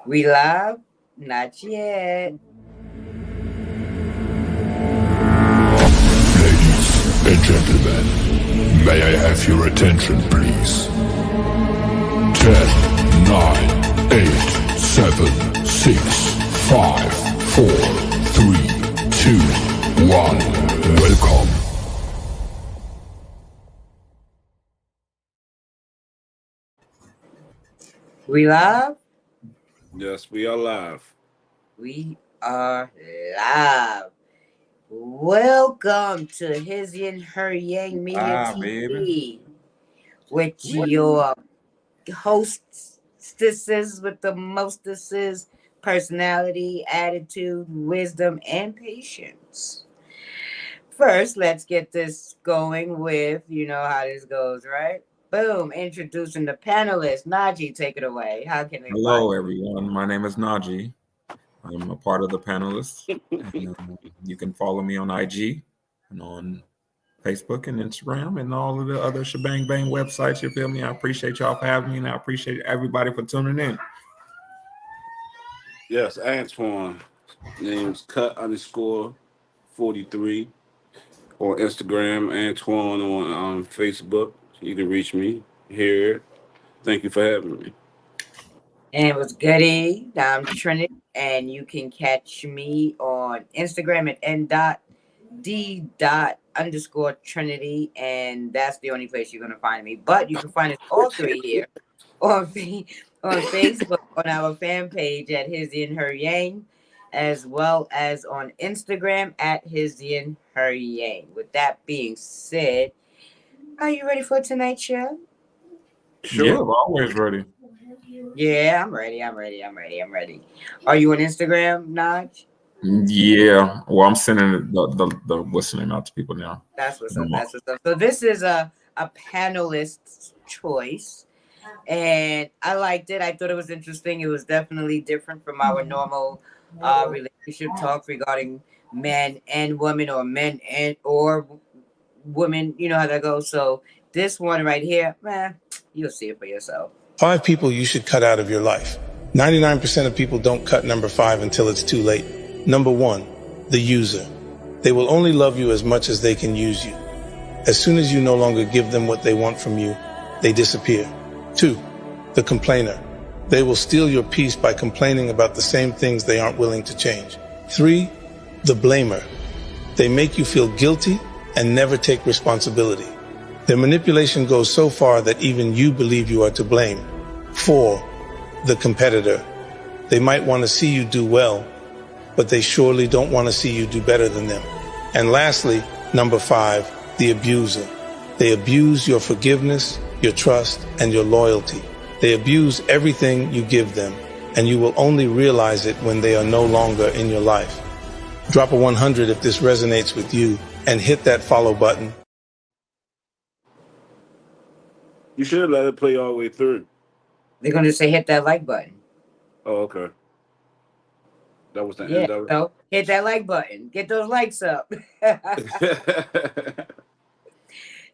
We love? Not yet. Ladies and gentlemen, may I have your attention, please? 10, 9, 8, 7, 6, 5, 4, 3, 2, 1. Welcome. We love? Yes, we are live. We are live. Welcome to His and Her Yang Media Baby. TV with your hostesses with the mostesses, personality, attitude, wisdom, and patience. First, let's get this going with you know how this goes, right? Boom, introducing the panelists. Najee, take it away. How can they find Hello, you? everyone. My name is Najee. I'm a part of the panelists. And, you can follow me on IG and on Facebook and Instagram and all of the other shebang bang websites. You feel me? I appreciate y'all for having me, and I appreciate everybody for tuning in. Yes, Antoine. Name's cut_43 on Instagram, Antoine on Facebook. You can reach me here. Thank you for having me. And it was goody. I'm Trinity, and you can catch me on Instagram at n.d._Trinity, and that's the only place you're gonna find me. But you can find us all three here on on Facebook on our fan page at His and Her Yang, as well as on Instagram at His and Her Yang. With that being said, are you ready for tonight's show? Yeah, Sure. we're always ready. Yeah, I'm ready. I'm ready. Are you on Instagram, Naj? Yeah. Well, I'm sending the what's the name out to people now. That's what's up. That's what's up. So this is a panelist's choice, and I liked it. I thought it was interesting. It was definitely different from our normal relationship talk regarding men and women, or men and or women. You know how that goes. So this one right here, man, you'll see it for yourself. 5 people you should cut out of your life. 99% of people don't cut number 5 until it's too late. Number 1, the user. They will only love you as much as they can use you. As soon as you no longer give them what they want from you, they disappear. 2, the complainer. They will steal your peace by complaining about the same things they aren't willing to change. 3, the blamer. They make you feel guilty and never take responsibility. Their manipulation goes so far that even you believe you are to blame. 4, the competitor. They might want to see you do well, but they surely don't want to see you do better than them. And lastly, number 5, the abuser. They abuse your forgiveness, your trust, and your loyalty. They abuse everything you give them, and you will only realize it when they are no longer in your life. Drop a 100 if this resonates with you, and hit that follow button. You should let it play all the way through. They're gonna say hit that like button. Oh, okay. That was the Yeah, end of so hit that like button. Get those likes up. it.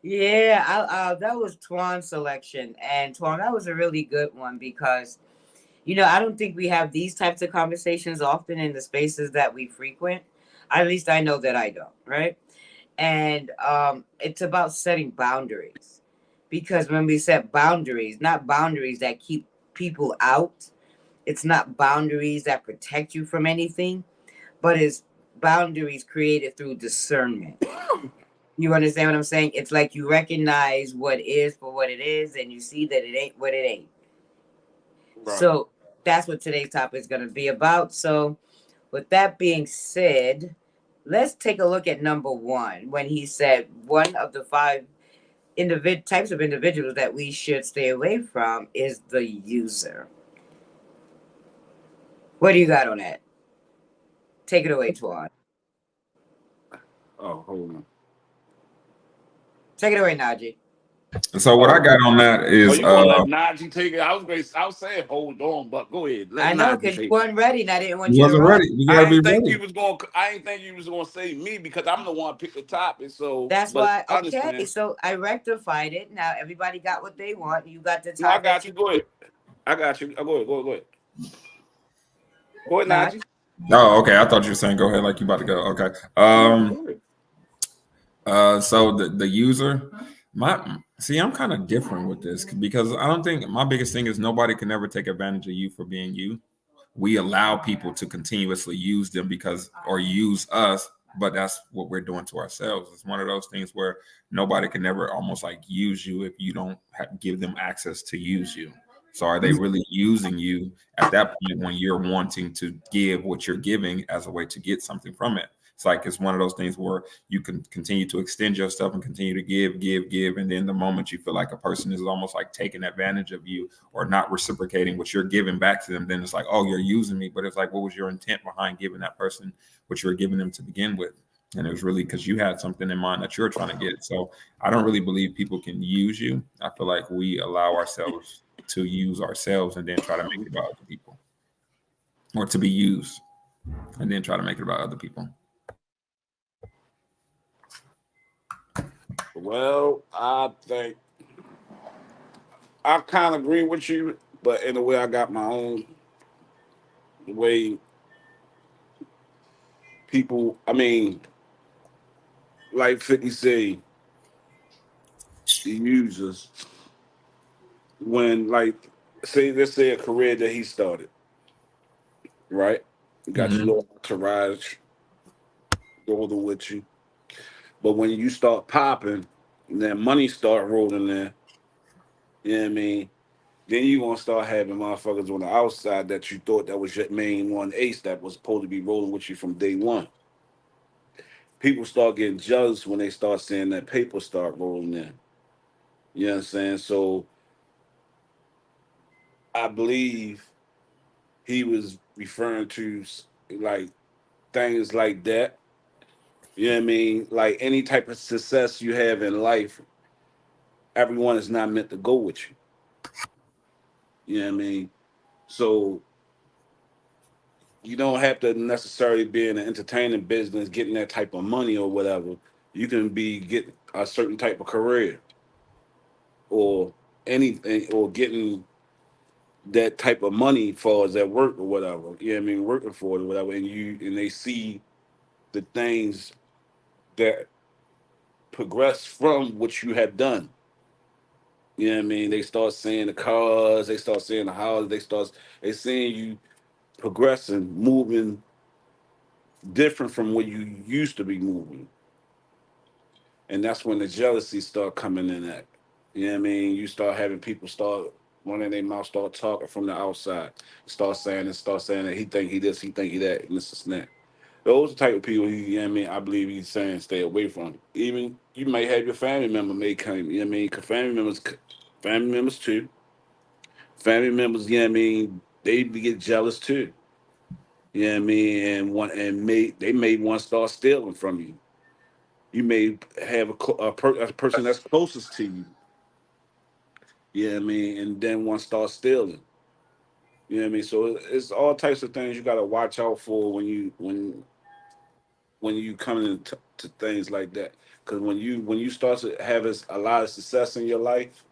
Yeah, that was Twan's selection, and Twan, that was a really good one because, I don't think we have these types of conversations often in the spaces that we frequent. At least I know that I don't, right? And it's about setting boundaries, because when we set boundaries, not boundaries that keep people out, it's not boundaries that protect you from anything, but it's boundaries created through discernment. You understand what I'm saying? It's like you recognize what is for what it is, and you see that it ain't what it ain't. Right. So that's what today's topic is going to be about. So, with that being said, let's take a look at number one when he said one of the five types of individuals that we should stay away from is the user. What do you got on that? Take it away, Twan. Oh, hold on. Take it away, Najee. So what I got on that Oh, is you gonna let Najee take it? I was saying hold on, but go ahead. Let I know, Najee because you take it. weren't ready, and I didn't want you you to wasn't rush. ready. You gotta be ready. I ain't think you was gonna say me because I'm the one pick the topic. So That's but why. I Okay, understand. so I rectified it. Now everybody got what they want. You got the No, I time that got you. you. Go ahead. I got you. Go ahead. Go ahead, Nah, Najee. Oh, okay. I thought you were saying go ahead, like you about to go. Okay. No, go ahead. So the user, I'm kind of different with this because I don't think my biggest thing is nobody can ever take advantage of you for being you. We allow people to continuously use them or use us, but that's what we're doing to ourselves. It's one of those things where nobody can ever almost like use you if you don't give them access to use you. So are they really using you at that point when you're wanting to give what you're giving as a way to get something from it? It's one of those things where you can continue to extend yourself and continue to give, and then the moment you feel like a person is almost like taking advantage of you or not reciprocating what you're giving back to them, then it's like, oh, you're using me. But it's like, what was your intent behind giving that person what you were giving them to begin with? And it was really because you had something in mind that you're trying to get. So I don't really believe people can use you. I feel like we allow ourselves to use ourselves and then try to make it about other people, or to be used and then try to make it about other people. Well, I think I kind of agree with you, but in a way, I got my own way. People, I mean, like 50 say, the users, when, like, say, let's say a career that he started, right? You got your Mm-hmm. little entourage rolling with you. But when you start popping, and then money start rolling in, you know what I mean? Then you gonna start having motherfuckers on the outside that you thought that was your main one ace that was supposed to be rolling with you from day one. People start getting jealous when they start seeing that paper start rolling in. You know what I'm saying? So I believe he was referring to like things like that. You know what I mean? Like any type of success you have in life, everyone is not meant to go with you. You know what I mean? So you don't have to necessarily be in the entertainment business getting that type of money or whatever. You can be get a certain type of career or anything or getting that type of money for as at work or whatever. You know what I mean? Working for it or whatever. And they see the things that progress from what you have done. You know what I mean? They start seeing the cars, they start seeing the houses, they seeing you progressing, moving different from where you used to be moving. And that's when the jealousy start coming in at. You know what I mean? You start having people start one in their mouth start talking from the outside. Start saying that he think he this, he think he that, and this is that. Those are the type of people you know what I mean, I believe he's saying stay away from. Even you may have your family member may come, you know what I mean? 'Cause family members too. Family members, you know what I mean, they get jealous too. You know what I mean? They may want to start stealing from you. You may have a person that's closest to you. You know what I mean? And then one start stealing. You know what I mean? So it's all types of things you got to watch out for when you come into to things like that. Because when you start to have a lot of success in your life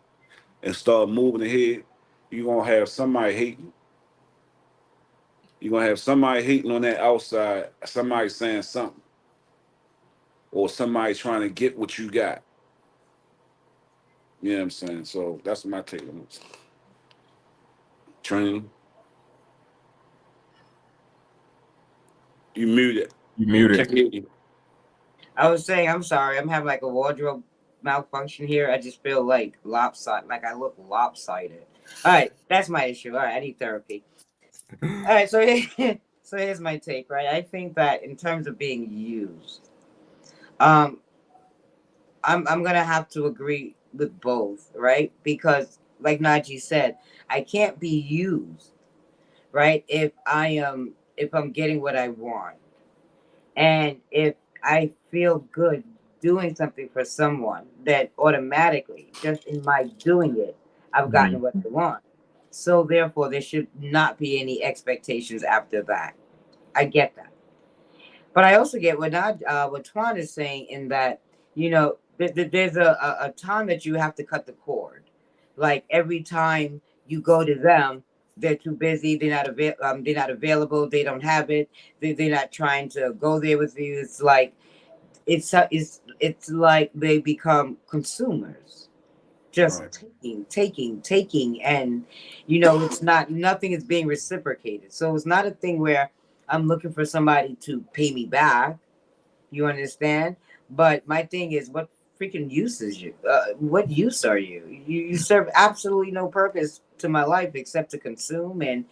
and start moving ahead, you're gonna have somebody hating. You're gonna have somebody hating on that outside, somebody saying something, or somebody trying to get what you got. You know what I'm saying? So that's my take on it. Training. You muted. You We muted. can't hear you. I was saying, I'm sorry. I'm having like a wardrobe malfunction here. I just feel like lopsided, like I look lopsided. All right, that's my issue. All right, I need therapy. All right, so so here's my take. Right, I think that in terms of being used, um, I'm gonna have to agree with both, right? Because like Najee said, I can't be used, right? If I'm getting what I want. And if I feel good doing something for someone, that automatically, just in my doing it, I've gotten Mhm. what I want. So therefore, there should not be any expectations after that. I get that, but I also get what Twan is saying in that there's a time that you have to cut the cord. Like every time you go to them, they're too busy, they're not available, they don't have it, they're not trying to go there with you. It's like it's like they become consumers, just Right. taking, and it's not, nothing is being reciprocated. So it's not a thing where I'm looking for somebody to pay me back. You understand? But my thing is, what freaking use is you? What use are you? You serve absolutely no purpose to my life except to consume and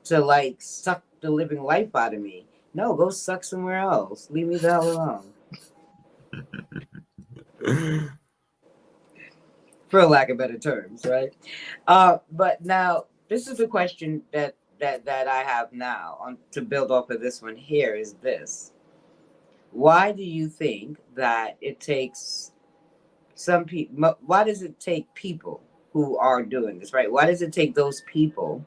to like suck the living life out of me. No, go suck somewhere else. Leave me the hell alone. For lack of better terms, right? But now this is the question that I have now on to build off of this one here is this. Why do you think that it takes some people, why does it take people who are doing this, right? Why does it take those people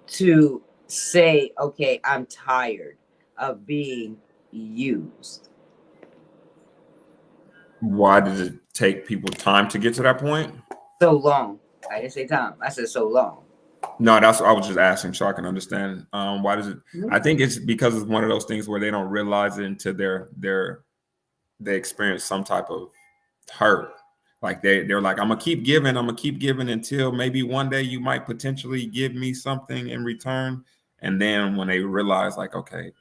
to say, okay, I'm tired of being used? Why does it take people time to get to that point? So long. I didn't say time. I said so long. No, that's what I was just asking so I can understand. Why does it? I think it's because it's one of those things where they don't realize it until they experience some type of hurt. Like they're like, I'm gonna keep giving until maybe one day you might potentially give me something in return. And then when they realize, like, okay,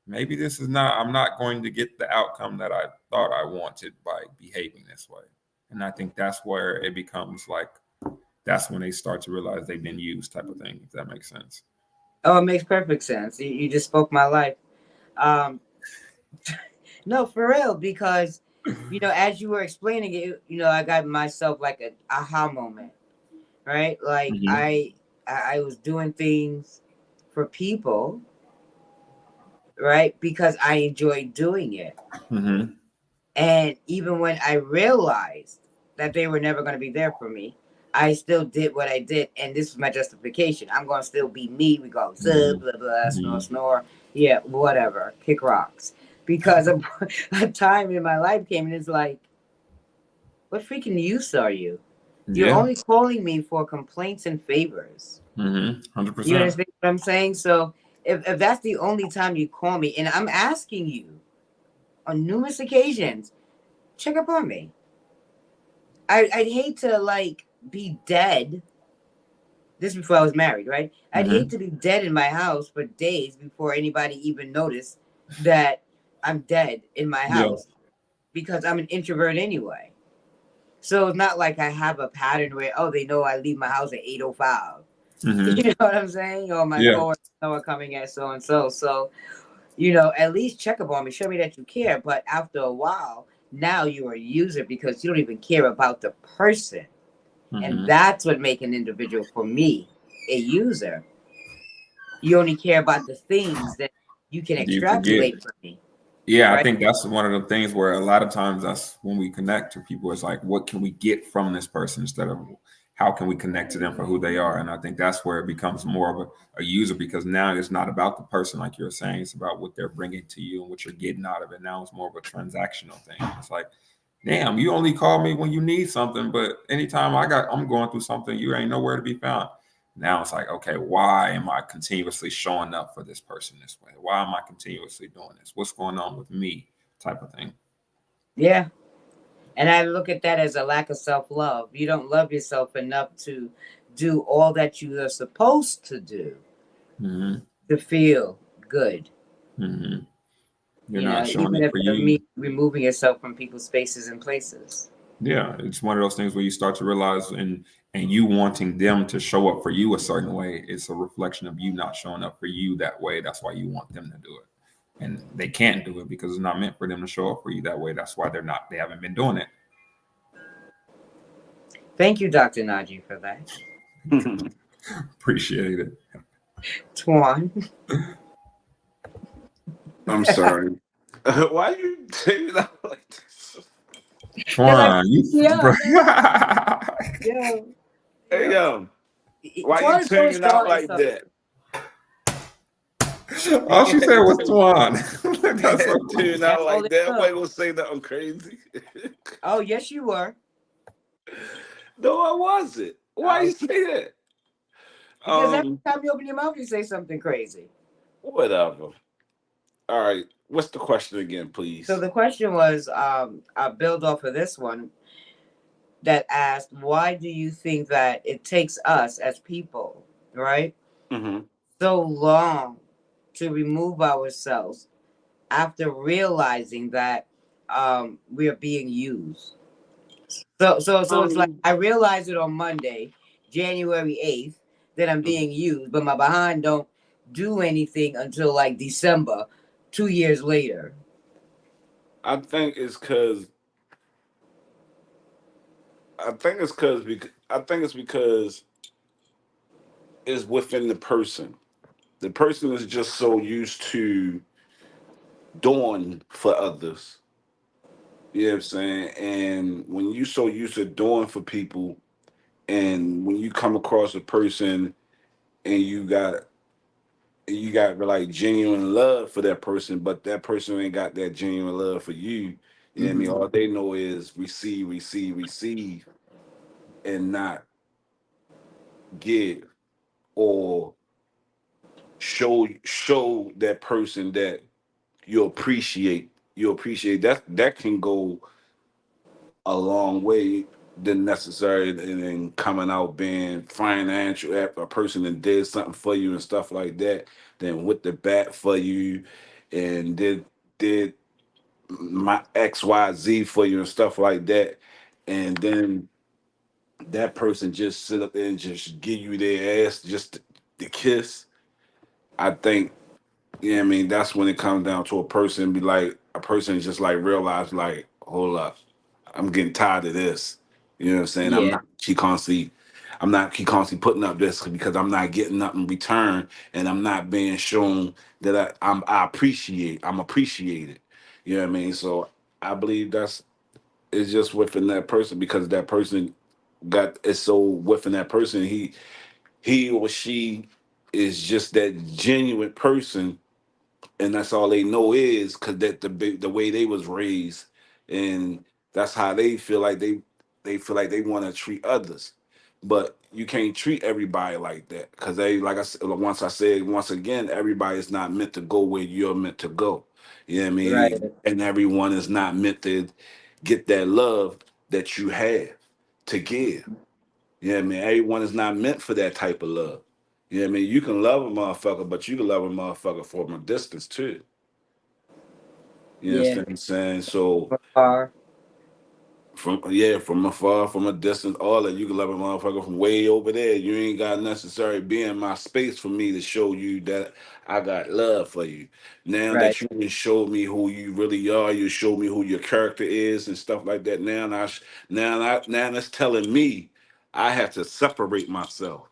maybe this is not, I'm not going to get the outcome that I thought I wanted by behaving this way. And I think that's where it becomes like, that's when they start to realize they've been used, type of thing, if that makes sense. Oh, it makes perfect sense. You just spoke my life. Um, no, for real, because as you were explaining it, I got myself like an aha moment, right? Like Mm-hmm. I was doing things for people, right? Because I enjoyed doing it. Mm-hmm. And even when I realized that they were never going to be there for me, I still did what I did. And this was my justification. I'm going to still be me, regardless of blah, blah, snore, snore. Yeah, whatever. Kick rocks. Because a time in my life came and it's like, what freaking use are you? You're Yeah. only calling me for complaints and favors. Mm-hmm. 100%. You understand what I'm saying? So if that's the only time you call me, and I'm asking you on numerous occasions, check up on me. I'd hate to like be dead. This is before I was married, right? I'd hate to be dead in my house for days before anybody even noticed that I'm dead in my house because I'm an introvert anyway. So it's not like I have a pattern where, oh, they know I leave my house at 8:05. Mm-hmm. You know what I'm saying? Or my coworkers know I'm coming at so and so. So, at least check up on me, show me that you care. But after a while, now you're a user because you don't even care about the person. And that's what makes an individual, for me, a user. You only care about the things that you can You forget. extrapolate from me. Yeah, I Right? think that's one of the things where a lot of times that's when we connect to people. It's like, what can we get from this person instead of how can we connect to them for who they are? And I think that's where it becomes more of a user, because now it's not about the person, like you're saying. It's about what they're bringing to you and what you're getting out of it. Now it's more of a transactional thing. It's like, damn, you only call me when you need something, but anytime I'm going through something, you ain't nowhere to be found. Now it's like, okay, why am I continuously showing up for this person this way? Why am I continuously doing this? What's going on with me? Type of thing. Yeah. And I look at that as a lack of self-love. You don't love yourself enough to do all that you are supposed to do to feel good. You're not showing Even it if for it means you. removing yourself from people's spaces and places. Yeah, it's one of those things where you start to realize and you wanting them to show up for you a certain way, it's a reflection of you not showing up for you that way. That's why you want them to do it. And they can't do it because it's not meant for them to show up for you that way. That's why they haven't been doing it. Thank you, Dr. Najee, for that. Appreciate it. Twan. I'm sorry. Why you say that like this? Twan, bro. Yo. Hey, why Twan you is always tuning out starting like something. that? All she said was Twan. That's so cool. Tuning out like that. Nobody gonna say nothing crazy. Oh, yes, you were. No, I wasn't. Why you say that? Because every Um, time you open your mouth, you say something crazy. whatever. All right. What's the question again, So please? the question was, I build off of this one that asked, why do you think that it takes us as people, right, Mm-hmm. so long to remove ourselves after realizing that we are being used? So it's like Um, I realized it on Monday, January 8th, that I'm mhm. being used, but my behind don't do anything until like December, 2 years later. I think it's because I think it's because it's within the person. The person is just so used to doing for others. You know what I'm saying? And when you so used to doing for people, and when you come across a person and you got like genuine love for that person, but that person ain't got that genuine love for you. You know what I mean? Hmm. All they know is receive, receive, receive, and not give or show that person that you appreciate that can go a long way than necessary in coming out being financial after a person that did something for you and stuff like that, then with the bat for you and did my XYZ for you and stuff like that. And then that person just sit up there and just give you their ass just to kiss. I think, yeah, I mean, that's when it comes down to a person be like, a person just like realize, like, hold up, I'm getting tired of this. You know what I'm saying? Yeah, I'm not keep constantly putting up this because I'm not getting nothing in return and I'm not being shown that I'm appreciated. You know what I mean? So I believe that's it's just within that person because that person got it's so within that person, he or she is just that genuine person, and that's all they know is because that the way they was raised, and that's how they feel like they feel like they want to treat others, but you can't treat everybody like that because they like I said once I said once again, everybody is not meant to go where you're meant to go. You know what I right. mean? And everyone is not meant to get that love that you have to give. You know what I mean? Everyone is not meant for that type of love. You know what I mean? You can love a motherfucker, but you can love a motherfucker from a distance too. You Yeah, understand what I'm saying? So far. from afar, from a distance, all that you can love a motherfucker from way over there. You ain't got necessarily be in my space for me to show you that I got love for you. Now Right. that you can show me who you really are, you show me who your character is and stuff like that. Now that's telling me I have to separate myself.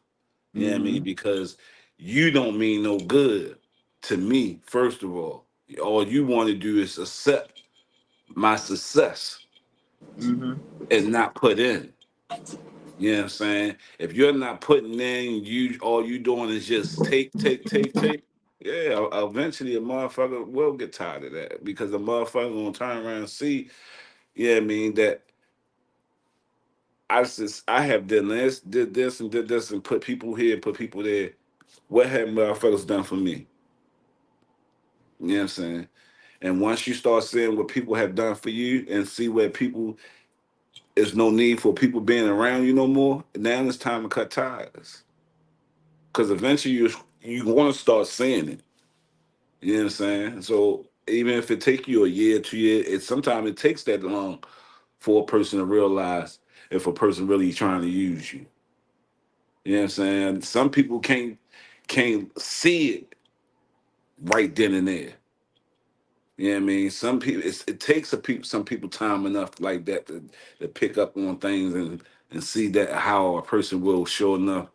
You know what I mean? Hmm. Because you don't mean no good to me, first of all. All you want to do is accept my success Hmm. and not put in. You know what I'm saying? If you're not putting in, you all you doing is just take, take, take, take. Yeah, eventually a motherfucker will get tired of that because the motherfucker gonna turn around and see, yeah, I mean that I have did this and did this and put people here, put people there. What have motherfuckers done for me? You know what I'm saying? And once you start seeing what people have done for you and see where people there's no need for people being around you no more, now it's time to cut ties. Because eventually you want to start seeing it. You know what I'm saying? So even if it take you a year, 2 years, sometimes it takes that long for a person to realize if a person really trying to use you. You know what I'm saying? Some people can't see it right then and there. You know what I mean? Some people it takes some people time enough like that to pick up on things and see that how a person will sure enough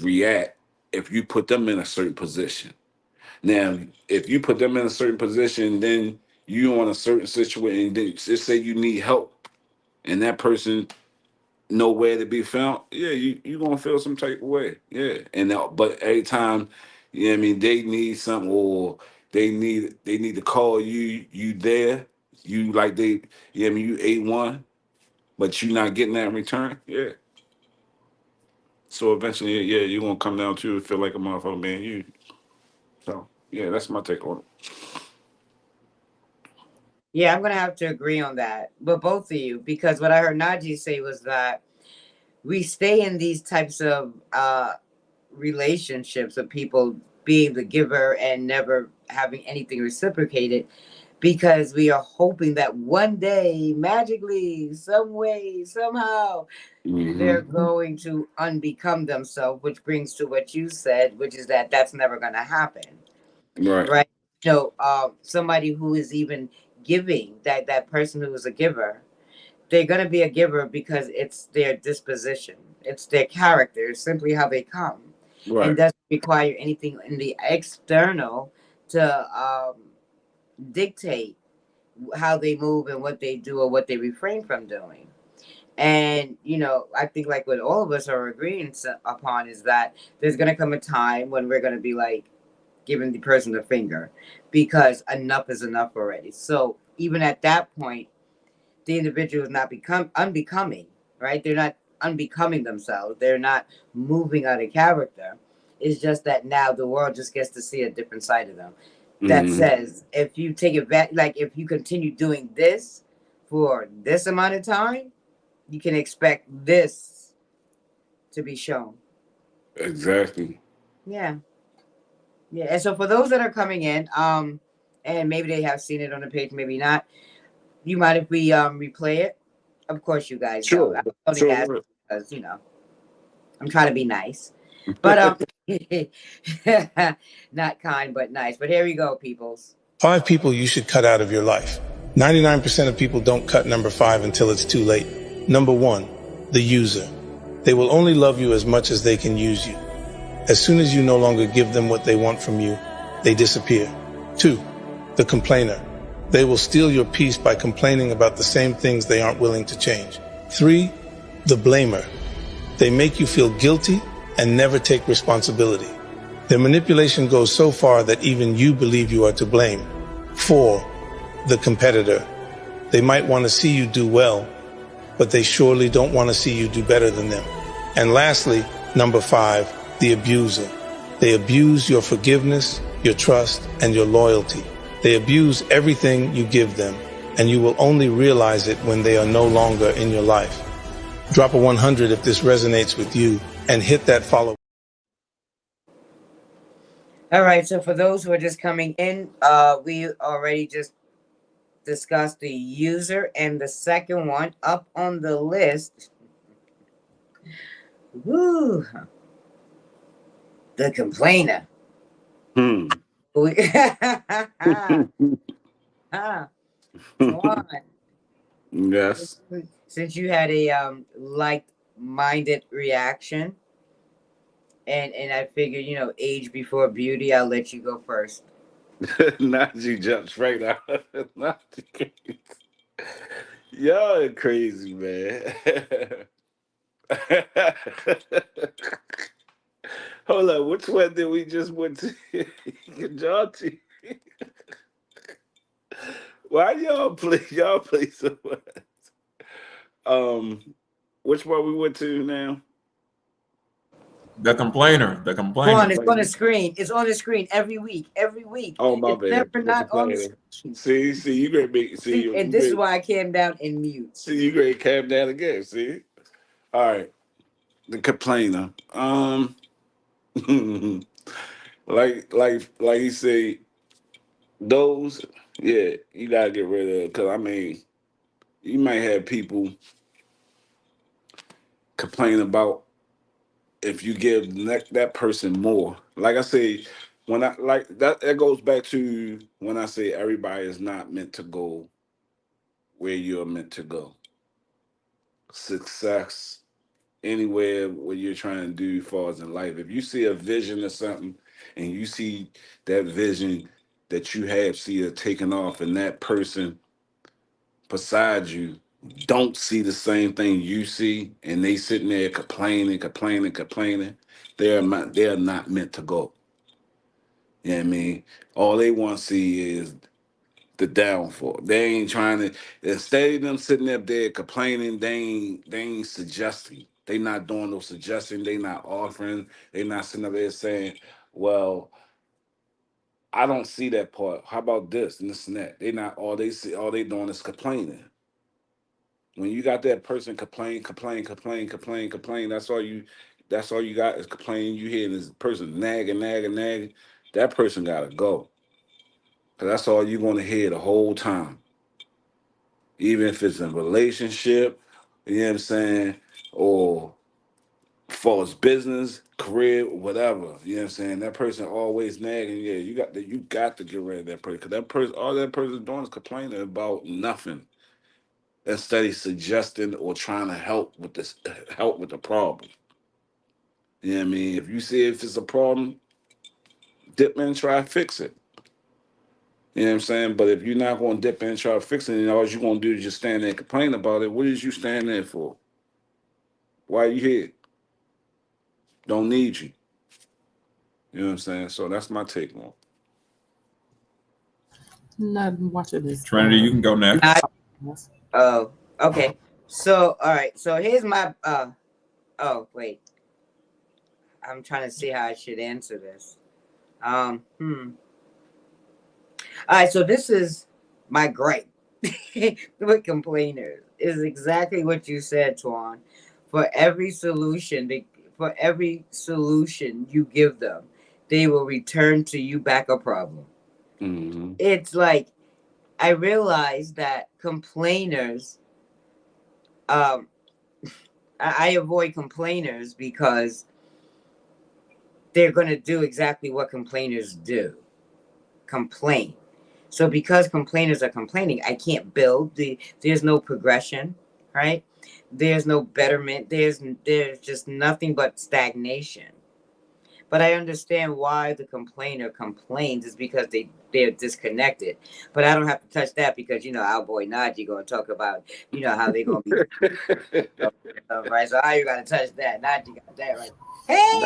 react if you put them in a certain position. Now, if you put them in a certain position, then you on a certain situation, then just say you need help and that person nowhere to be found, yeah, you gonna feel some type of way. Yeah. And but every time, you know what I mean, they need something or they need to call you, you there, you like they you know what I mean, you A1, but you not getting that in return. Yeah. So eventually, yeah, you're gonna come down to feel like a motherfucker, man. You so yeah, that's my take on it. Yeah, I'm gonna have to agree on that. But both of you, because what I heard Najee say was that we stay in these types of relationships of people being the giver and never having anything reciprocated because we are hoping that one day, magically, some way, somehow, they're Mm-hmm. going to unbecome themselves, which brings to what you said, which is that that's never going to happen, Right. right? Somebody who is even giving, that person who is a giver, they're going to be a giver because it's their disposition, it's their character, it's simply how they come, and Right. doesn't require anything in the external to dictate how they move and what they do or what they refrain from doing. And I think like what all of us are agreeing upon is that there's going to come a time when we're going to be like giving the person the finger because enough is enough already. So even at that point, the individual is not become unbecoming, right? They're not unbecoming themselves. They're not moving out of character. It's just that now the world just gets to see a different side of them. That Mm-hmm. says if you take it back, like if you continue doing this for this amount of time, you can expect this to be shown. Exactly. Yeah. Yeah. And so for those that are coming in, and maybe they have seen it on the page, maybe not, you mind if we replay it? Of course you guys don't. Sure. I'm only asking Sure. because, I'm trying to be nice. But not kind but nice. But here we go, peoples. 5 people you should cut out of your life. 99% of people don't cut number 5 until it's too late. Number 1, the user. They will only love you as much as they can use you. As soon as you no longer give them what they want from you, they disappear. 2, the complainer. They will steal your peace by complaining about the same things they aren't willing to change. 3, the blamer. They make you feel guilty and never take responsibility. Their manipulation goes so far that even you believe you are to blame. 4, the competitor. They might want to see you do well, but they surely don't want to see you do better than them. And lastly, number 5, the abuser. They abuse your forgiveness, your trust, and your loyalty. They abuse everything you give them, and you will only realize it when they are no longer in your life. Drop a 100 if this resonates with you, and hit that follow. All right, so for those who are just coming in, we already just discussed the user, and the second one up on the list, woo, the complainer. Hmm. Twan, Yes. since you had a like-minded reaction, and I figured, age before beauty, I'll let you go first. Najee jumped straight out. Najee. Y'all are crazy, man. Hold up, which one did we just went to? Jaunty. Why y'all play so much? Um, which one we went to now? The complainer, the Twan, complainer. it's on the screen. It's on the screen every week. Every week. Oh my It's bad. never The not on the complainer. screen. See, you great make see See, you and you this is great why I came down in mute. see you great calm down again. See, all right, the complainer. Like you say, those, yeah, you gotta get rid of. Cause I mean, you might have people complain about if you give that person more. Like I say, when I like that goes back to when I say everybody is not meant to go where you're meant to go. Success anywhere what you're trying to do falls in life. If you see a vision or something and you see that vision that you have see it taken off and that person beside you don't see the same thing you see and they sitting there complaining, they're not meant to go. You know what I mean? All they want to see is the downfall. They ain't trying to instead of them sitting up there complaining, they ain't suggesting. They not doing no suggestion. They not offering. They not sitting up there saying, "Well, I don't see that part. How about this and this and that?" They not all they see. All they doing is complaining. When you got that person complain, complain, complain, complain, complain, that's all you got is complaining. You hear this person nagging, nagging, nagging. That person gotta go. Cause that's all you're gonna hear the whole time. Even if it's a relationship, you know what I'm saying, or for his business, career, whatever. You know what I'm saying? That person always nagging. Yeah, you got to get rid of that person. Cause that person, all that person's doing is complaining about nothing. Instead of suggesting or trying to help with the problem. You know what I mean? If you see if it's a problem, dip in and try to fix it. You know what I'm saying? But if you're not going to dip in and try to fix it, and all you're going to do is just stand there and complain about it, what is you standing there for? Why are you here? Don't need you. You know what I'm saying? So that's my take on it. Not watching this. Trinity, you can go next. Oh, okay. So, all right. So here's my. Oh, wait. I'm trying to see how I should answer this. All right. So this is my gripe with complainers. Is exactly what you said, Twan. For every solution, you give them, they will return to you back a problem. Mm-hmm. It's like I realize that complainers. I avoid complainers because they're going to do exactly what complainers do, complain. So because complainers are complaining, I can't build. There's no progression, right? There's no betterment. There's just nothing but stagnation. But I understand why the complainer complains is because they're disconnected. But I don't have to touch that because our boy Najee gonna talk about how they gonna be right. So how you gotta touch that? Najee got that right. Hey,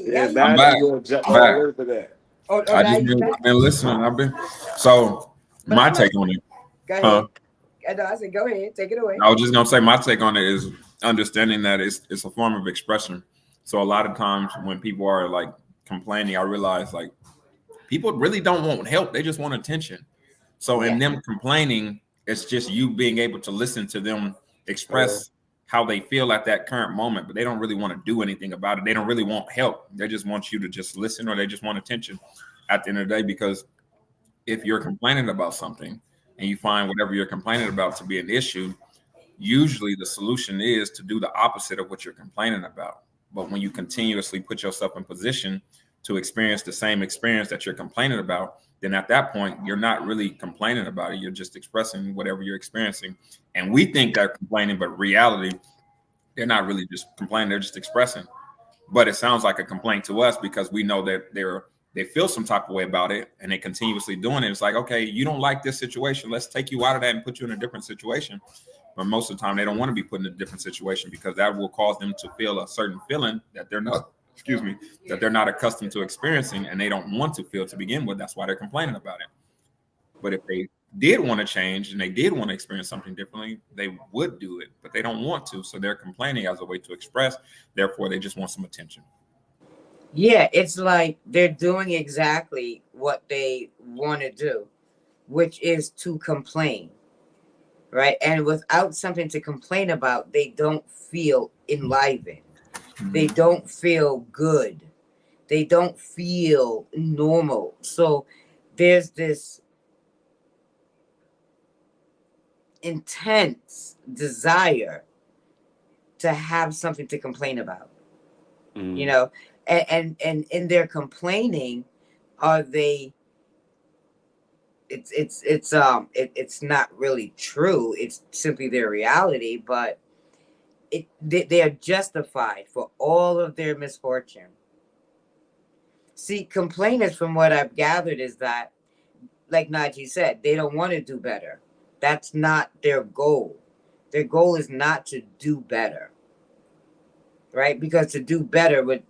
Yeah, how you I'm now back. you gonna jump I'm all back. over that. Oh, I now just you been, back? I've been listening. So But my I'm not. take on it. Go Huh? ahead. I know. I said, go ahead, take it away. I was just gonna say my take on it is understanding that it's a form of expression. So a lot of times when people are like complaining, I realize like people really don't want help; they just want attention. So in Yeah. them complaining, it's just you being able to listen to them Hello. express how they feel at that current moment, but they don't really want to do anything about it. They don't really want help. They just want you to just listen, or they just want attention at the end of the day. Because if you're complaining about something and you find whatever you're complaining about to be an issue, usually the solution is to do the opposite of what you're complaining about. But when you continuously put yourself in position to experience the same experience that you're complaining about, then at that point, you're not really complaining about it. You're just expressing whatever you're experiencing. And we think they're complaining, but reality, they're not really just complaining, they're just expressing. But it sounds like a complaint to us because we know that they feel some type of way about it and they continuously doing it. It's like, okay, you don't like this situation. Let's take you out of that and put you in a different situation. But most of the time, they don't want to be put in a different situation because that will cause them to feel a certain feeling that they're not, excuse me, that they're not accustomed to experiencing and they don't want to feel to begin with. That's why they're complaining about it. But if they did want to change and they did want to experience something differently, they would do it, but they don't want to. So they're complaining as a way to express. Therefore, they just want some attention. Yeah, it's like they're doing exactly what they want to do, which is to complain, right? And without something to complain about, they don't feel enlivened. They don't feel good. They don't feel normal. So there's this intense desire to have something to complain about, you Mm. know, and in their complaining, are they? It's not really true. It's simply their reality, but they are justified for all of their misfortune. See, complainers, from what I've gathered, is that, like Najee said, they don't want to do better. That's not their goal. Their goal is not to do better, right? Because to do better would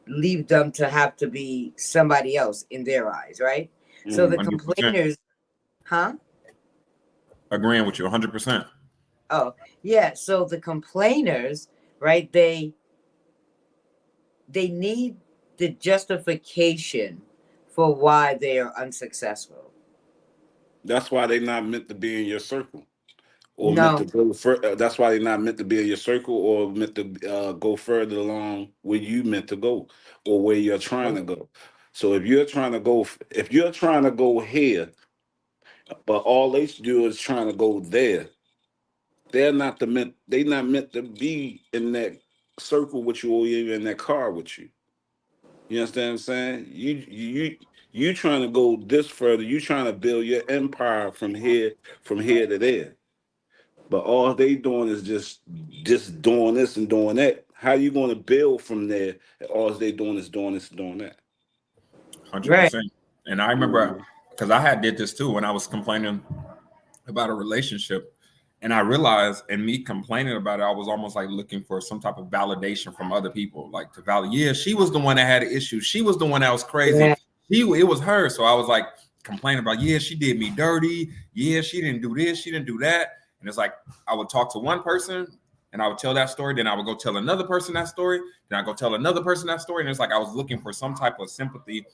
leave them to have to be somebody else in their eyes, right? So the 100%. complainers, huh? Agreeing with you 100%. Oh, yeah. So the complainers, right? They need the justification for why they are unsuccessful. That's why they're not meant to be in your circle, or meant to No, go. That's why they're not meant to be in your circle, or meant to go further along where you meant to go, or where you're trying to go. So if you're trying to go here, but all they do is trying to go there, they're not meant to be in that circle with you, or even in that car with you. You understand what I'm saying? You trying to go this further. You trying to build your empire from here to there. But all they doing is just doing this and doing that. How you going to build from there? All they doing is doing this and doing that. right. 100%. And I remember because I had did this too when I was complaining about a relationship. And I realized in me complaining about it, I was almost like looking for some type of validation from other people, like to validate, yeah, she was the one that had an issue. She was the one that was crazy. Yeah. It was her. So I was like complaining about, yeah, she did me dirty. Yeah, she didn't do this. She didn't do that. And it's like, I would talk to one person and I would tell that story. Then I would go tell another person that story. Then I go tell another person that story. And it's like, I was looking for some type of sympathy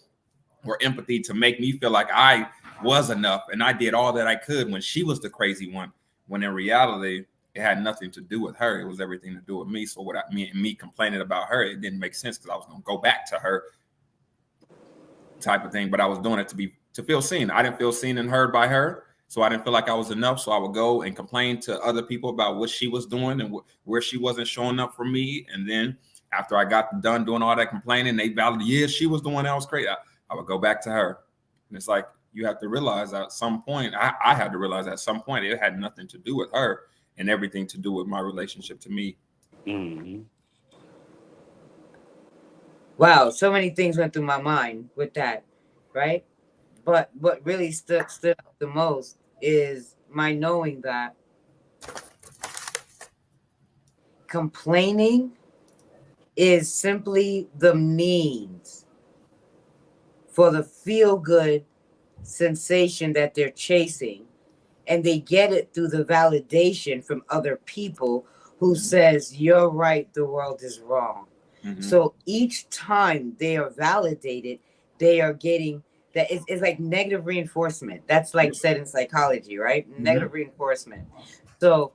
or empathy to make me feel like I was enough and I did all that I could when she was the crazy one. When in reality, it had nothing to do with her. It was everything to do with me. So me complaining about her, it didn't make sense because I was going to go back to her type of thing. But I was doing it to feel seen. I didn't feel seen and heard by her. So I didn't feel like I was enough. So I would go and complain to other people about what she was doing and where she wasn't showing up for me. And then after I got done doing all that complaining, they validated, yeah, she was the one that was crazy. I would go back to her. And it's like, you have to realize at some point, I had to realize at some point, it had nothing to do with her and everything to do with my relationship to me. Mm-hmm. Wow, so many things went through my mind with that, right? But what really stood out the most is my knowing that complaining is simply the means for the feel good sensation that they're chasing, and they get it through the validation from other people who says you're right, the world is wrong. Mm-hmm. So each time they are validated, they are getting that. It's like negative reinforcement. That's like said in psychology, right? Mm-hmm. Negative reinforcement. So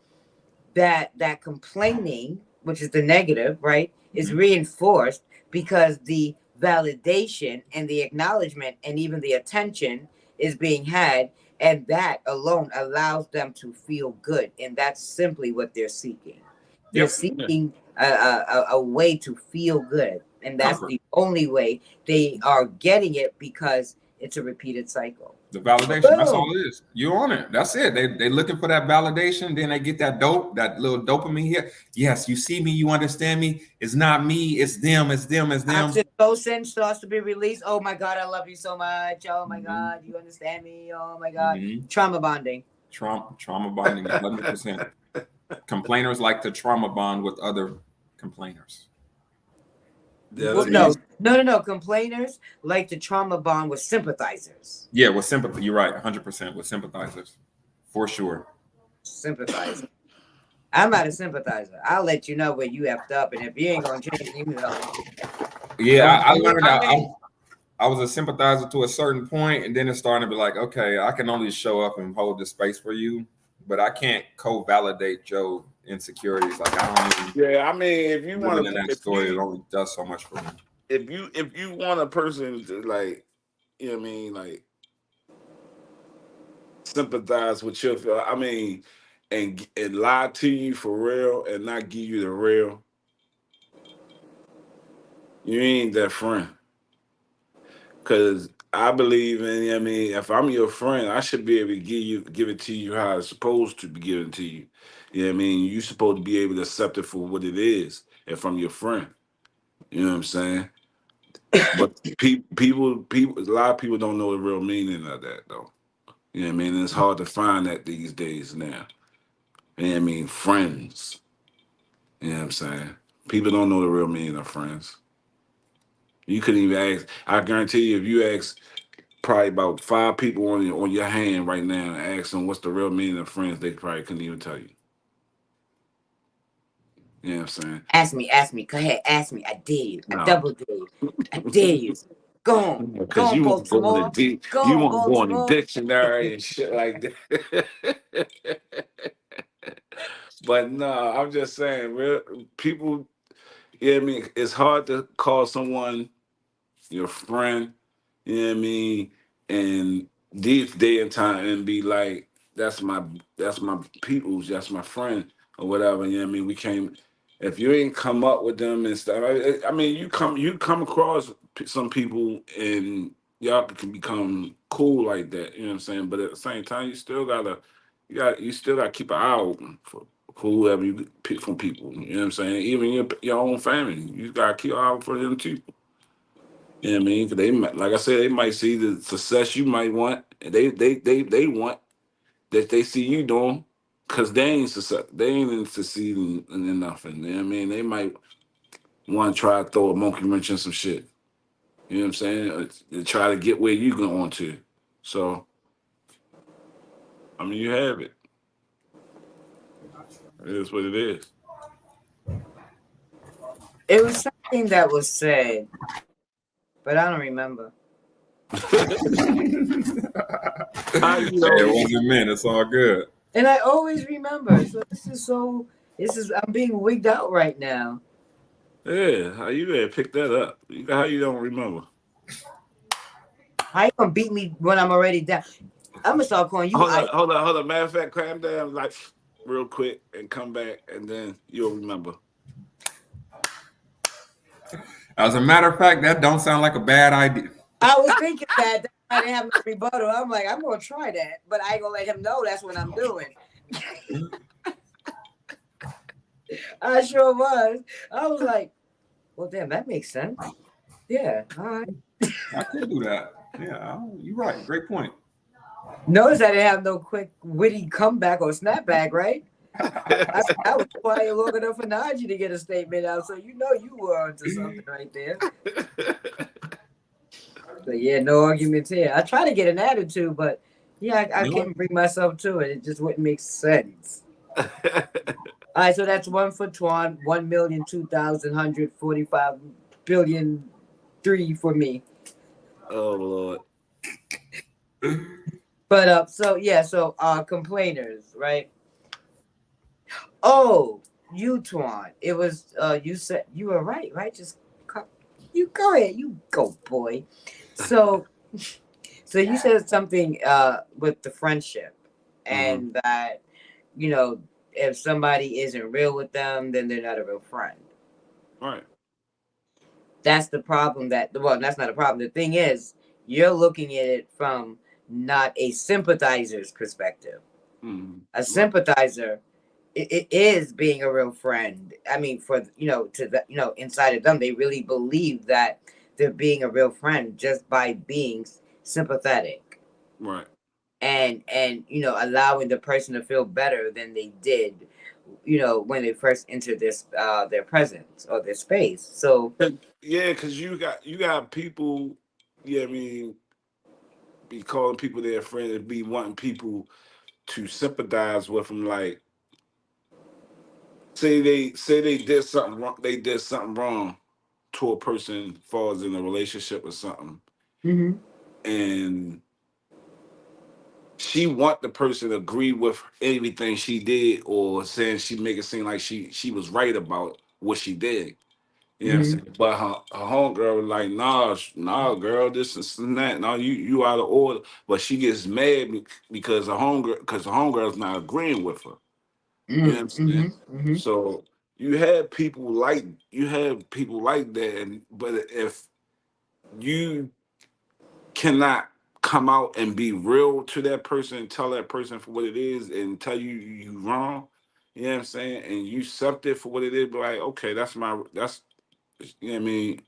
that complaining, which is the negative, right, is reinforced because the validation and the acknowledgement and even the attention is being had, and that alone allows them to feel good, and that's simply what they're seeking. They're Yep. seeking a way to feel good, and that's Comfort. the only way they are getting it, because it's a repeated cycle. The validation. That's all it is. You on it. That's it. They looking for that validation. Then they get that little dopamine here. Yes, you see me. You understand me. It's not me. It's them. It's them. It's them. Oxytocin starts to be released. Oh my God, I love you so much. Oh my God, you understand me. Oh my God. Trauma bonding. Trauma bonding. 100%. Complainers like to trauma bond with other complainers. Well, no. Complainers like to trauma bond with sympathizers. Yeah, with sympathy. You're right. 100% with sympathizers. For sure. Sympathizer. I'm not a sympathizer. I'll let you know where you effed up, and if you ain't gonna change, you know. Yeah, I learned that I was a sympathizer to a certain point, and then it's starting to be like, okay, I can only show up and hold the space for you, but I can't co-validate your insecurities. Like I don't even. Yeah, I mean, if you want to, that story, it only does so much for me. If you want a person to, like, you know what I mean, like sympathize with your, I mean, and lie to you for real and not give you the real, you ain't that friend. Cause I believe in, you know what I mean, if I'm your friend, I should be able to give it to you how it's supposed to be given to you. You know what I mean? You're supposed to be able to accept it for what it is if I'm your friend. You know what I'm saying? But people, a lot of people don't know the real meaning of that, though. You know what I mean? And it's hard to find that these days now. You know what I mean? Friends. You know what I'm saying? People don't know the real meaning of friends. You couldn't even ask. I guarantee you, if you ask probably about 5 people on your hand right now and ask them what's the real meaning of friends, they probably couldn't even tell you. You know what I'm saying? Ask me. Go ahead, ask me. I dare you. I No, double dare you. I dare you. Go because on, you want to go in the Baltimore. deep, Go you on, want to go in the Baltimore. dictionary and shit like that. But no, I'm just saying, real people. Yeah, I mean, it's hard to call someone your friend, you know what I mean, and this day and time and be like, that's my people's, that's my friend or whatever, you know what I mean? We came if you ain't come up with them and stuff. I mean, you come across some people and y'all can become cool like that, you know what I'm saying? But at the same time, you still gotta keep an eye open for whoever you pick from people. You know what I'm saying? Even your own family, you gotta keep an eye out for them too. You know what I mean? 'Cause they might, like I said, they might see the success you might want, and they want that they see you doing, cause they ain't succeeding in nothing. You know what I mean? They might want to try to throw a monkey wrench in some shit. You know what I'm saying? To try to get where you going to. So I mean, you have it. It is what it is. It was something that was said, but I don't remember. How you Hey, it know? wasn't meant. It's all good. And I always remember. This is I'm being wigged out right now. Yeah, how you had pick that up? How you don't remember? How you gonna beat me when I'm already down? I'm gonna start calling you I. Hold on. Matter of fact, cram down like real quick and come back, and then you'll remember. As a matter of fact, that don't sound like a bad idea. I was thinking that I didn't have no rebuttal. I'm like, I'm gonna try that, but I ain't gonna let him know that's what I'm doing. I sure was. I was like, well, damn, that makes sense. Yeah, all right. I could do that. Yeah, you're right. Great point. Notice I didn't have no quick, witty comeback or snapback, right? I was quiet long enough for Najee to get a statement out, so you know you were onto something right there. So yeah, no arguments here. I try to get an attitude, but yeah, I couldn't bring myself to it. It just wouldn't make sense. All right, so that's one for Twan, 1,245,000,000,000,003 for me. Oh Lord. But so yeah, so complainers, right? Oh, you Twan. It was you said you were right? Just you go ahead, you go, boy. So so you said something with the friendship and that, you know, if somebody isn't real with them, then they're not a real friend. Right. That's the problem well, that's not a problem. The thing is, you're looking at it from not a sympathizer's perspective. A Right. sympathizer it is being a real friend. I mean, for to the inside of them, they really believe that they're being a real friend just by being sympathetic Right. and allowing the person to feel better than they did, when they first entered this their presence or their space. So Yeah, because you got people. Yeah, I mean, be calling people their friend and be wanting people to sympathize with them. Like, say they did something wrong. They did something wrong to a person, falls in a relationship or something, mhm, and she want the person to agree with everything she did, or saying she make it seem like she was right about what she did. You know what I'm mhm, saying? But her homegirl was like, nah, girl, this and that. No, you out of order. But she gets mad because her homegirl's not agreeing with her. You know what mhm, I'm saying? mhm, mhm. So you have people like that, but if you cannot come out and be real to that person and tell that person for what it is and tell you wrong, you know what I'm saying? And you accept it for what it is, be like, okay, that's you know what I mean?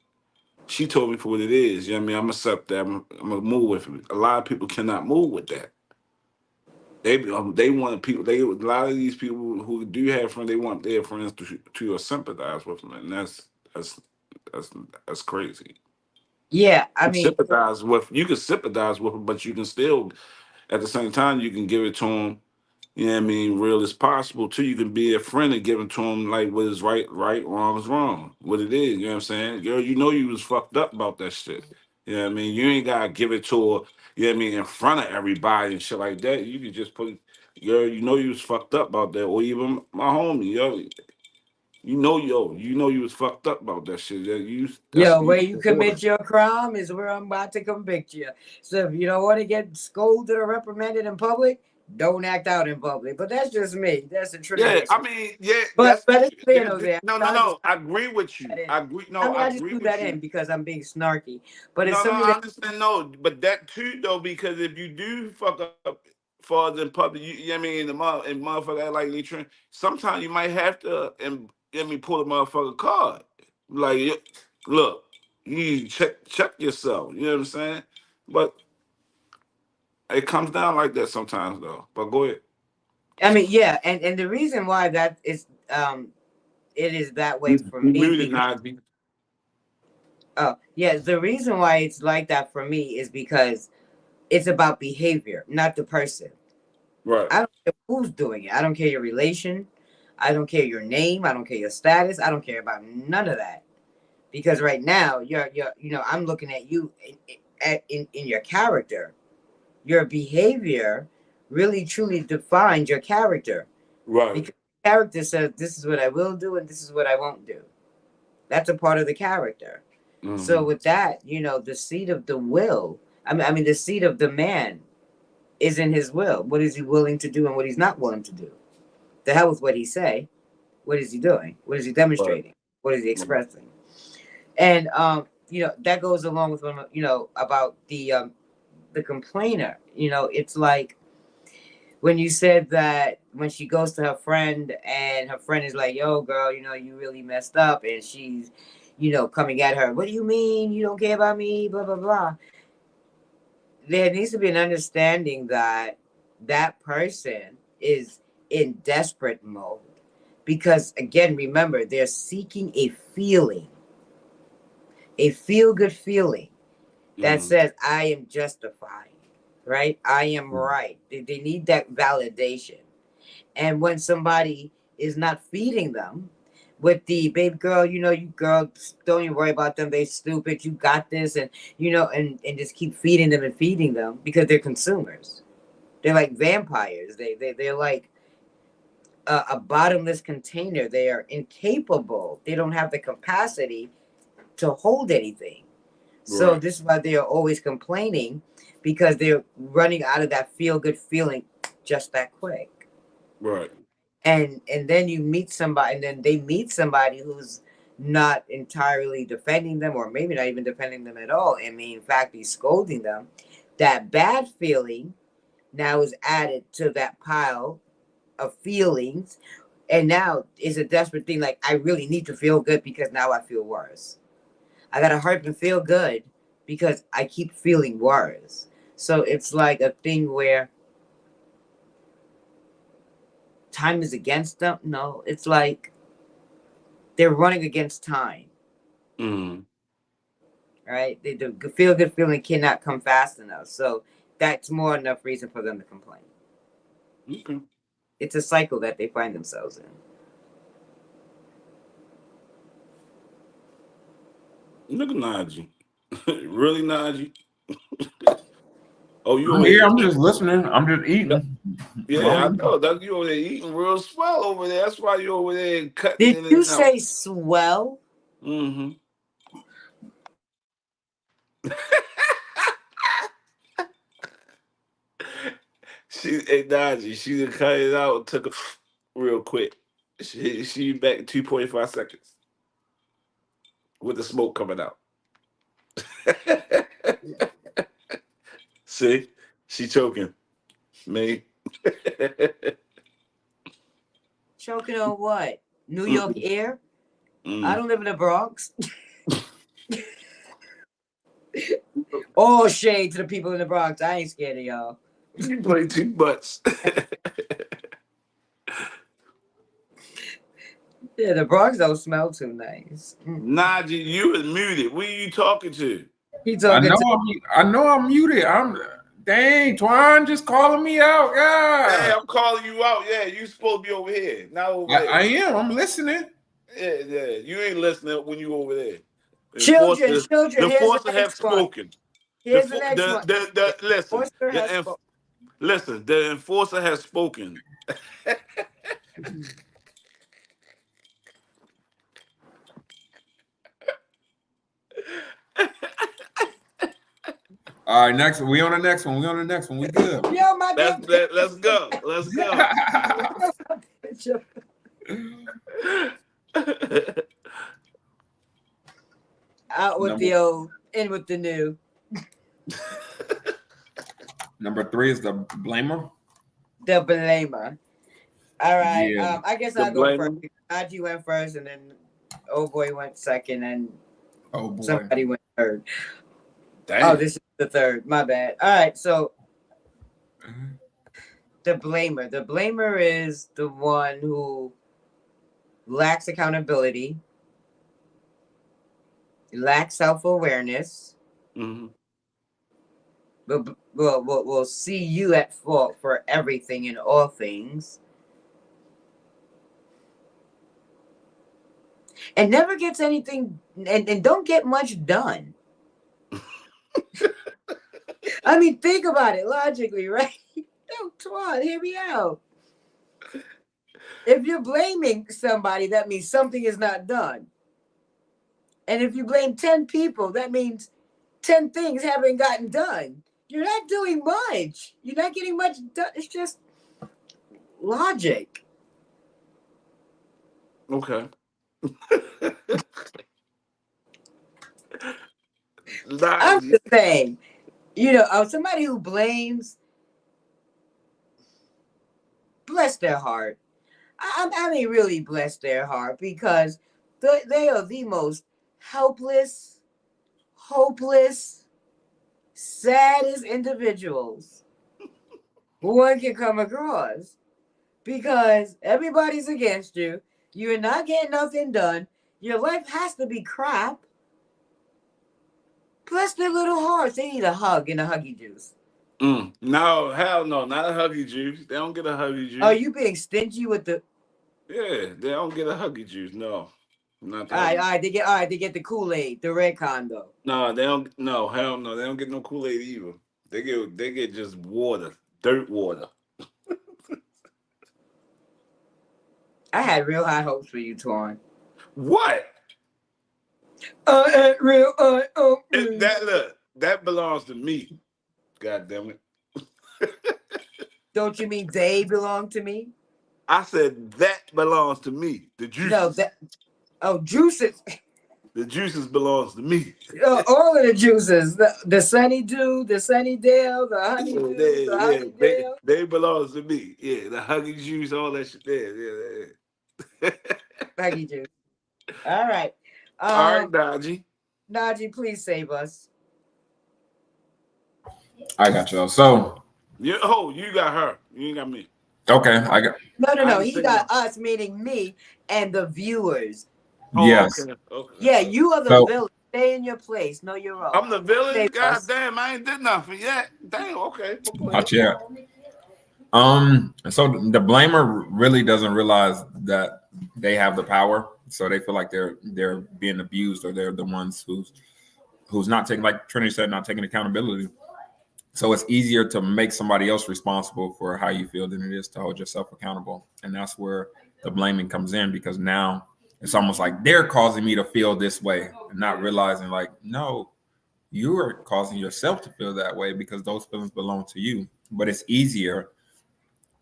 She told me for what it is. You know what I mean? I'm gonna accept that. I'm gonna move with it. A lot of people cannot move with that. They want people. A lot of these people who do have friends. They want their friends to sympathize with them, and that's that's that's crazy. Yeah, I mean, You can sympathize with them, but you can still at the same time you can give it to them you know what I mean, real as possible too. You can be a friend and give it to them like what is right, wrong is wrong. What it is, you know what I'm saying? Girl, you know you was fucked up about that shit. You know what I mean? You ain't gotta give it to her, you know what I mean, in front of everybody and shit like that. You can just put, girl, you know you was fucked up about that. Or even my homie, you know you was fucked up about that shit. Yo, where you commit your crime is where I'm about to convict you. So if you don't want to get scolded or reprimanded in public, don't act out in public. But that's just me. That's a Yeah, Trinity. I mean, yeah, But it's clear though there. no, I just I agree with you. that in. I agree. I No, mean, I I just agree threw with that you. in because I'm being snarky. But it's No, something I that understand. No, but that too though, because if you do fuck up for in public, you know what I mean, and motherfucker act like they trying. Sometimes you might have to and let me pull a motherfucker card. Like, look, you need to check yourself. You know what I'm saying? But it comes down like that sometimes though. But go ahead. I mean, yeah, and the reason why that is it is that way for You me muted, because Najee. oh yeah, the reason why it's like that for me is because it's about behavior, not the person. Right. I don't care who's doing it. I don't care your relation. I don't care your name. I don't care your status. I don't care about none of that. Because right now, I'm looking at you in your character. Your behavior really truly defines your character. Right. Because character says this is what I will do and this is what I won't do. That's a part of the character. So Mm-hmm. with that, the seat of the will. I mean, the seat of the man is in his will. What is he willing to do and what he's not willing to do? The hell with what he say. What is he doing? What is he Right. demonstrating? What is he Right. expressing? And that goes along with about the complainer. It's like when you said that when she goes to her friend and her friend is like, "Yo, girl, you really messed up," and she's, coming at her. What do you mean you don't care about me? Blah blah blah. There needs to be an understanding that that person is in desperate mode because again, remember, they're seeking a feeling, a feel good feeling that Mm-hmm. says I am justified, right? I am right. They need that validation. And when somebody is not feeding them with the baby girl, you girl, don't even worry about them. They stupid. You got this. And, and just keep feeding them because they're consumers. They're like vampires. They're like a bottomless container. They are incapable. They don't have the capacity to hold anything. So Right. this is why they are always complaining because they're running out of that feel good feeling just that quick. Right. And then you meet somebody and then they meet somebody who's not entirely defending them or maybe not even defending them at all and may in fact be scolding them. That bad feeling now is added to that pile of feelings and now it's a desperate thing like I really need to feel good because now I feel worse. I gotta hurry and feel good because I keep feeling worse. So it's like a thing where time is against them. No, it's like they're running against time, Mm-hmm. right? The feel good feeling cannot come fast enough. So that's more enough reason for them to complain. Okay. It's a cycle that they find themselves in. Look at Najee. Really, Najee? Oh, you I'm over here. there? I'm just listening. I'm just Yeah, eating. I know. That you over there eating real swell over there. That's why you over there cutting Did in you and out. say swell? Mm-hmm. Hey Najee, she done cut it out and took a real quick. She back in 2.5 seconds with the smoke coming out. See, she choking me. Choking on what? New York air? I Mm. don't live in the Bronx. All shade to the people in the Bronx. I ain't scared of y'all. You play too much. Yeah, the Bronx don't smell too nice. Najee, you is muted. Who are you talking to? He I talking know to I'm muted. I'm Dang, Twan, just calling me out. Hey, God. I'm calling you out. Yeah, you supposed to be over here, not over I there. am. I'm listening. Yeah, yeah. You ain't listening when you over there. The Children, enforcer, children. the Here's the enforcer have next one. spoken. Here's the next one. The listen. Forster has spoken. Listen. The enforcer has spoken. All right, next one. We on the next one. We on the next one. We good. Yo, my damn Let's go. Let's go. picture. Out with the old, in with the new. Number 3 is the blamer. The blamer. All right. Yeah. I guess The I'll go first. blamer. Naji went first, and then old boy went second, and Oh boy. somebody went third. Damn. Oh, this is the third. My bad. All right. So the blamer. The blamer is the one who lacks accountability, lacks self-awareness, Mhm. but will see you at fault for everything and all things, and never gets anything and don't get much done. I mean, think about it logically, right? No, Twan, hear me out. If you're blaming somebody, that means something is not done. And if you blame 10 people, that means 10 things haven't gotten done. You're not doing much. You're not getting much done. It's just logic. Okay. I'm just saying, somebody who blames, bless their heart. I mean, really bless their heart, because they are the most helpless, hopeless, saddest individuals one can come across, because everybody's against you. You're not getting nothing done. Your life has to be crap. Bless their little hearts. They need a hug and a huggy juice. No, hell no, not a huggy juice. They don't get a huggy juice. Are you being stingy with the? Yeah, they don't get a huggy juice. No, not All right. They get the Kool-Aid, the red condo. No, they don't. No, hell no, they don't get no Kool-Aid either. They get just water, dirt water. I had real high hopes for you, Twan. What? That belongs to me. God damn it. Don't you mean they belong to me? I said that belongs to me. The juices. No, juices. The juices belongs to me. All of the juices. The Sunny Dew, the Sunny Dale, the Honey Dew, the Honey Dale. They belongs to me. Yeah, the huggy juice, all that shit there. Yeah. Huggy juice. All right. All right, Naji. Naji, please save us. I got y'all. So You got her. You ain't got me. okay, I got. No. He got us, meaning me and the viewers. Yes. Okay. Yeah, you are the villain. Stay in your place. Know your role. I'm the villain. Save God us. damn, I ain't did nothing yet. Damn. Okay. Not yet. So the blamer really doesn't realize that they have the power, so they feel like they're being abused, or they're the ones who's not taking, like Trinity said, not taking accountability. So it's easier to make somebody else responsible for how you feel than it is to hold yourself accountable, and that's where the blaming comes in, because now it's almost like they're causing me to feel this way, and not realizing, like, no, you are causing yourself to feel that way because those feelings belong to you. But it's easier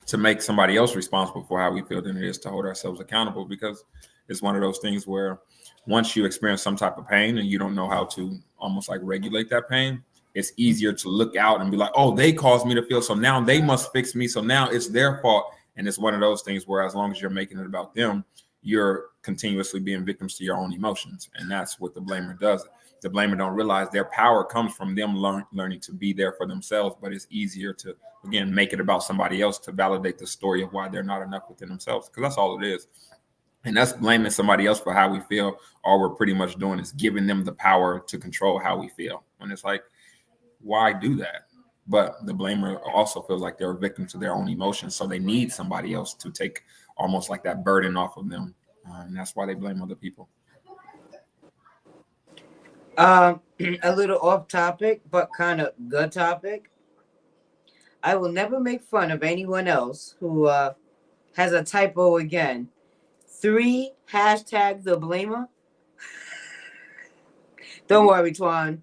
to make somebody else responsible for how we feel than it is to hold ourselves accountable, because it's one of those things where once you experience some type of pain and you don't know how to almost like regulate that pain, it's easier to look out and be like, oh, they caused me to feel, so now they must fix me, so now it's their fault. And it's one of those things where as long as you're making it about them, you're continuously being victims to your own emotions. And that's what the blamer does. The blamer don't realize their power comes from them learning to be there for themselves, but it's easier to, again, make it about somebody else to validate the story of why they're not enough within themselves, because that's all it is. And that's blaming somebody else for how we feel. All we're pretty much doing is giving them the power to control how we feel. And it's like, why do that? But the blamer also feels like they're a victim to their own emotions, so they need somebody else to take almost like that burden off of them, and that's why they blame other people. A little off topic, but kind of good topic. I will never make fun of anyone else who has a typo again. 3 hashtag the blamer. Don't worry, Twan.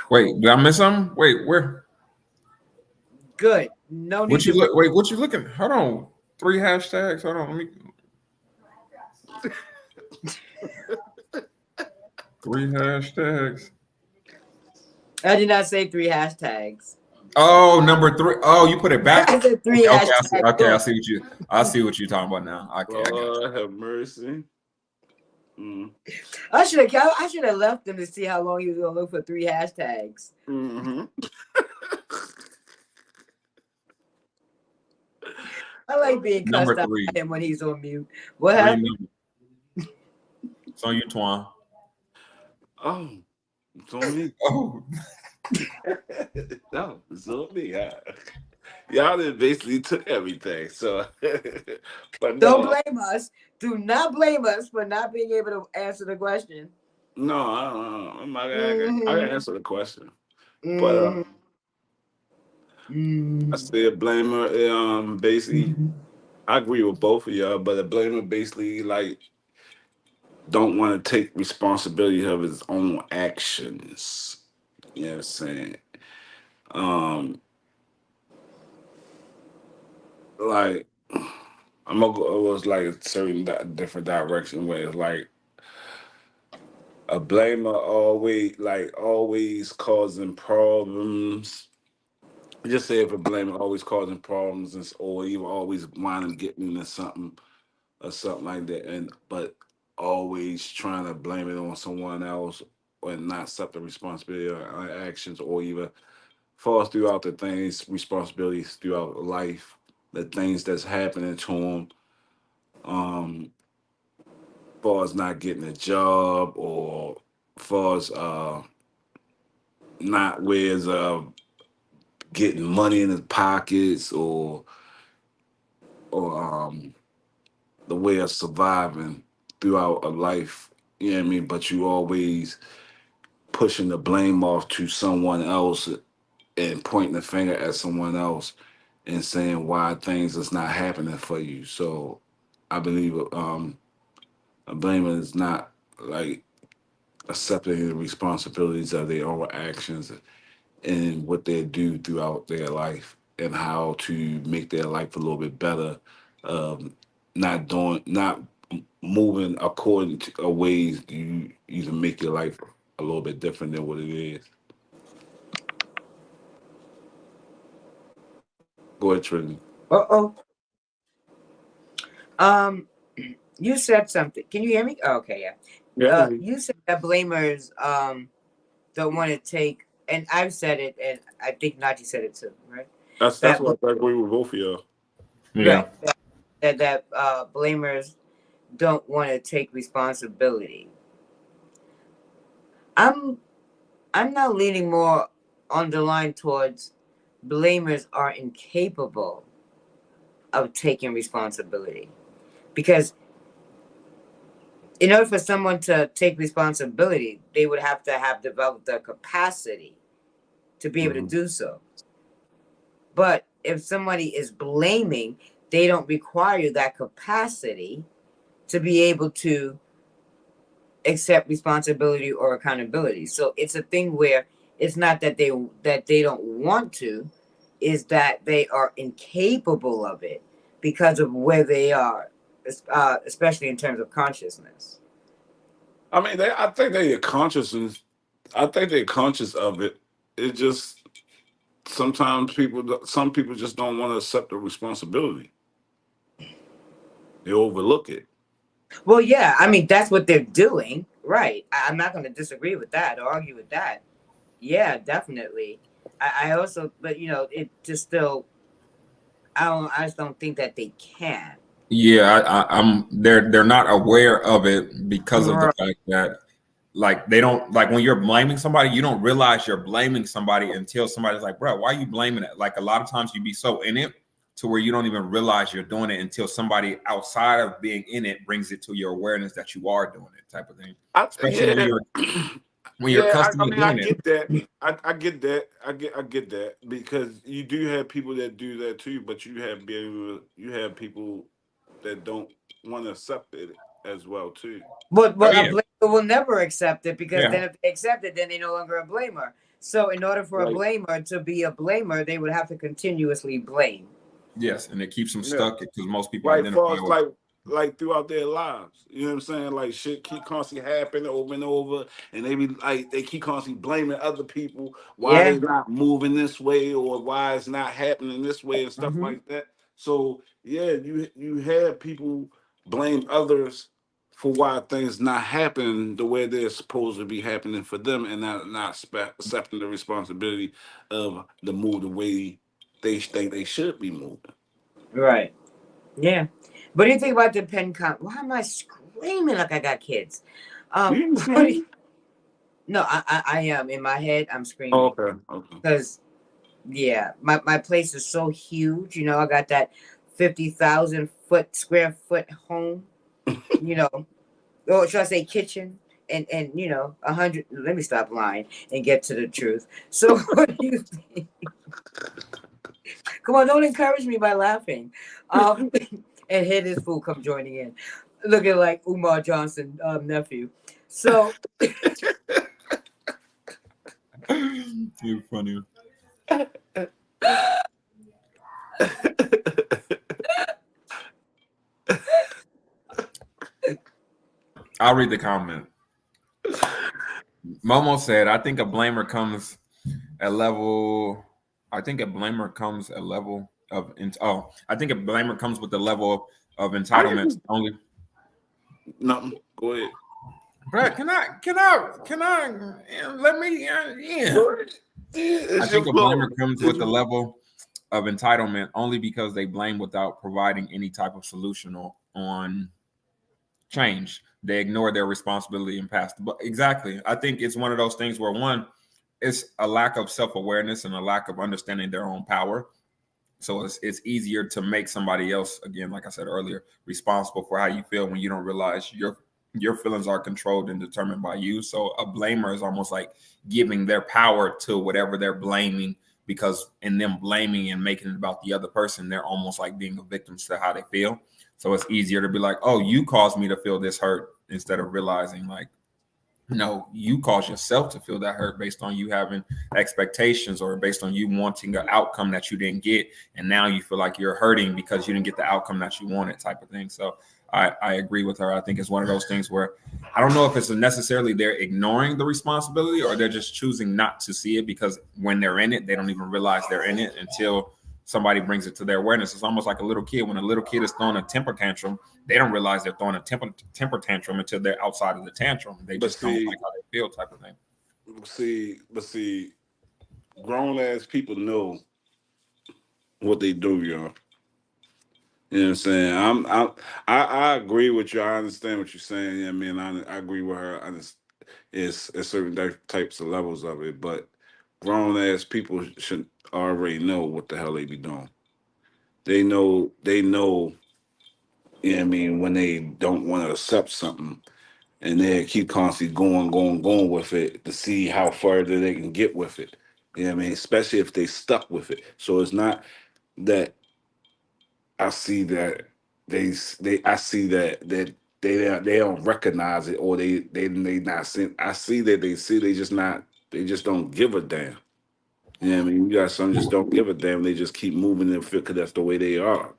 Wait, did I miss something? Wait, where? Good. No need What you to. look? Wait, what you looking? Hold on. 3 hashtags. Hold on. Let me. 3 hashtags. I did not say 3 hashtags. Oh, number 3. Oh, you put it back. I said 3 Okay, hashtags. I see what you're talking about now. Okay, I got you. Lord have mercy. I should have left him to see how long he was gonna look for 3 hashtags. Mm-hmm. I like being Number cussed out 3. by him when he's on mute. What 3 happened? numbers. It's on you, Twan. Oh, it's on me. Oh, No, it's on me. Y'all done basically took everything. So, but Don't no, blame us. Do not blame us for not being able to answer the question. no, I'm not gonna. I gotta answer the question. But Mm-hmm. I still blame her. Basically, I agree with both of y'all, but the blamer basically like don't want to take responsibility of his own actions. You know what I'm saying? Like I'm gonna go. It was like a certain different direction where it's like a blamer always causing problems. Just say if a blamer always causing problems or even always wanting getting into something or something like that, and but always trying to blame it on someone else or not accept the responsibility or actions or even falls throughout the things responsibilities throughout life, the things that's happening to them. Far as not getting a job or far as not where's getting money in his pockets or the way of surviving throughout a life. You know what I mean? But you always pushing the blame off to someone else and pointing the finger at someone else and saying why things is not happening for you. So I believe a blamer is not like accepting the responsibilities of their own actions and what they do throughout their life and how to make their life a little bit better. Not moving according to ways you can make your life a little bit different than what it is. Go ahead, Trinity. Uh-oh. You said something. Can you hear me? Oh, okay, yeah. Yeah, You said that blamers don't want to take, and I've said it, and I think Najee said it too, right? that's That what I agree with both of y'all. yeah. right. That blamers don't want to take responsibility. I'm now leaning more on the line towards blamers are incapable of taking responsibility. Because in order for someone to take responsibility, they would have to have developed the capacity to be able to do so. But if somebody is blaming, they don't require that capacity to be able to accept responsibility or accountability. So it's a thing where it's not that they don't want to, is that they are incapable of it because of where they are, especially in terms of consciousness. I mean, I think they're conscious, and I think they're conscious of it. It just sometimes some people just don't want to accept the responsibility. They overlook it. Well, yeah, I mean that's what they're doing, right? I'm not going to disagree with that or argue with that. Yeah, definitely. I also, but it just still, I just don't think that they can. Yeah, I'm. They're not aware of it because of the Right. fact that like they don't like when you're blaming somebody, you don't realize you're blaming somebody until somebody's like, bro, why are you blaming it? Like a lot of times you be so in it to where you don't even realize you're doing it until somebody outside of being in it brings it to your awareness that you are doing it, type of thing. Especially when you're I accustomed to mean, I doing it. get that. I get that. I get that because you do have people that do that too, but you have people that don't want to accept it as well too. But Oh a yeah, blamer will never accept it because yeah, then if they accept it, then they're no longer a blamer. So in order for a Like, blamer to be a blamer, they would have to continuously blame. yes, and it keeps them yeah. stuck because most people Like identify far as with. like throughout their lives. You know what I'm saying? Like shit keep constantly happening over and over, and they be like they keep constantly blaming other people why Yeah. they not moving this way or why it's not happening this way and stuff Mm-hmm. like that. So yeah, you have people blame others for why things not happening the way they're supposed to be happening for them, and not accepting the responsibility of the move the way they think they should be moving. Right. Yeah. But do you think about the pen count? Why am I screaming like I got kids? You What do you- understand? no, I am in my head. I'm Oh, screaming okay. Okay. because yeah, my place is so huge. You know, I got that 50,000 square foot home. You know, or should I say kitchen? And you know, 100. Let me stop lying and get to the truth. So, what do you think? Come on, don't encourage me by laughing. Um, and here this fool come joining in, looking like Umar Johnson nephew. So, You're funny. I'll read the comment. Momo said, "I think a blamer comes a level. I think a blamer comes a level of. I think a blamer comes with the level of I entitlement can only. nothing. Go ahead. Brett, let me? Yeah. Go ahead. Yeah, I it's your think a blamer flow. comes with the level of entitlement only because they blame without providing any type of solution on change. They ignore their responsibility in past. But exactly, I think it's one of those things where one, it's a lack of self-awareness and a lack of understanding their own power. So it's easier to make somebody else, again, like I said earlier, responsible for how you feel when you don't realize your feelings are controlled and determined by you. So a blamer is almost like giving their power to whatever they're blaming, because in them blaming and making it about the other person, they're almost like being a victim to how they feel. So it's easier to be like, oh, you caused me to feel this hurt, instead of realizing like, no, you cause yourself to feel that hurt based on you having expectations or based on you wanting an outcome that you didn't get. And now you feel like you're hurting because you didn't get the outcome that you wanted, type of thing. So I agree with her. I think it's one of those things where I don't know if it's necessarily they're ignoring the responsibility or they're just choosing not to see it, because when they're in it, they don't even realize they're in it until somebody brings it to their awareness. It's almost like a little kid. When a little kid is throwing a temper tantrum, they don't realize they're throwing a temper tantrum until they're outside of the tantrum. They But just don't see, like how they feel, type of thing. but see, grown ass people know what they do, y'all. You know what I'm saying? I agree with you. I understand what you're saying. Yeah, I mean, I agree with her. It's certain types of levels of it, but grown ass people should already know what the hell they be doing. They know, you know what I mean, when they don't want to accept something and they keep constantly going with it to see how further they can get with it. You know what I mean? Especially if they stuck with it. So it's not that I see that I see that they don't recognize it, or they not seeing. I see that they just don't give a damn. You know what I mean? You got some just don't give a damn. They just keep moving and fit because that's the way they are.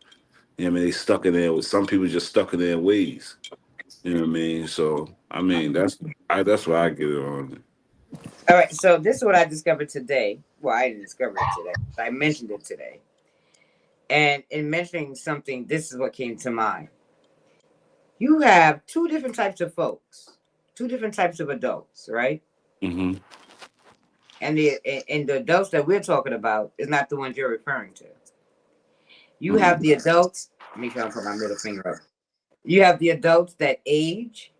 You know what I mean? They stuck in there. Some people just stuck in their ways. You know what I mean? So I mean that's why I get it on. all right. So this is what I discovered today. Well, I didn't discover it today. I mentioned it today. And in mentioning something, this is what came to mind. You have two different types of folks, two different types of adults, right? Mm-hmm. And the adults that we're talking about is not the ones you're referring to. You have Mm-hmm. the adults. Let me try to put my middle finger up. You have the adults that age,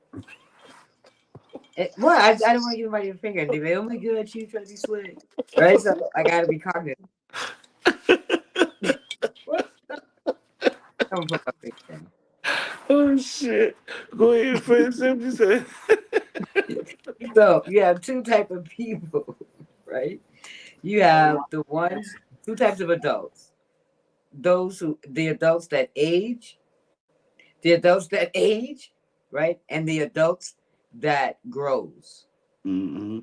Well, I don't want to give anybody a finger. They be, oh my god, she trying to be slick, right? So I gotta be cognizant. What? Don't put my finger down. Oh shit! Go ahead, finish what you said. So you have two type of people, right? You have the ones, two types of adults. The adults that age, right, and the adults that grows. Mm-hmm.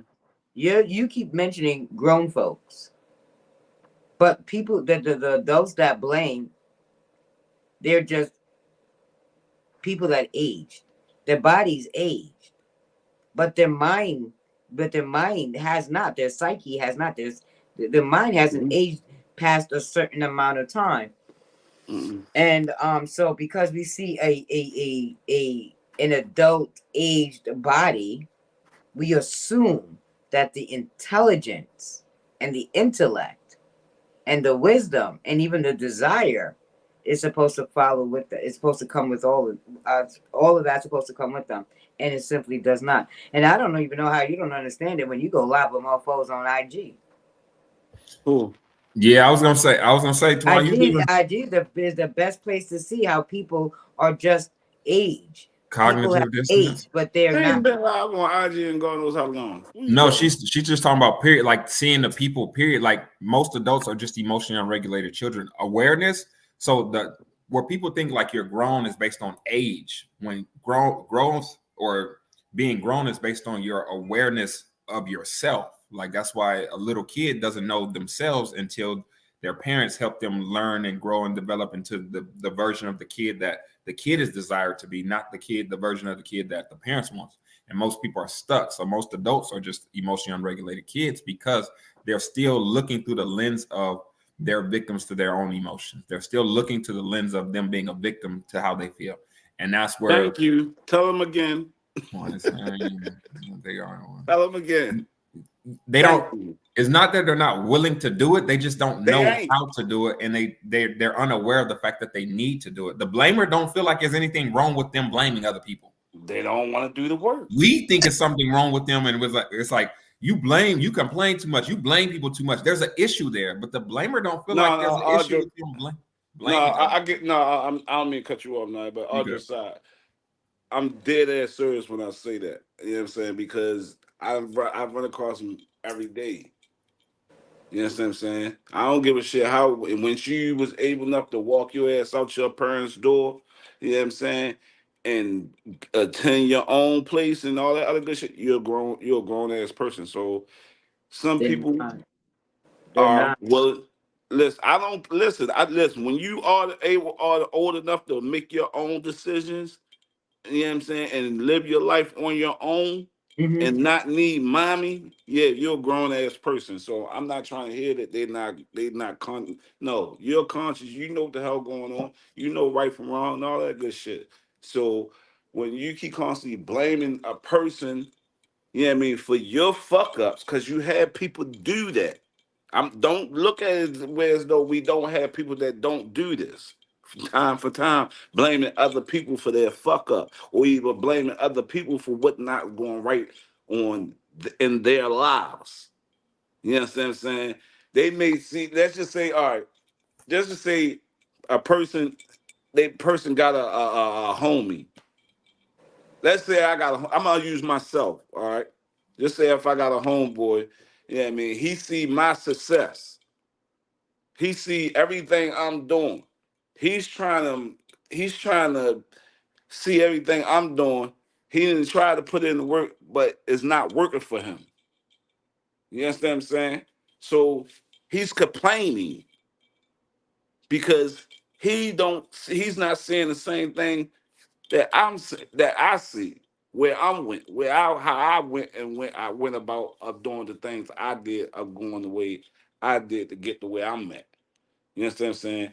You keep mentioning grown folks, but people the adults that blame, they're just people that aged. Their bodies aged, but their mind has not. Their psyche has not. Their mind hasn't aged past a certain amount of time. Mm-hmm. And so because we see a an adult aged body, we assume that the intelligence and the intellect and the wisdom and even the desire is supposed to follow with the, it's supposed to come with all of that's supposed to come with them, and it simply does not. And I don't even know how you don't understand it when you go live with motherfuckers on IG. Cool. Yeah, I was gonna say, Twan, you live in Is the best place to see how people are just age. People have cognitive dissonance. aged, but they're I ain't not. been live on IG and God knows how long. What you No, talking she's just talking about period, like seeing the people, period. Like most adults are just emotionally unregulated children. Awareness. So the where people think like you're grown is based on age. When growth or being grown is based on your awareness of yourself. Like that's why a little kid doesn't know themselves until their parents help them learn and grow and develop into the version of the kid that the kid is desired to be, not the version of the kid that the parents want. And most people are stuck. So most adults are just emotionally unregulated kids because they're still looking through the lens of they're victims to their own emotions. They're still looking to the lens of them being a victim to how they feel. And that's where Thank you. Tell them again. they are. Tell them again. They Thank don't. you. It's not that they're not willing to do it. They just don't They know ain't. how to do it, and they're unaware of the fact that they need to do it. The blamer don't feel like there's anything wrong with them blaming other people. They don't want to do the work. We think it's something wrong with them, and it's like you complain too much, you blame people too much. There's an issue there, but the blamer don't feel like there's an issue with them blaming. I get no. I don't mean to cut you off now, but all just side, I'm dead ass serious when I say that. You know what I'm saying? Because I run across them every day. You know what I'm saying? I don't give a shit how when you was able enough to walk your ass out your parents' door, you know what I'm saying, and attend your own place and all that other good shit. You're a grown ass person. So some They're people not. They're are not. well. Listen, I don't listen. I listen when you are old enough to make your own decisions. You know what I'm saying, and live your life on your own Mm-hmm. and not need mommy, yeah, you're a grown ass person. So I'm not trying to hear that no, you're conscious, you know what the hell going on, you know right from wrong and all that good shit. So when you keep constantly blaming a person, you know what I mean, for your fuck ups, because you have people do that. Don't look at it as though we don't have people that don't do this time for time, blaming other people for their fuck up, or even blaming other people for what not going right in their lives. You understand what I'm saying? They may see. Let's just say, all right. Let's just say a person, got a homie. Let's say I'm gonna use myself. All right. Just say if I got a homeboy, yeah, I mean, he see my success. He see everything I'm doing. He's trying to see everything I'm doing. He didn't try to put in the work, but it's not working for him. You understand what I'm saying? So he's complaining because he's not seeing the same thing that I see how I went and when I went about doing the things I did of going the way I did to get the way I'm at. You understand what I'm saying?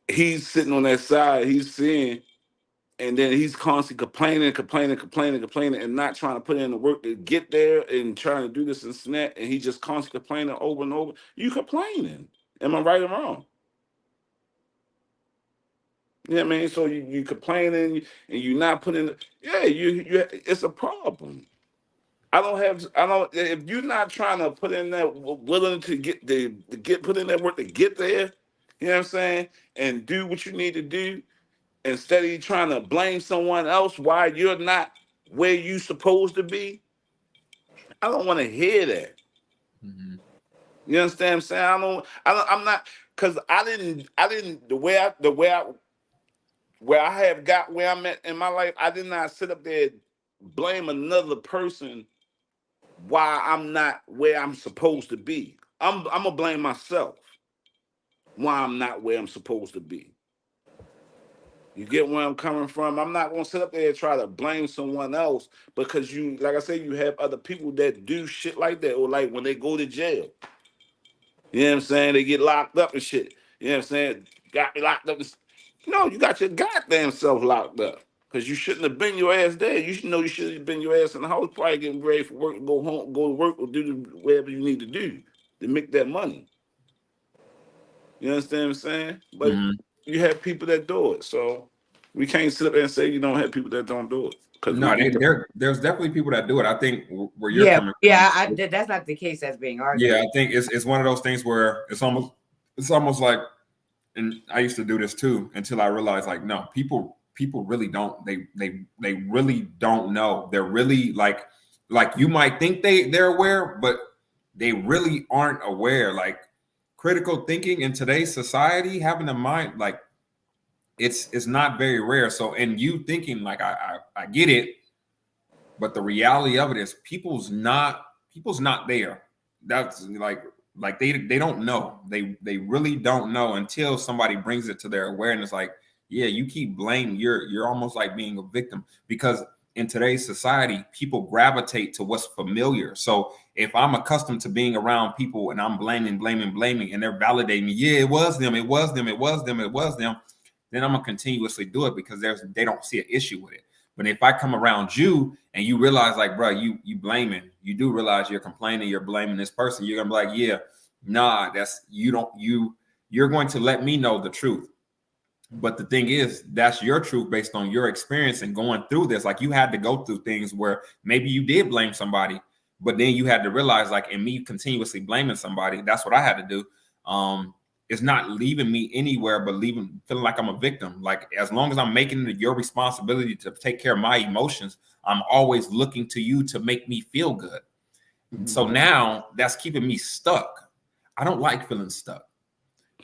He's sitting on that side, he's seeing, and then he's constantly complaining, and not trying to put in the work to get there and trying to do this and that, and he just constantly complaining over and over. You complaining. Am I right or wrong? You know what I mean? So you complaining and you not putting, yeah, you it's a problem. I don't, if you're not trying to put in that, willing to get put in that work to get there, you know what I'm saying, and do what you need to do, instead of you trying to blame someone else why you're not where you supposed to be. I don't want to hear that. Mm-hmm. You understand what I'm saying? I'm not, because I didn't, where I have got where I'm at in my life, I did not sit up there blame another person why I'm not where I'm supposed to be. I'm gonna blame myself why I'm not where I'm supposed to be. You get where I'm coming from? I'm not gonna sit up there and try to blame someone else because you, like I said, you have other people that do shit like that, or like when they go to jail. You know what I'm saying? They get locked up and shit. You know what I'm saying? Got me locked up. No, you got your goddamn self locked up. Because you shouldn't have been your ass there. You should know you should have been your ass in the house, probably getting ready for work, go home, go to work, or whatever you need to do to make that money. You understand what I'm saying? But Mm-hmm. you have people that do it. So we can't sit up there and say you don't have people that don't do it. Because No, there's definitely people that do it. I think where you're Yeah, coming from. yeah, that's not the case that's being Yeah, argued. I think it's one of those things where it's almost like, and I used to do this too until I realized like no, people really don't, they really don't know. They're really like you might think they're aware, but they really aren't aware. Like critical thinking in today's society, having a mind like it's not very rare. So and you thinking like I get it, but the reality of it is people's not there. That's like they don't know. They really don't know until somebody brings it to their awareness. Like, yeah, you keep blaming. You're almost like being a victim because in today's society, people gravitate to what's familiar. So if I'm accustomed to being around people and I'm blaming, and they're validating me, yeah, it was them, then I'm gonna continuously do it because they don't see an issue with it. But if I come around you and you realize, like, bro, you blaming, you do realize you're complaining, you're blaming this person, you're gonna be like, yeah, nah, that's you don't you're going to let me know the truth. But the thing is, that's your truth based on your experience and going through this. Like you had to go through things where maybe you did blame somebody, but then you had to realize, like, in me continuously blaming somebody, that's what I had to do. It's not leaving me anywhere but leaving feeling like I'm a victim. Like as long as I'm making it your responsibility to take care of my emotions, I'm always looking to you to make me feel good. So now that's keeping me stuck. I don't like feeling stuck.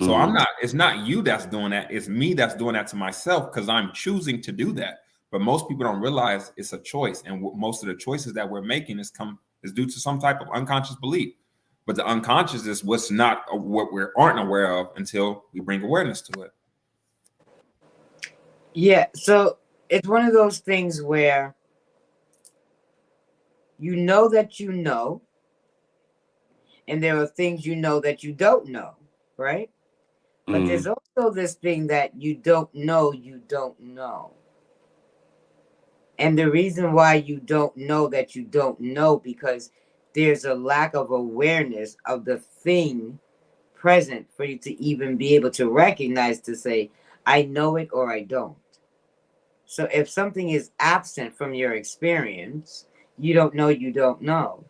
So Mhm. it's not you that's doing that. It's me that's doing that to myself because I'm choosing to do that. But most people don't realize it's a choice. And most of the choices that we're making is due to some type of unconscious belief. But the unconscious is what we aren't aware of until we bring awareness to it. Yeah, so it's one of those things where you know that you know, and there are things you know that you don't know, right? But there's Mhm. also this thing that you don't know, you don't know. And the reason why you don't know that you don't know, because there's a lack of awareness of the thing present for you to even be able to recognize to say, I know it or I don't. So if something is absent from your experience, you don't know, you don't know.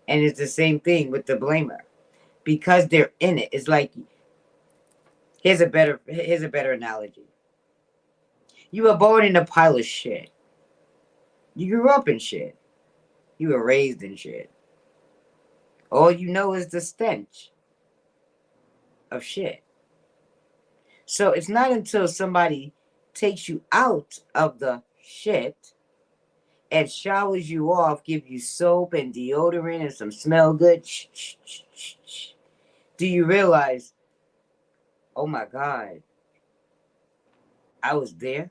And it's the same thing with the blamer. Because they're in it. It's like here's a better analogy. You were born in a pile of shit. You grew up in shit. You were raised in shit. All you know is the stench of shit. So it's not until somebody takes you out of the shit and showers you off, give you soap and deodorant and some smell good, do you realize, oh my God, I was there?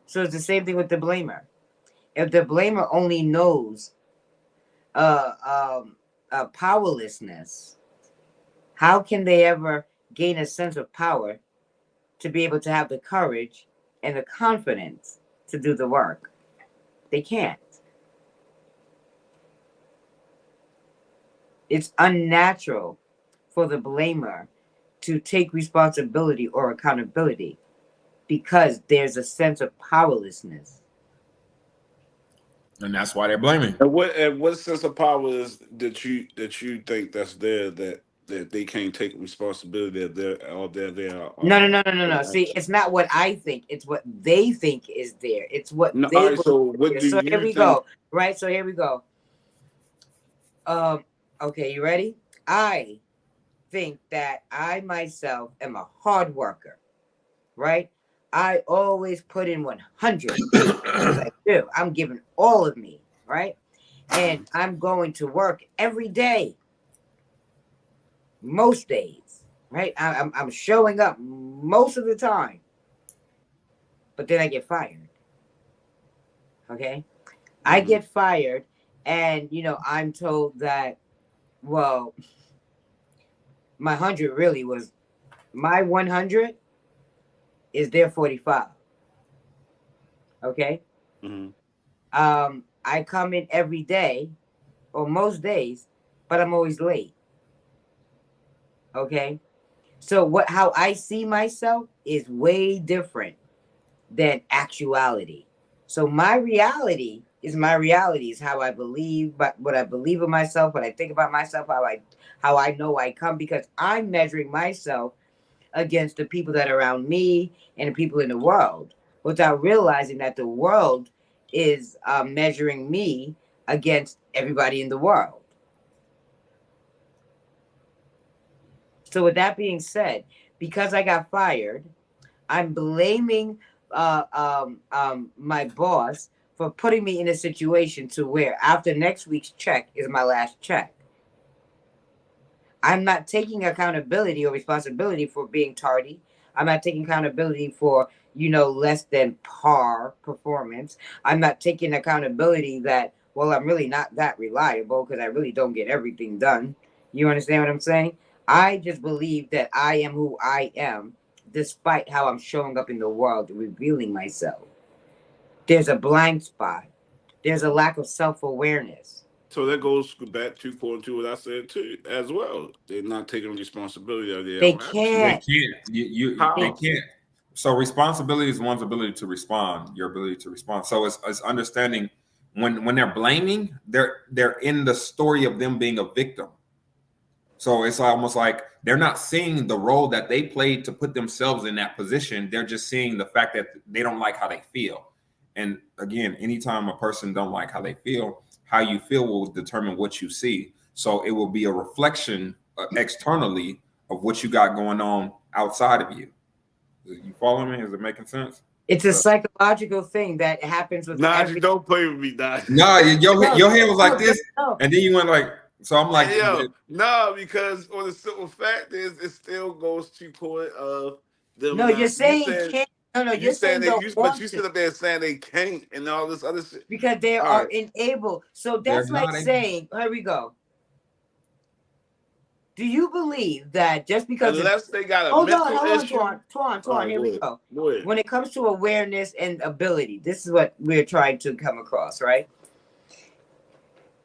So it's the same thing with the blamer. If the blamer only knows uh, um, powerlessness, how can they ever gain a sense of power to be able to have the courage and the confidence to do the work? They can't. It's unnatural for the blamer to take responsibility or accountability because there's a sense of powerlessness. And that's why they're blaming. And what sense of power is that you think that's there that they can't take responsibility that they're No. See, it's not what I think. It's what they think is there. It's what no. they All right. So believe is what there. do So you here we think? go. Right. So here we go. Okay, you ready? I think that I myself am a hard worker, right? I always put in 100 because I do. I'm giving all of me, right? And I'm going to work every day, most days, right? I'm showing up most of the time, but then I get fired. Okay, I get fired, and I'm told that, well, my 100 really was my 100 is their 45. Okay. I come in every day or most days, but I'm always late. Okay. So how I see myself is way different than actuality. So my reality is how I believe, but what I believe of myself, what I think about myself, how I know I come, because I'm measuring myself against the people that are around me and the people in the world, without realizing that the world is measuring me against everybody in the world. So with that being said, because I got fired, I'm blaming my boss for putting me in a situation to where after next week's check is my last check. I'm not taking accountability or responsibility for being tardy. I'm not taking accountability for, less than par performance. I'm not taking accountability that, well, I'm really not that reliable because I really don't get everything done. You understand what I'm saying? I just believe that I am who I am, despite how I'm showing up in the world, revealing myself. There's a blind spot. There's a lack of self-awareness. So that goes back to point to what I said too, as well. They're not taking responsibility of their They own actions. They can't. can't. How? They can't. So responsibility is one's ability to respond, your ability to respond. So it's understanding when they're blaming, they're in the story of them being a victim. So it's almost like they're not seeing the role that they played to put themselves in that position. They're just seeing the fact that they don't like how they feel. And again, anytime a person don't like how they feel, how you feel will determine what you see. So it will be a reflection externally of what you got going on outside of you. You follow me? Is it making sense? It's a psychological thing that happens with Nah, you don't play with me, nah. No, your head was like this, no. and then you went like. So I'm like, Hey, no, because on the simple fact is, it still goes to point of them. No, you're saying you said, can't. No, you you're saying saying don't but want you to sit up there saying they can't and all this other shit. because they All are right. enabled. So They're that's like not able. saying, here we go. Do you believe that just because Unless they got a hold mental on, issue. Tuan, here we go. Go ahead. When it comes to awareness and ability, this is what we're trying to come across, right?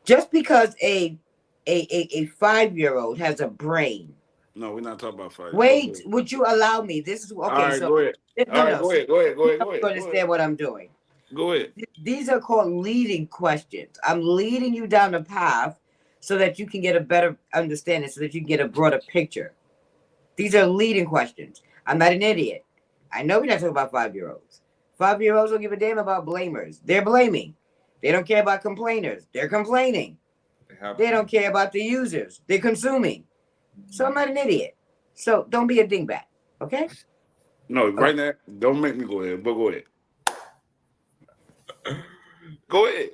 Just because a 5-year-old has a brain. No, we're not talking about fighting. Wait, would you allow me? This is okay. All right, So go ahead. no, All right, go ahead. Go ahead. You understand what I'm doing? Go ahead. These are called leading questions. I'm leading you down the path so that you can get a better understanding, so that you can get a broader picture. These are leading questions. I'm not an idiot. I know we're not talking about 5-year-olds. 5-year-olds don't give a damn about blamers. They're blaming. They don't care about complainers. They're complaining. They don't care about the users. They're consuming. So I'm not an idiot. So don't be a dingbat, okay? No, right now, don't make me go ahead, but go ahead. Go ahead.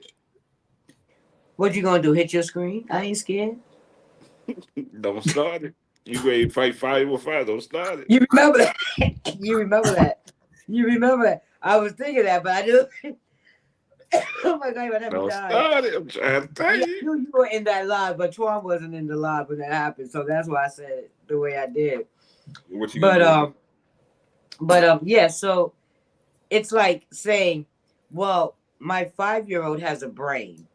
What you gonna do? Hit your screen? I ain't scared. Don't start it. You ready to fight fire with fire? Don't start it. You remember that? You remember that? You remember that? I was thinking that, but I knew. Oh my God, I Don't died. start it. I'm trying to tell you. You were in that live, but Twan wasn't in the live when that happened, so that's why I said it the way I did. What you yeah. So it's like saying, well, my 5-year-old has a brain,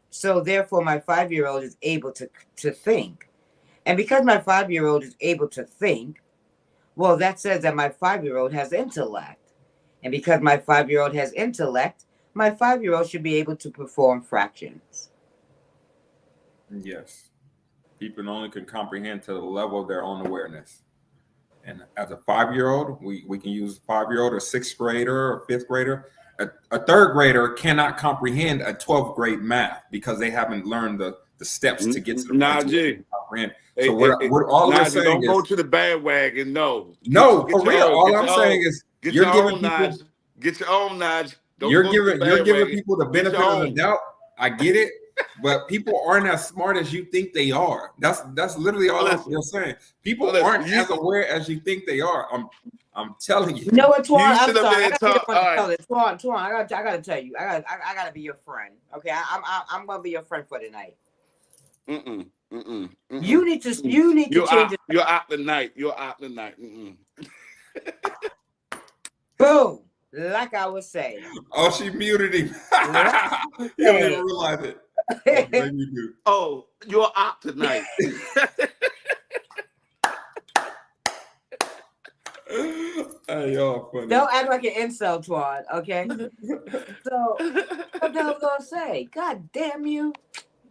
so therefore my 5-year-old is able to think, and because my 5-year-old is able to think, well, that says that my 5-year-old has intellect. And because my 5-year-old has intellect, my 5-year-old should be able to perform fractions. Yes. People only can comprehend to the level of their own awareness. And as a 5-year-old, we can use 5-year-old or 6th grader or 5th grader. A 3rd grader cannot comprehend a 12th grade math because they haven't learned the steps to get to the point where they can comprehend. So what all we're saying don't is, go to the bandwagon. No, for real. All I'm saying is you're giving people, get your own knowledge. You're giving people the benefit of the doubt. I get it. But people aren't as smart as you think they are. That's literally all they're saying. People aren't as aware as you think they are. I'm telling you. You know what, Twan? I'm sorry. I gotta tell you. I gotta be your friend. Okay, I'm gonna be your friend for tonight. You need to change it. You're out tonight. Boom. Like I was saying. Oh, she muted him. You don't even realize it. Maybe you do. Oh, you're out tonight. Hey, y'all funny. Don't act like an incel, Twan, okay? So, what the hell was I gonna say? God damn you.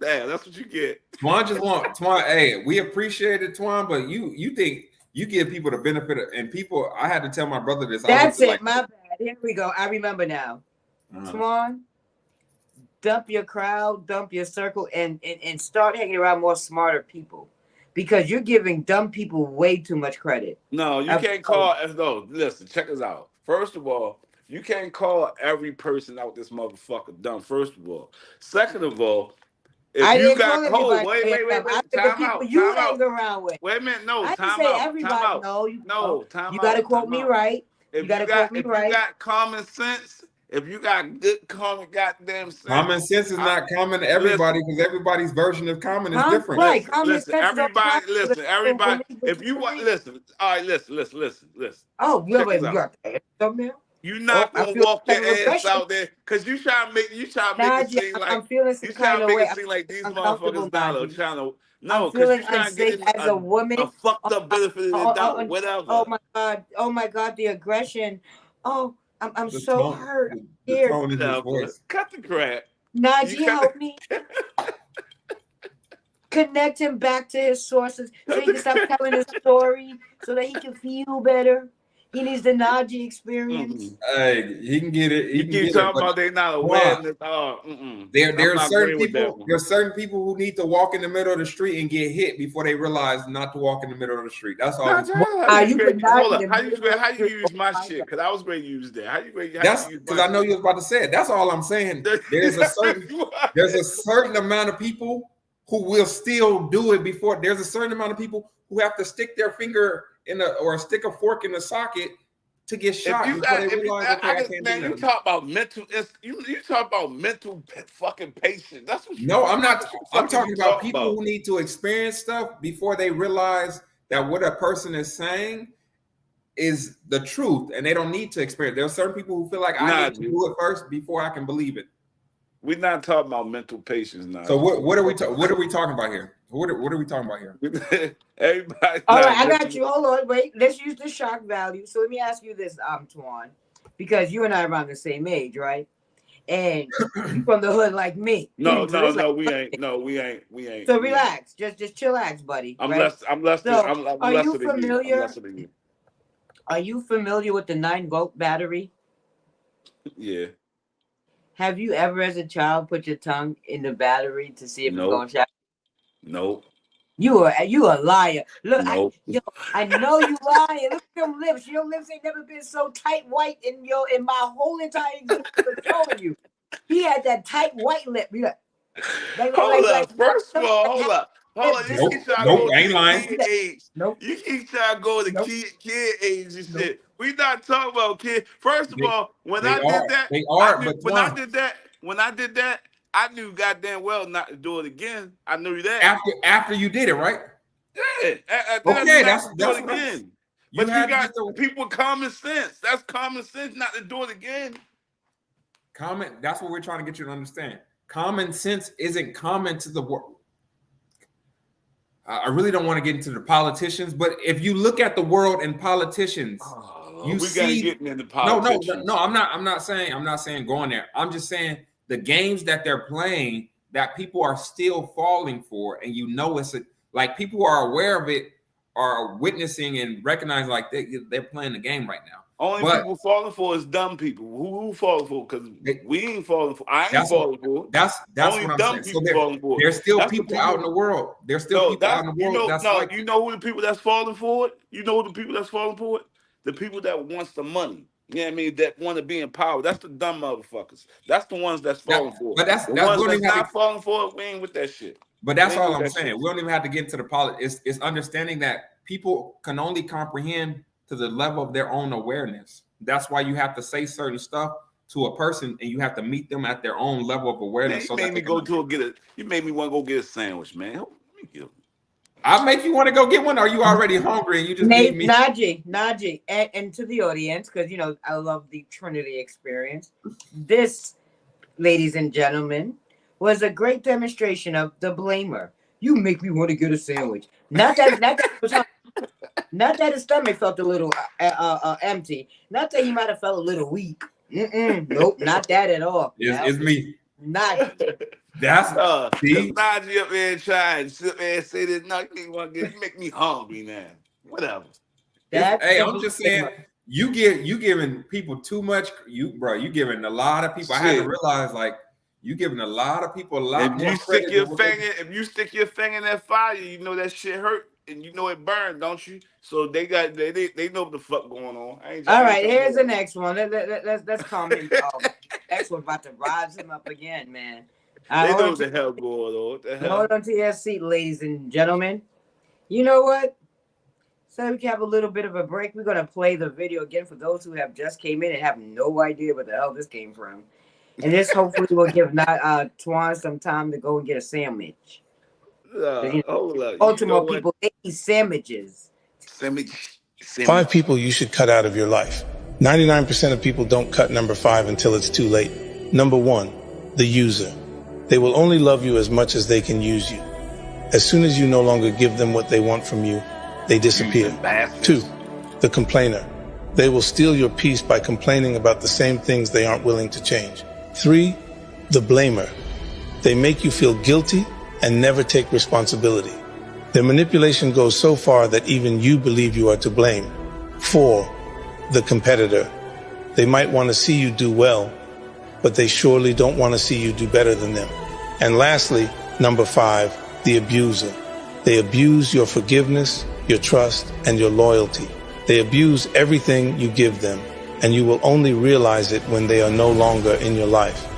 Damn, that's what you get. Twan, hey, we appreciate it, Twan, but you think you give people the benefit of, and people, I had to tell my brother this. That's it, my bad. Here we go. I remember now. Twan, dump your crowd, dump your circle, and start hanging around more smarter people. Because you're giving dumb people way too much credit. No, you can't call. No, listen, check us out. First of all, you can't call every person out this motherfucker dumb. First of all. Second of all, if you got cold, wait. Time out. You hang around with. Wait a minute. No, I time say out. everybody. Time out. No, time you out. got to quote me right. If you got common sense, if you got good common goddamn sense. Common sense is not common to everybody because everybody's version of common is different. Right. Listen, everybody. If you want, listen. All right, listen. Oh, wait. You got something else? You're not gonna walk your ass out there because you trying to make it seem like I'm feeling some kind of way. These motherfuckers now trying to. No, because you're trying to get as a woman a fucked up benefit of the doubt, whatever. Oh my god, the aggression. Oh, I'm so hurt. The tone in his voice. Cut the crap. Najee, help me. Connect him back to his sources so he can stop telling his story so that he can feel better. He needs the Najee experience. Hey, he can get it. You keep talking about they not aware. There are certain people. There's certain people who need to walk in the middle of the street and get hit before they realize not to walk in the middle of the street. That's all. How you use my shit? Because I was going to use that. How you? That's because I know you was about to say it. That's all I'm saying. There's a certain amount of people who will still do it before. There's a certain amount of people who have to stick their finger or stick a fork in the socket to get shot. You talk about mental. You talk about mental fucking patience. That's what. No, I'm not. I'm talking about people who need to experience stuff before they realize that what a person is saying is the truth, and they don't need to experience. There are certain people who feel like I need to do it first before I can believe it. We're not talking about mental patience now. So what are we talking about here? What are we talking about here? Everybody. All right, I got you. Hold on, wait. Let's use the shock value. So let me ask you this, Twan, because you and I are around the same age, right? And you from the hood like me. No, we ain't. No, we ain't. So relax. Just chillax, buddy. I'm less than you. Are you familiar with the 9-volt battery? Yeah. Have you ever, as a child, put your tongue in the battery to see if it's going to shine? Nope. You a liar. Look, nope. I know you lying. Look at them lips. Your lips ain't never been so tight white in my whole entire existence. Showing you. He had that tight white lip. Hold up. First of all, hold up. You keep trying to go to kid age. You keep trying to go to kid age and shit. We not talking about kid. First of all, when I did that, I knew goddamn well not to do it again. I knew that. After you did it, right? Yeah. Okay, that's do it again. But you got people with common sense. That's common sense not to do it again. That's what we're trying to get you to understand. Common sense isn't common to the world. I really don't want to get into the politicians, but if you look at the world and politicians, we gotta get into no, politics. no. I'm not saying going there. I'm just saying the games that they're playing that people are still falling for, and it's like people who are aware of it are witnessing and recognizing like they're playing the game right now. Only people falling for is dumb people. Who falling for? Because we ain't falling for. I ain't falling for. That's only what I'm dumb saying. people So falling for. there's still That's people out in the world. There's still people out in the world. You know who the people that's falling for it? You know who the people that's falling for it? The people that wants the money. You know what I mean? That want to be in power. That's the dumb motherfuckers. That's the ones that's falling for it. But that's the ones that's not falling for it. We ain't with that shit. But that's all I'm saying. We don't even have to get into the politics. It's understanding that people can only comprehend to the level of their own awareness. That's why you have to say certain stuff to a person, and you have to meet them at their own level of awareness. Man, you made me You made me want to go get a sandwich, man. Let me get I'll make you want to go get one. Or are you already hungry and you just need me? Najee, and to the audience, because I love the Trinity experience. This, ladies and gentlemen, was a great demonstration of the blamer. You make me want to get a sandwich. Not that his stomach felt a little empty. Not that he might have felt a little weak. Nope, not that at all. It's me. Not. That's Najee up there trying to sit there and say this. No, you make me hungry now. Whatever. I'm just saying. You giving people too much. You giving a lot of people. Shit. I had to realize like. You giving a lot of people a lot more credit. If you stick your finger in that fire, you know that shit hurt and you know it burned, don't you? So they know what the fuck going on. All right, here's the next one. Let's calm him down. Next one about to rise him up again, man. They know what the hell going on. Hold on to your seat, ladies and gentlemen. You know what? So we can have a little bit of a break. We're gonna play the video again for those who have just came in and have no idea where the hell this came from. And this hopefully will give Twan some time to go and get a sandwich. Hold up. Baltimore people, they eat sandwiches. 5 people you should cut out of your life. 99% of people don't cut number 5 until it's too late. Number 1, the user. They will only love you as much as they can use you. As soon as you no longer give them what they want from you, they disappear. 2, the complainer. They will steal your peace by complaining about the same things they aren't willing to change. 3, the blamer. They make you feel guilty and never take responsibility. Their manipulation goes so far that even you believe you are to blame. 4, the competitor. They might want to see you do well, but they surely don't want to see you do better than them. And lastly, number 5, the abuser. They abuse your forgiveness, your trust, and your loyalty. They abuse everything you give them, and you will only realize it when they are no longer in your life.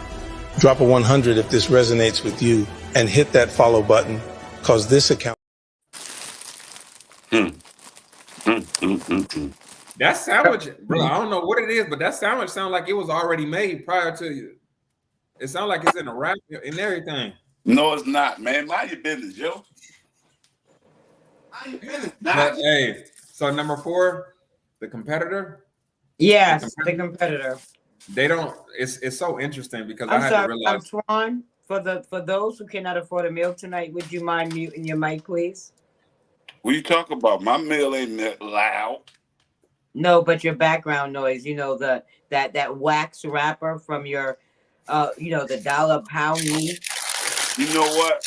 Drop a 100 if this resonates with you, and hit that follow button, cause this account. That sandwich, bro, I don't know what it is, but that sandwich sounds like it was already made prior to you. It sounds like it's in a wrap and everything. No, it's not, man. Mind your business, yo. Mind your business. But, hey, so number 4, the competitor. Yes, the competitor. They don't. It's so interesting because I'm I had sorry, to realize. Twan, for those who cannot afford a meal tonight, would you mind muting your mic, please? What you talk about? My meal ain't that loud. No, but your background noise. That wax wrapper from your, the dollar pound meat. You know what?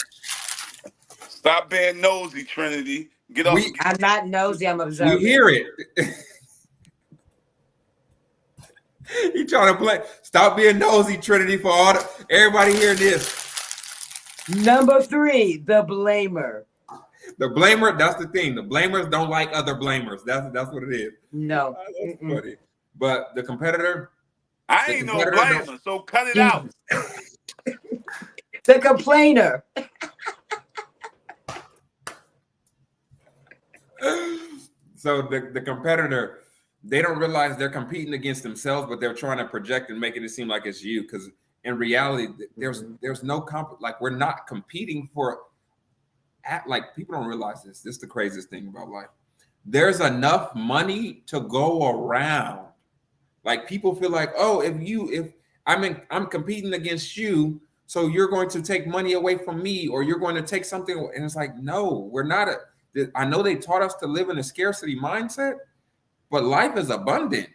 Stop being nosy, Trinity. Get off. I'm not nosy. I'm observing. We hear it. He trying to play. Stop being nosy, Trinity, for everybody hear this. Number 3, the blamer. The blamer, that's the thing. The blamers don't like other blamers. That's what it is. No. That's funny. But the competitor. I ain't no blamer, so cut it out. The complainer. So the competitor, they don't realize they're competing against themselves, but they're trying to project and make it seem like it's you. Because in reality, there's no like we're not competing for. Like people don't realize this. This is the craziest thing about life. There's enough money to go around. Like people feel like, oh, if I'm competing against you, so you're going to take money away from me, or you're going to take something. And it's like, no, we're not. I know they taught us to live in a scarcity mindset, but life is abundant.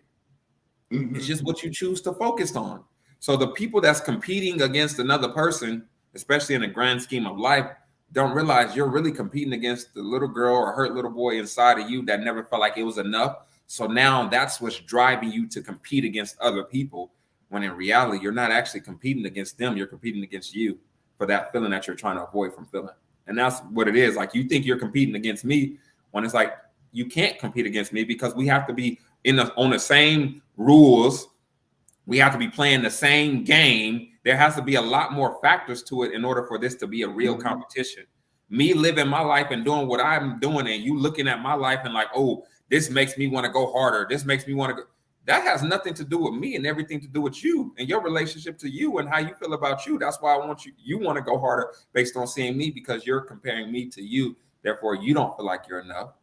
Mhm. It's just what you choose to focus on. So the people that's competing against another person, especially in the grand scheme of life, don't realize you're really competing against the little girl or hurt little boy inside of you that never felt like it was enough. So now that's what's driving you to compete against other people. When in reality, you're not actually competing against them. You're competing against you for that feeling that you're trying to avoid from feeling. And that's what it is. Like, you think you're competing against me when it's like, you can't compete against me because we have to be on the same rules. We have to be playing the same game. There has to be a lot more factors to it in order for this to be a real competition. Me living my life and doing what I'm doing, and you looking at my life and like, oh, this makes me want to go harder. This makes me want to go. That has nothing to do with me and everything to do with you and your relationship to you and how you feel about you. That's why I want you want to go harder based on seeing me, because you're comparing me to you. Therefore, you don't feel like you're enough.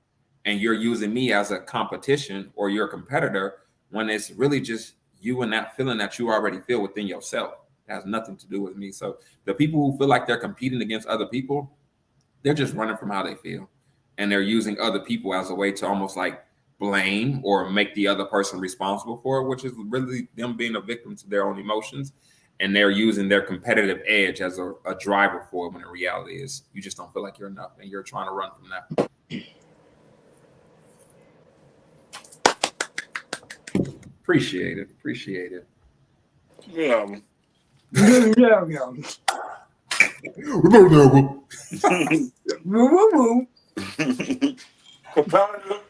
And you're using me as a competition or your competitor when it's really just you and that feeling that you already feel within yourself. It has nothing to do with me. So the people who feel like they're competing against other people, they're just running from how they feel. And they're using other people as a way to almost like blame or make the other person responsible for it, which is really them being a victim to their own emotions. And they're using their competitive edge as a driver for it, when in reality is you just don't feel like you're enough and you're trying to run from that. Appreciate it. Appreciate it. Yeah. Competitive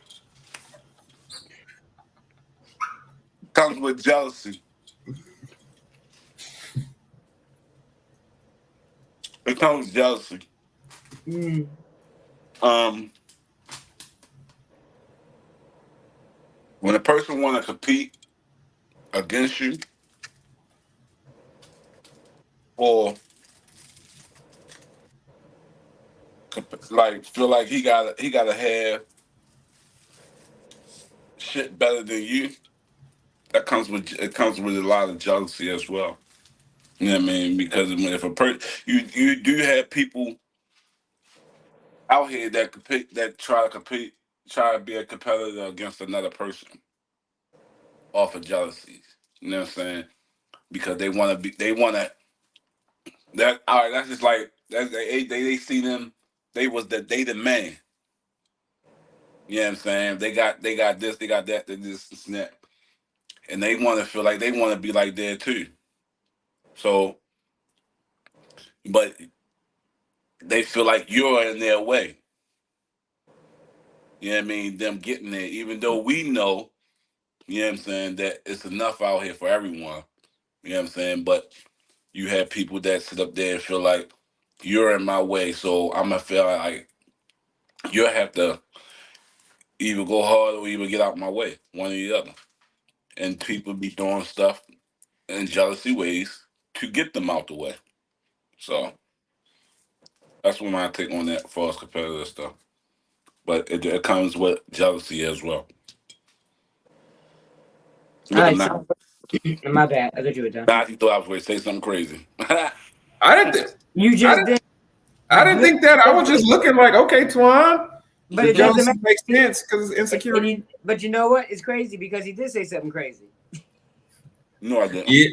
comes with jealousy. It comes with jealousy. When a person want to compete against you, or like feel like he gotta have shit better than you, that comes with a lot of jealousy as well. You know what I mean? Because if a person, you do have people out here that compete, that try to be a competitor against another person off of jealousy. You know what I'm saying? Because they want to. That all right? That's just like that. They see them. They the man. You know what I'm saying? They got this, they got that, they this and that, and they want to feel like they want to be like that too. So, but they feel like you're in their way. You know what I mean? Them getting there, even though we know, you know what I'm saying, that it's enough out here for everyone. You know what I'm saying? But you have people that sit up there and feel like you're in my way, so I'm gonna feel like you'll have to either go hard or either get out my way, one or the other. And people be doing stuff in jealousy ways to get them out the way. So that's what my take on that false competitive stuff. But it comes with jealousy as well. All Look at right, now. so my bad. I thought you were done. Now you thought I was going to say something crazy. I didn't. You I just didn't. did, I didn't think that. I was just looking like, okay, Twan, but the it doesn't jealousy matter. makes sense because it's And insecurity. but you know what? It's crazy because he did say something crazy. No, I didn't. Yeah,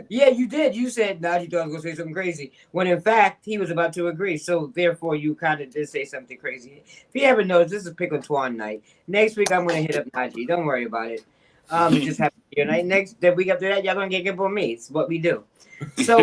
Yeah, you did. You said Najee thought I was going to say something crazy when in fact he was about to agree. So therefore, you kind of did say something crazy. If you ever noticed, this is Pick on Twan night. Next week, I'm going to hit up Najee. Don't worry about it. It just happened to your night. Next, the week after that, y'all going to get on me. It's what we do. So,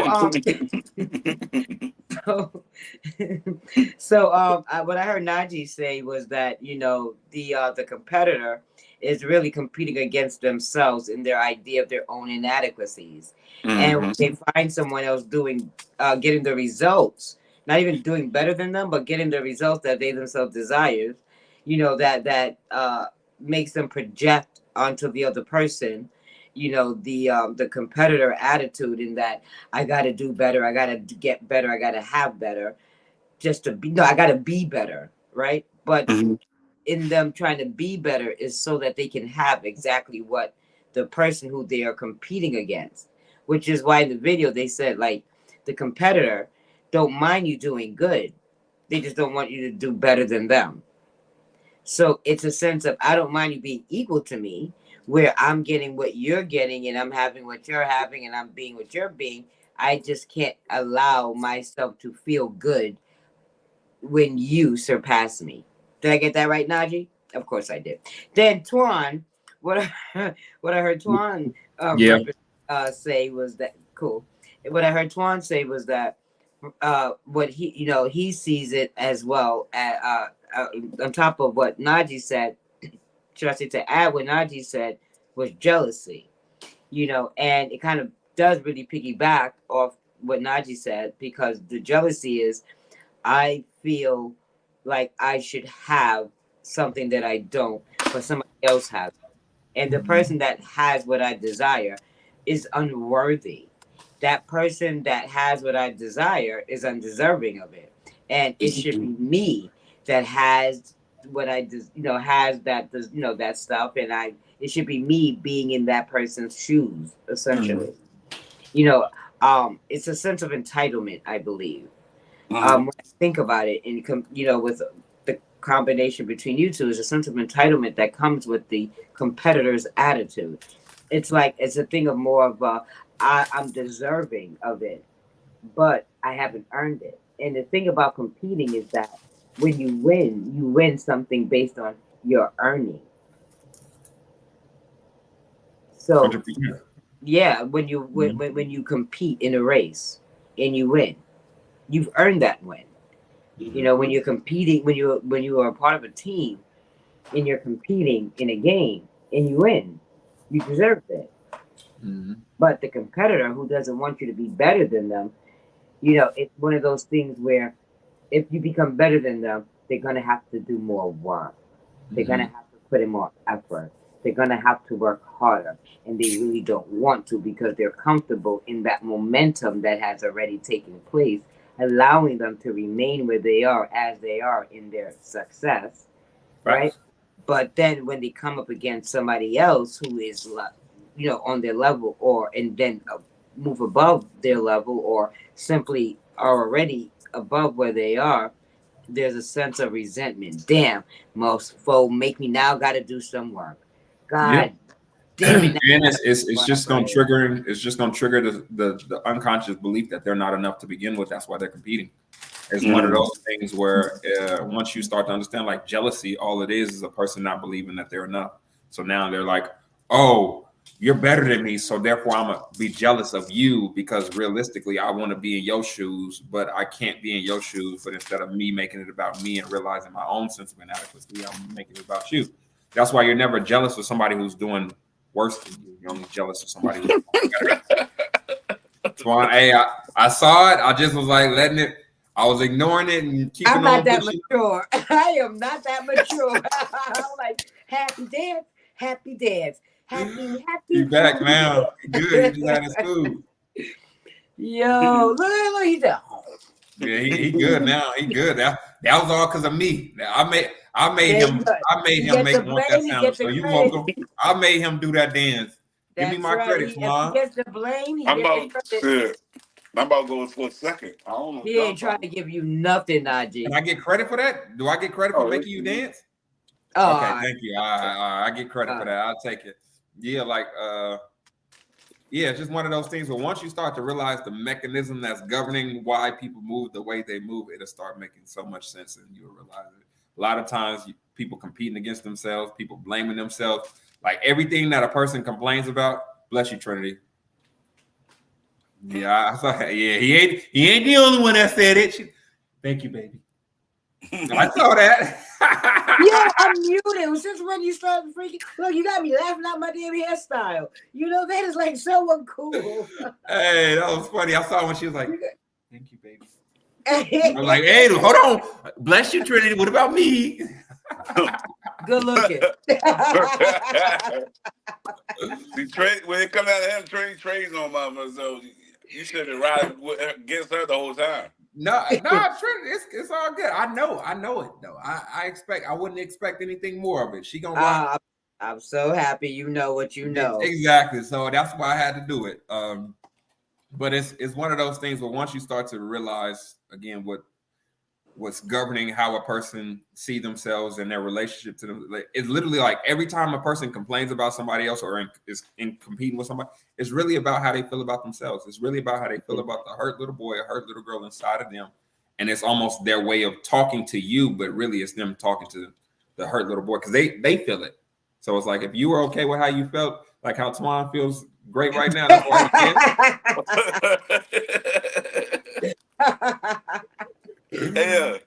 so, what I heard Najee say was that the competitor is really competing against themselves in their idea of their own inadequacies, and when they find someone else getting the results, not even doing better than them, but getting the results that they themselves desire, that makes them project onto the other person, the competitor attitude in that I got to do better. I got to get better. I got to have better just to be. No, I got to be better. Right. But in them trying to be better is so that they can have exactly what the person who they are competing against, which is why in the video they said, like, the competitor don't mind you doing good. They just don't want you to do better than them. So it's a sense of I don't mind you being equal to me, where I'm getting what you're getting and I'm having what you're having and I'm being what you're being. I just can't allow myself to feel good when you surpass me. Did I get that right, Najee? Of course I did. Then Twan, what what I heard Twan Yeah. say was that cool. What I heard Twan say was that what he sees it as well on top of what Najee said. Should I say to add what Najee said was jealousy, and it kind of does really piggyback off what Najee said because the jealousy is I feel like I should have something that I don't, but somebody else has. And the person that has what I desire is unworthy. That person that has what I desire is undeserving of it. And it should be me that has what has that stuff. And it should be me being in that person's shoes, essentially. It's a sense of entitlement, I believe. When I think about it, and with the combination between you two, is a sense of entitlement that comes with the competitor's attitude. It's like it's a thing of more of I'm deserving of it, but I haven't earned it. And the thing about competing is that when you win something based on your earning. So 100%. yeah, when you compete in a race and you win, you've earned that win. When you're competing, when you are a part of a team and you're competing in a game and you win, you deserve it. But the competitor who doesn't want you to be better than them, it's one of those things where if you become better than them, they're gonna have to do more work. They're gonna have to put in more effort. They're gonna have to work harder, and they really don't want to because they're comfortable in that momentum that has already taken place, allowing them to remain where they are as they are in their success, right? But then when they come up against somebody else who is, on their level, and then move above their level, or simply are already above where they are, there's a sense of resentment. Damn, most folk make me now got to do some work. God damn it! And it's just gonna trigger the unconscious belief that they're not enough to begin with. That's why they're competing. It's one of those things where once you start to understand, like jealousy, all it is a person not believing that they're enough. So now they're like, oh, you're better than me, so therefore I'm gonna be jealous of you because realistically I want to be in your shoes, but I can't be in your shoes. But instead of me making it about me and realizing my own sense of inadequacy, I'm making it about you. That's why you're never jealous of somebody who's doing worse than you. You're only jealous of somebody who's better. Twan, hey, I saw it. I just was like letting it. I was ignoring it and keeping I'm on not that pushing. mature. I am not that mature. I'm like happy dance, happy dance, happy. You back now? Good. You just had his food. Yo, look, he's at home. Yeah, he good now. He good. That was all because of me. I made him want that sound. So you welcome. I made him do that dance. Give me my credit, Twan. He gets the blame. I'm about to go for a second. I don't know. He ain't trying to give you nothing, Najee. Can I get credit for that? Do I get credit for making you dance? Oh, okay, thank you. I get credit for that. I'll take it. Yeah, it's just one of those things where once you start to realize the mechanism that's governing why people move the way they move, it'll start making so much sense, and you'll realize it. A lot of times, people competing against themselves, people blaming themselves, like everything that a person complains about. Bless you, Trinity. Yeah, I saw. Yeah, he ain't the only one that said it. Thank you, baby. I saw that. Yo, I'm muted. Since when you started freaking? Look, you got me laughing at my damn hairstyle. That is like so uncool. Hey, that was funny. I saw when she was like, "Thank you, baby." I was like, "Hey, hold on. Bless you, Trinity. What about me?" Good looking. When it comes out of him, Trinity trades on mama, so you should have riding against her the whole time. No, Trinity, it's all good. I know it though. I wouldn't expect anything more of it. She gonna rock. I'm so happy you know what you know. Exactly. So that's why I had to do it. But it's one of those things where once you start to realize again what what's governing how a person see themselves and their relationship to them. Like, it's literally like every time a person complains about somebody else or is in competing with somebody, it's really about how they feel about themselves. It's really about how they feel about the hurt little boy or hurt little girl inside of them. And it's almost their way of talking to you, but really it's them talking to the hurt little boy because they feel it. So it's like if you were okay with how you felt, like how Twan feels great right now, that's why he did. Yeah.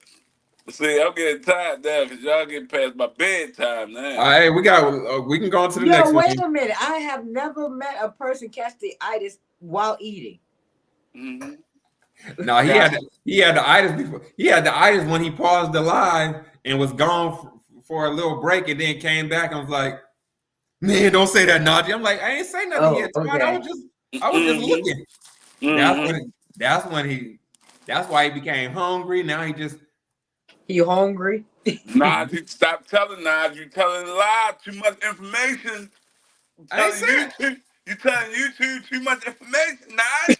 See, I'm getting tired now because y'all getting past my bedtime now. Hey, we can go on to the next one. Wait a minute. I have never met a person catch the itis while eating. Mm-hmm. No, he had the itis before. He had the itis when he paused the live and was gone for a little break and then came back and was like, "Man, don't say that, Najee." I'm like, I ain't say nothing yet. Okay. I was just looking. Mm-hmm. That's why he became hungry. Now he hungry. Najee, stop telling Najee. You telling a lie. Too much information. You telling YouTube too much information, Najee.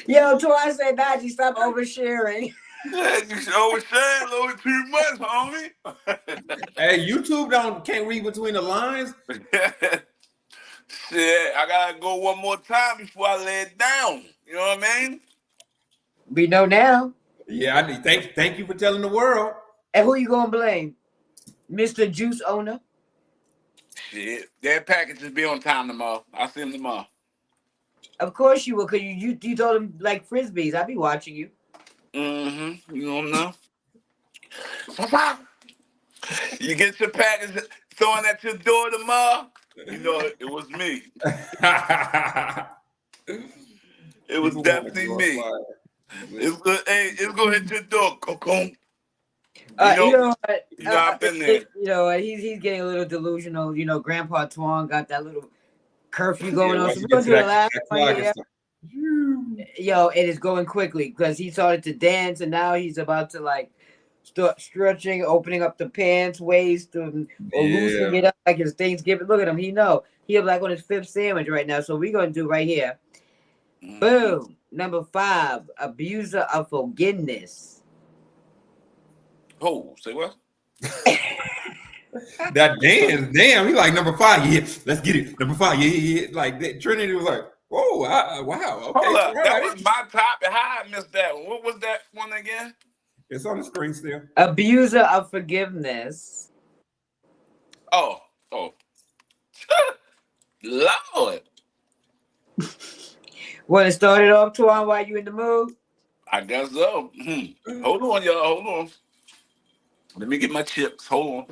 Yo, Twan said, Najee, stop oversharing. Yeah, you oversharing a little too much, homie. Hey, YouTube can't read between the lines. Shit, I gotta go one more time before I lay it down. You know what I mean? We know now. Yeah, I need thank you for telling the world. And who you gonna blame? Mr. Juice owner? Shit. That packages be on time tomorrow. I'll see him tomorrow. Of course you will, because you told him like frisbees. I be watching you. Mm-hmm. You don't know? You get your package throwing at your door tomorrow, you know it was me. It was definitely me. It's gonna hit your door, Cocoon. You know what? I've been there. You know what? He's getting a little delusional. You know, Grandpa Twan got that little curfew going on. So we're gonna do the last one here. Yo, it is going quickly because he started to dance and now he's about to like start stretching, opening up the pants waist, or loosening it up like his Thanksgiving. Look at him. He'll like on his 5th sandwich right now. So we're gonna do right here. Boom. Number 5, abuser of forgiveness. Oh, say what? That dance, damn, he like number 5. Yeah, let's get it. Number 5, yeah. Like that, Trinity was like, whoa, wow. Okay, hold up. That was my topic. How I missed that one? What was that one again? It's on the screen still. Abuser of forgiveness. Oh. Lord. Want to start it off, Twan, while you in the mood? I guess so. Hold on, y'all. Hold on. Let me get my chips. Hold on.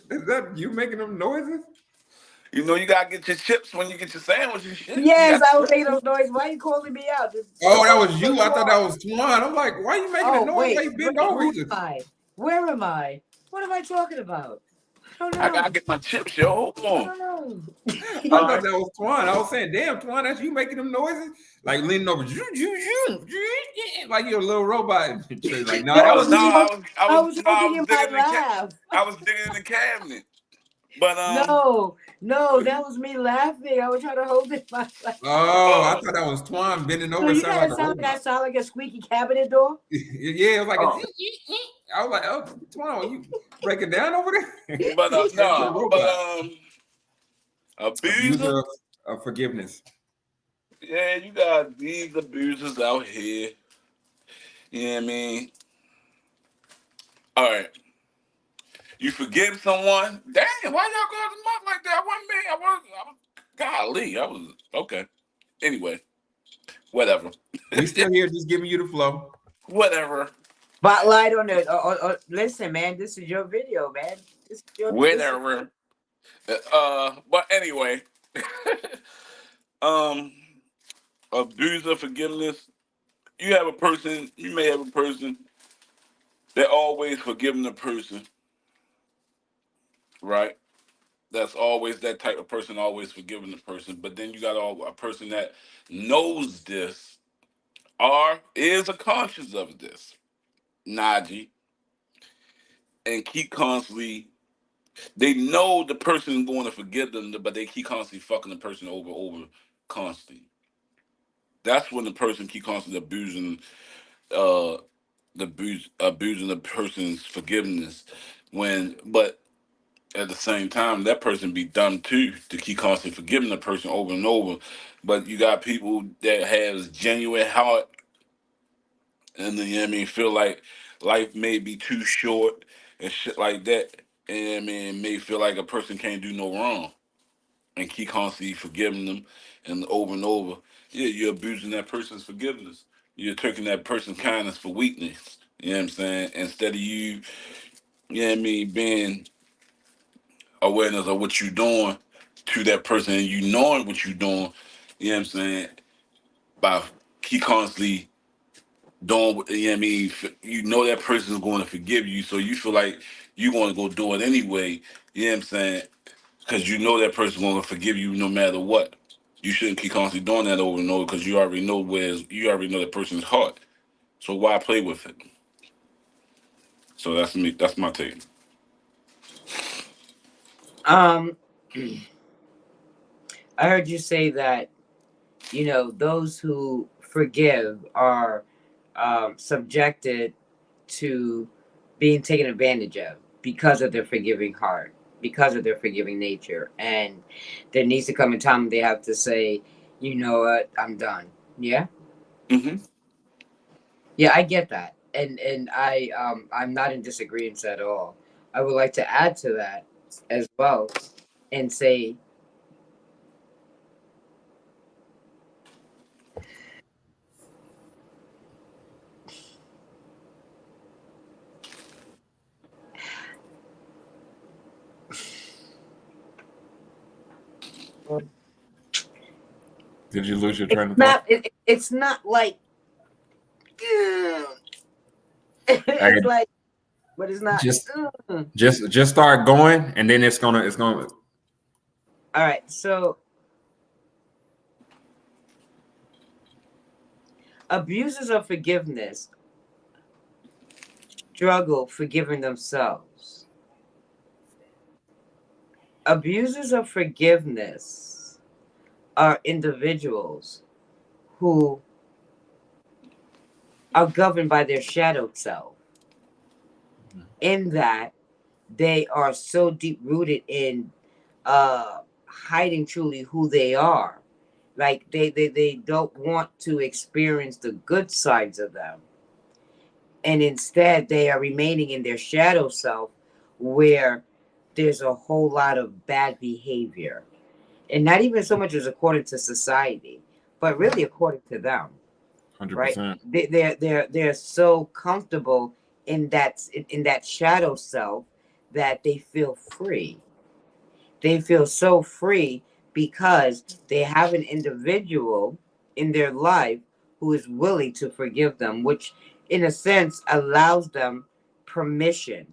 Is that you making them noises? You know you gotta get your chips when you get your sandwich and shit. Yes, I was making those noises. Why are you calling me out? That was you. I thought that was Twan. I'm like, why are you making a noise? Wait, why you bend over? Where am I? What am I talking about? I don't know. I gotta get my chips, yo. Hold on. I don't know. I thought that was Twan. I was saying, damn, Twan, that's you making them noises? Like leaning over, like you're a little robot. Like, no, I was hoping you might laugh. I was digging in the cabinet. But no, that was me laughing. I was trying to hold it. I thought that was Twan bending over. You gotta sound like a squeaky cabinet door. Yeah, it was like I was like, oh, Twan, you breaking down over there? But abuser of forgiveness. Yeah, you got these abusers out here. You know what I mean? All right. You forgive someone? Damn, why y'all go to the mouth like that? Wasn't me. I was okay. Anyway, whatever. We still here, just giving you the flow. Whatever. Spotlight on it. Listen, man, this is your video, man. This is your whatever. But anyway, abuser forgiveness. You may have a person that always forgiving the person. Right? That's always that type of person, always forgiving the person. But then you got a person that knows this or is a conscious of this, Najee, and keep constantly, they know the person is going to forgive them, but they keep constantly fucking the person over constantly. That's when the person keep constantly uh abusing the person's forgiveness. But at the same time, that person be dumb too to keep constantly forgiving the person over and over. But you got people that has genuine heart, and then, you know what I mean, feel like life may be too short and shit like that. And I mean, may feel like a person can't do no wrong and keep constantly forgiving them and over. Yeah, you're abusing that person's forgiveness. You're taking that person's kindness for weakness. You know what I'm saying? Instead of you know what I mean, being awareness of what you're doing to that person and you knowing what you're doing, you know what I'm saying, by keep constantly doing you know what I mean, you know that person's going to forgive you, so you feel like you're going to go do it anyway, you know what I'm saying, because you know that person's going to forgive you no matter what. You shouldn't keep constantly doing that over and over because you already know that person's heart. So why play with it? So that's me. That's my take. Um, I heard you say that, those who forgive are subjected to being taken advantage of because of their forgiving heart, because of their forgiving nature. And there needs to come a time when they have to say, you know what, I'm done. Yeah? Mm-hmm. Yeah, I get that. And I'm not in disagreement at all. I would like to add to that as well and say, Did you lose your it's train of thought? not it's not like it's Hey, like, but it's not. just All just start going, and then it's gonna. right. So abusers of forgiveness struggle forgiving themselves. Abusers of forgiveness are individuals who are governed by their shadow self, in that they are so deep rooted in hiding truly who they are. Like they don't want to experience the good sides of them. And instead they are remaining in their shadow self, where there's a whole lot of bad behavior. And not even so much as according to society, but really according to them, right? 100%. They're so comfortable in that shadow self that they feel free. They feel so free because they have an individual in their life who is willing to forgive them, which in a sense allows them permission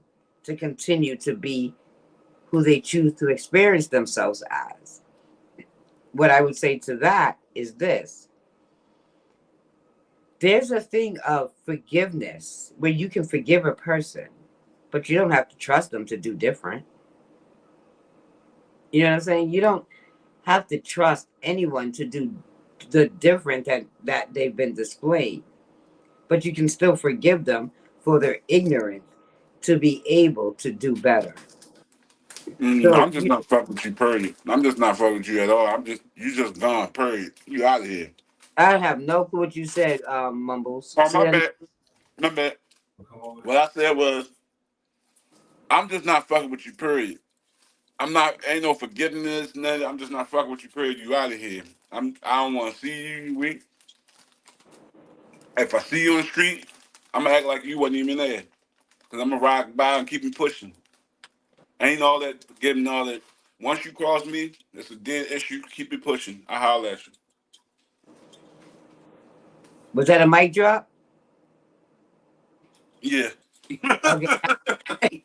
to continue to be who they choose to experience themselves as. What I would say to that is this: there's a thing of forgiveness where you can forgive a person, but you don't have to trust them to do different. You know what I'm saying? You don't have to trust anyone to do the different that they've been displayed, but you can still forgive them for their ignorance to be able to do better. So I'm just not fucking with you, period. I'm just not fucking with you at all. You just gone, period. You out of here. I have no clue what you said, Mumbles. Oh, Say my that. bad. My bad. What I said was, I'm just not fucking with you, period. Ain't no forgiveness, nothing. I'm just not fucking with you, period. You out of here. I don't want to see you. If I see you on the street, I'm gonna act like you wasn't even there. Cause I'm gonna ride by and keep me pushing. Ain't all that forgiving, all that. Once you cross me, it's a dead issue. Keep it pushing. I holler at you. Was that a mic drop? Yeah. Okay.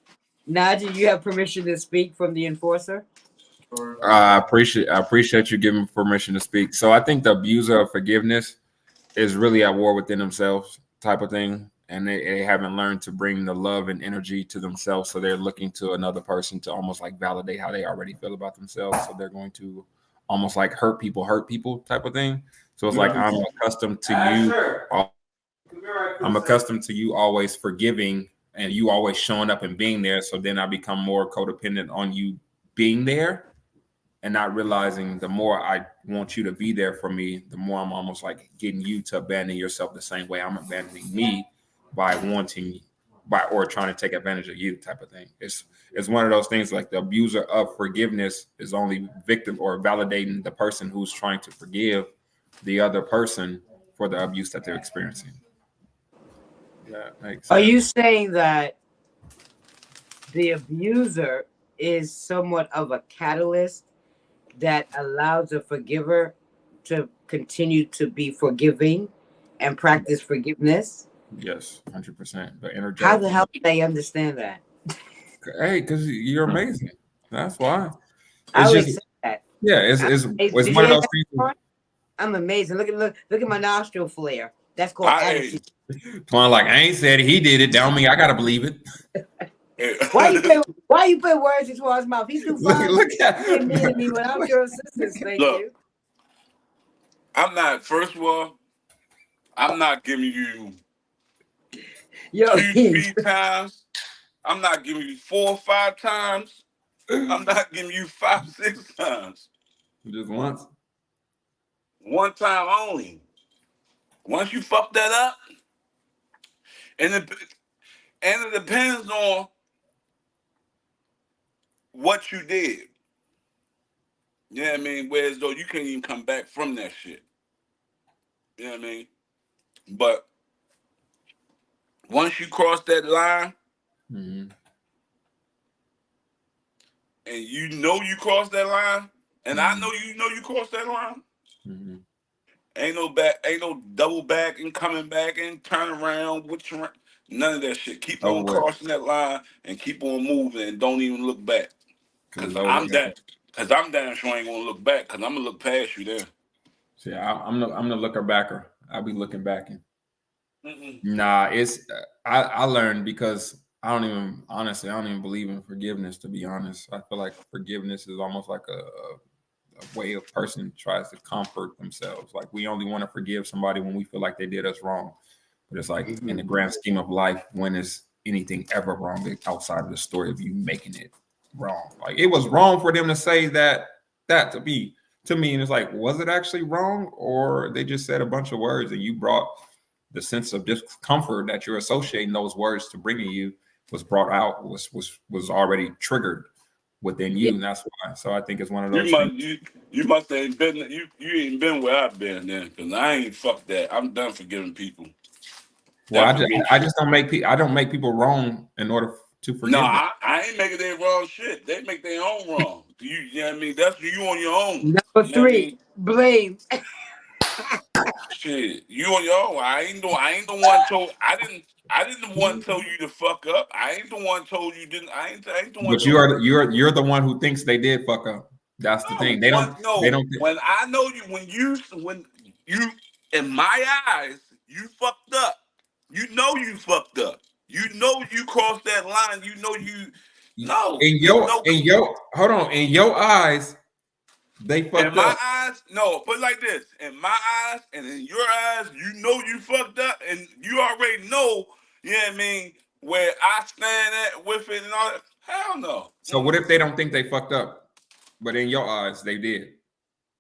Naji, you have permission to speak from the enforcer. I appreciate you giving permission to speak. So I think the abuser of forgiveness is really at war within themselves, type of thing, and they haven't learned to bring the love and energy to themselves. So they're looking to another person to almost like validate how they already feel about themselves. So they're going to almost like hurt people type of thing. So it's like I'm accustomed to I'm accustomed to you always forgiving and you always showing up and being there. So then I become more codependent on you being there and not realizing the more I want you to be there for me, the more I'm almost like getting you to abandon yourself the same way I'm abandoning me by or trying to take advantage of you type of thing. It's one of those things like the abuser of forgiveness is only victim or validating the person who's trying to forgive the other person for the abuse that they're experiencing. Yeah, makes sense. Are you saying that the abuser is somewhat of a catalyst that allows the forgiver to continue to be forgiving and practice forgiveness? Yes, 100%. But How the energetic. hell do they understand that? Hey, because you're amazing. That's why. I It's always just say that. it's Did one you of hear those that things. part? I'm amazing. Look at my nostril flare. That's called attitude. Twan, like I ain't said it, he did it. Don't mean I gotta believe it. Why you put words into his mouth? He's too fine Look being mean to at me without your assistance. Thank Look, you. I'm not. First of all, I'm not giving you Yo, 2-3 times. I'm not giving you 4 or 5 times. I'm not giving you 5-6 times. just once. One time only. Once you fuck that up, and it depends on what you did. You know what I mean? Whereas though you can't even come back from that shit. You know what I mean? But once you cross that line, Mm-hmm. and you know you crossed that line, and I Mm-hmm. know you crossed that line. Mm-hmm. Ain't no double back and coming back and turn around, none of that shit. Keep Over on with. crossing that line and keep on moving and don't even look back. Because Cause it's over. I'm damn sure ain't gonna look back. Cause I'm gonna look past you then. See, I'm the looker backer. I'll be looking back and Mm-mm. nah, it's I learned because I don't even believe in forgiveness, to be honest. I feel like forgiveness is almost like a way a person tries to comfort themselves. Like we only want to forgive somebody when we feel like they did us wrong. But it's like in the grand scheme of life, when is anything ever wrong outside of the story of you making it wrong? Like it was wrong for them to say that to me, and it's like, was it actually wrong, or they just said a bunch of words and you brought the sense of discomfort that you're associating those words to bringing you was brought out was already triggered within you, and that's why. So I think it's one of those things. You must ain't been you ain't been where I've been then, cause I ain't fuck that. I'm done forgiving people. Well, I just don't make I don't make people wrong in order to forgive No, them. I ain't making their wrong shit. They make their own wrong. You know what I mean? That's you on your own. Number You know what I 3, mean? blame. Shit, you on your own. I ain't the one told. I didn't the one tell you to fuck up. I ain't the one told you didn't. I ain't the one. But you're the one who thinks they did fuck up. That's the thing. They don't. When I know you, when you in my eyes, you fucked up. You know you fucked up. You know you crossed that line. You know you. No, in your hold on. In your eyes, they in fucked my up. eyes, no. Put it like this: in my eyes and in your eyes, you know you fucked up, and you already know. You know what I mean? Where I stand at with it and all that. Hell no. So what if they don't think they fucked up, but in your eyes they did?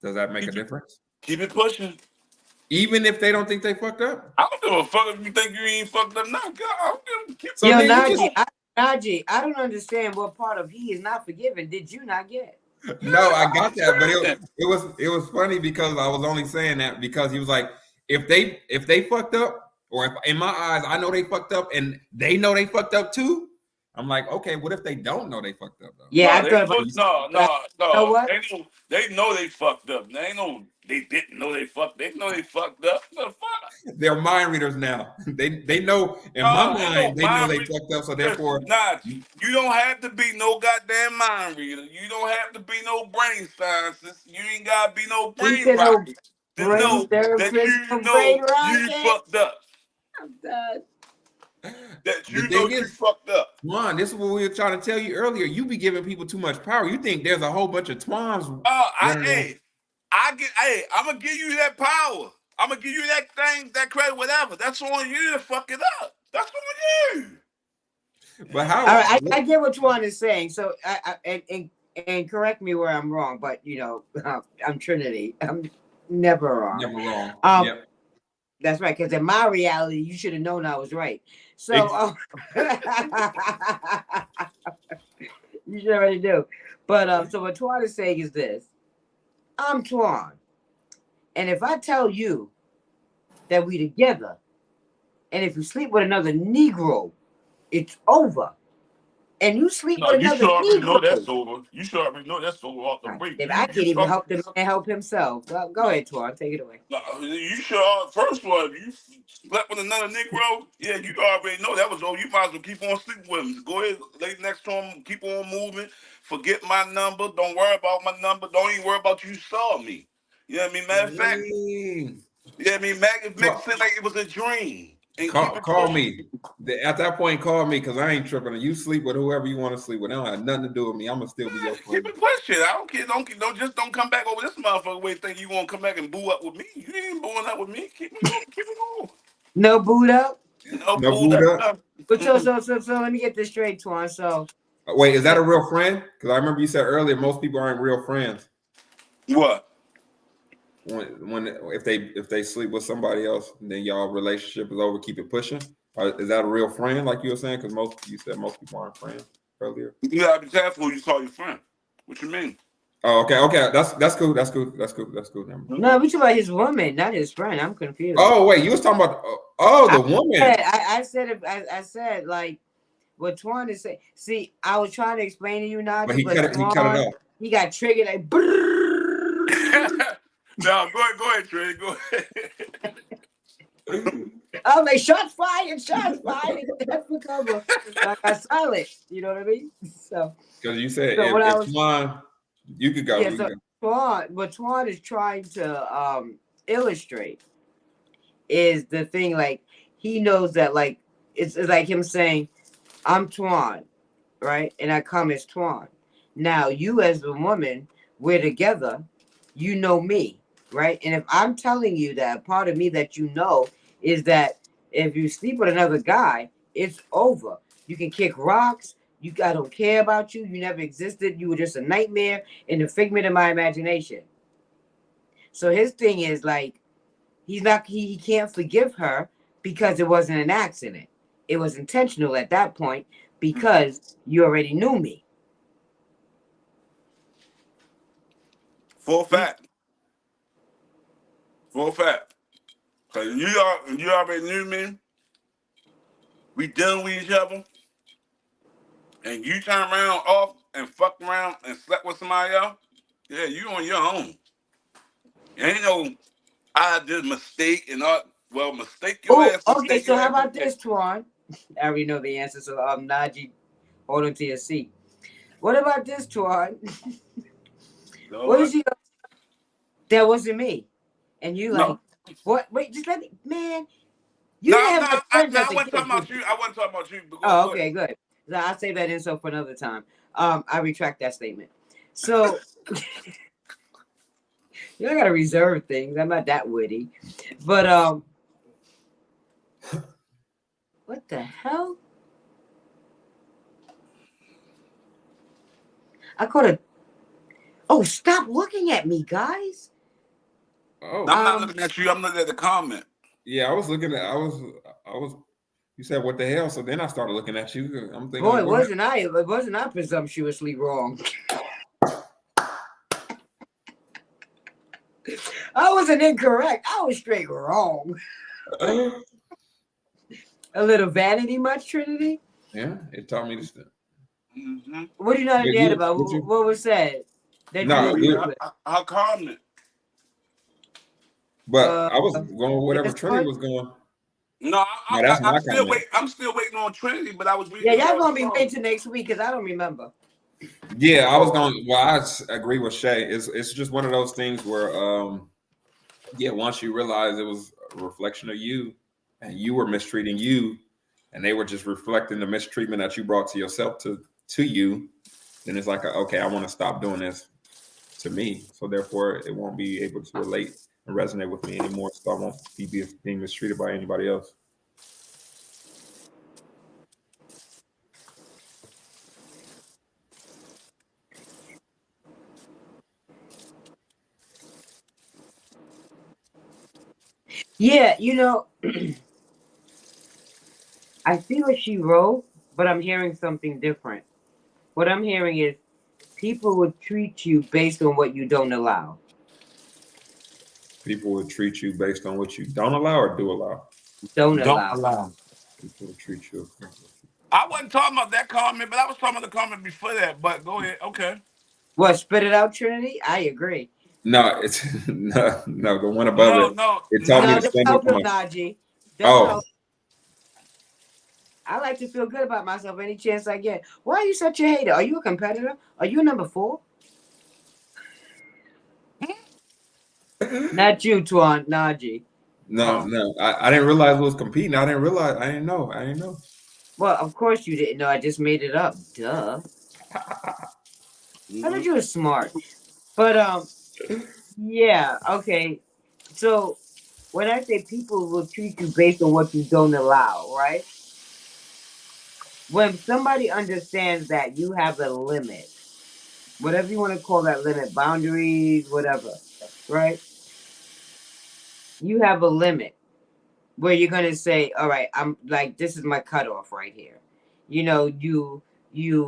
Does that make a difference? Keep it pushing. Even if they don't think they fucked up. I don't give a fuck if you think you ain't fucked up. Nah, God, I don't give a keep. So Yo, then you just Najee, I don't understand what part of he is not forgiven did you not get? no, I got that, but it was funny because I was only saying that because he was like, if they fucked up, or if in my eyes I know they fucked up and they know they fucked up too. I'm like, okay, what if they don't know they fucked up though? Yeah, I No, thought about you know what? They know they fucked up. They know they didn't know they fucked. They know they fucked up. The fuck? They're mind readers now. They know in my No, ain't no mind they know mind they reader. fucked up, so therefore You don't have to be no goddamn mind reader. You don't have to be no brain scientist. You ain't gotta be no He brain said no rocket to brain know that therapist, no you brain know you rocket. fucked up. I'm done. That the you know thing you is, fucked up. Twan, this is what we were trying to tell you earlier. You be giving people too much power. You think there's a whole bunch of Twans Oh, running around. Hey, I'm gonna give you that power. I'm gonna give you that thing, that credit, whatever. That's on you to fuck it up. That's on you. But All how? right, I get what Twan is saying. So, and correct me where I'm wrong, but I'm Trinity. I'm never wrong. Never wrong. Um, Yep. that's right. Because in my reality, you should have known I was right. Ex- So, you should already do. But so what Twan is saying is this: I'm Twan, and if I tell you that we together, and if you sleep with another Negro, it's over. And you sleep No, with you another should already know Negro. that's over. You should already know that's over off the Right. break. If I can't You even start. help the man help himself. Go ahead, Twan. Take it away. No, you should. First one, you slept with another Negro. Yeah, you already know that was over. You might as well keep on sleeping with him. Go ahead, lay next to him. Keep on moving. Forget my number. Don't worry about my number. Don't even worry about you saw me. You know what I mean? Matter of fact, Mm. yeah, I mean, make it seem like it was a dream and keep it Call pushing. me. At that point, call me because I ain't tripping. You sleep with whoever you want to sleep with. That don't have nothing to do with me. I'm gonna still be your Keep friend. it pushing. I don't care. Don't come back over this motherfucker way think you won't come back and boo up with me. You ain't booing up with me. Keep it going. Keep it going. No boot up. No No boo boot up. up. But so let me get this straight, Twan. So Wait, is that a real friend? Because I remember you said earlier most people aren't real friends. What? When if they sleep with somebody else, then y'all relationship is over. Keep it pushing. Or is that a real friend, like you were saying? Because you said most people aren't friends earlier. You gotta be careful who you call your friend. What you mean? Oh, okay. That's cool. That's cool. Never mind. no, we talking about his woman, not his friend. I'm confused. Oh wait, you was talking about the woman. I said like what Twan is saying. See, I was trying to explain to you, But Najee, he but cut it Twan, off. he got triggered like. Brrrr. No, go ahead, Trey. Go ahead. I'm like, shots fired. That's for cover. So I got silent. You know what I mean? So Because you said what I if was Twan, you could go. yeah. You So could go. what Twan is trying to illustrate is the thing. Like he knows that like it's like him saying, "I'm Twan," right? And I come as Twan. Now you as a woman, we're together. You know me, right? And if I'm telling you that part of me that you know is that if you sleep with another guy, it's over. You can kick rocks. I don't care about you. You never existed. You were just a nightmare and a figment of my imagination. So his thing is like he can't forgive her because it wasn't an accident. It was intentional at that point because you already knew me. Full fact. Full fact. Cause you already knew me. We dealing with each other, and you turn around off and fuck around and slept with somebody else. Yeah, you on your own. Ain't no I did a mistake and all. Well, Oh, okay. mistake So your how ass. about this, Twan? I already know the answer. So Najee, hold on to your seat. What about this, Twan? What is you? That wasn't me. And you like No, what? Wait, just let me, man. You no, didn't have no, much friends no. as I a wasn't kid, talking did about you? you. I wasn't talking about you. But Oh, go ahead. okay, good. So I'll save that info for another time. I retract that statement. So you know, I gotta reserve things. I'm not that witty, but what the hell? I caught a. Oh, stop looking at me, guys. Oh, I'm not looking at you. I'm looking at the comment. yeah. I was looking at. I was. You said what the hell? So then I started looking at you. I'm thinking, Boy, like, what? wasn't I presumptuously wrong? I wasn't incorrect. I was straight wrong. A little vanity, much Trinity. Yeah, it taught me this. Mm-hmm. What are you not dead about? What you? What was said? That you No, agree with? How comment? but I was going with whatever This Trinity one? was going. No, No, that's I'm my still comment. wait. I'm still waiting on Trinity, but I was Yeah, reading y'all y'all's gonna be comments. waiting next week because I don't remember. Yeah, I was going. Well, I agree with Shay. It's just one of those things where, yeah, once you realize it was a reflection of you, and you were mistreating you, and they were just reflecting the mistreatment that you brought to yourself to you, then it's like, okay, I want to stop doing this to me. So therefore, it won't be able to relate and resonate with me anymore. So I won't be being mistreated by anybody else. Yeah, I see what she wrote, but I'm hearing something different. What I'm hearing is people will treat you based on what you don't allow. People will treat you based on what you don't allow or do allow. Don't Don't allow. allow. People will treat you. I wasn't talking about that comment, but I was talking about the comment before that. But go ahead. Okay. What, spit it out, Trinity? I agree. No, it's no. The one above No, it. no, It told me no. No, to don't stand up help for him, my. Najee. Don't Oh help. I like to feel good about myself any chance I get. Why are you such a hater? Are you a competitor? Are you a number 4? Not you, Tuan, Najee. no, Oh. no. I didn't realize it was competing. I didn't realize. I didn't know. I didn't know. Well, of course you didn't know. I just made it up. Duh. I thought you were smart. But yeah, okay. So when I say people will treat you based on what you don't allow, right? When somebody understands that you have a limit, whatever you want to call that limit, boundaries, whatever, right? You have a limit where you're gonna say, all right, I'm like, this is my cutoff right here. You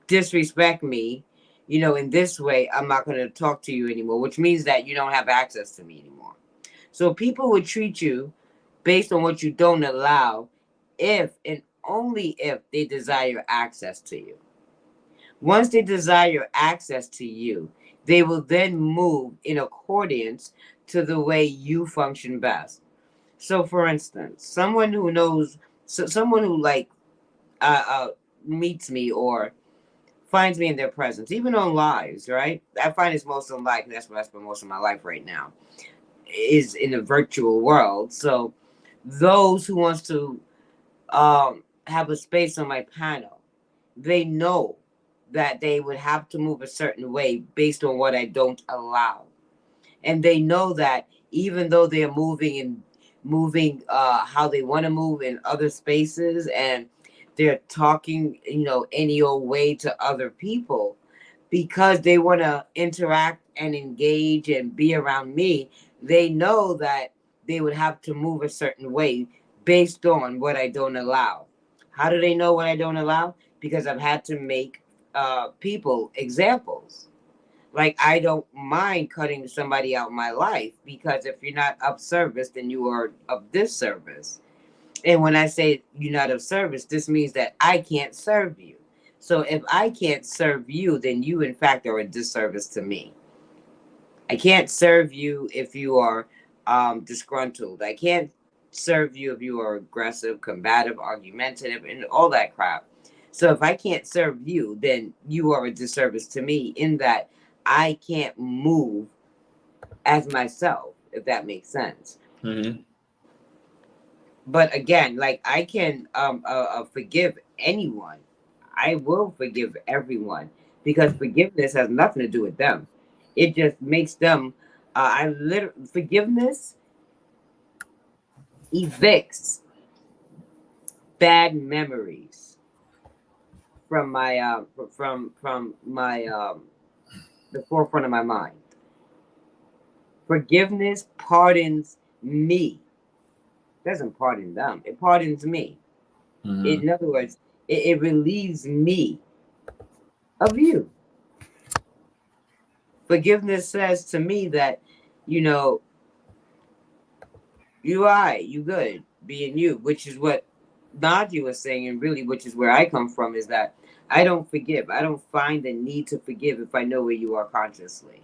disrespect me, in this way, I'm not gonna talk to you anymore, which means that you don't have access to me anymore. So people will treat you based on what you don't allow if and only if they desire access to you. Once they desire access to you, they will then move in accordance to the way you function best. So, for instance, someone who like meets me or finds me in their presence, even on lives, right? I find it's most on live, and that's where I spend most of my life right now, is in the virtual world. So, those who wants to have a space on my panel, they know that they would have to move a certain way based on what I don't allow. And they know that even though they're moving how they want to move in other spaces, and they're talking, any old way to other people because they want to interact and engage and be around me, they know that they would have to move a certain way based on what I don't allow. How do they know what I don't allow? Because I've had to make people examples. Like, I don't mind cutting somebody out in my life because if you're not of service, then you are of this service. And when I say you're not of service, this means that I can't serve you. So if I can't serve you, then you, in fact, are a disservice to me. I can't serve you if you are disgruntled. I can't serve you if you are aggressive, combative, argumentative, and all that crap. So if I can't serve you, then you are a disservice to me in that I can't move as myself, if that makes sense. Mm-hmm. But again, like, I can forgive anyone. I will forgive everyone because forgiveness has nothing to do with them. It just makes them. Forgiveness evicts bad memories from my from my the forefront of my mind. Forgiveness pardons me. Doesn't pardon them. It pardons me. Mm-hmm. In other words, it relieves me of you. Forgiveness says to me that, you know, you good, being you, which is what Nadia was saying, and really, which is where I come from, is that I don't forgive. I don't find the need to forgive if I know where you are consciously.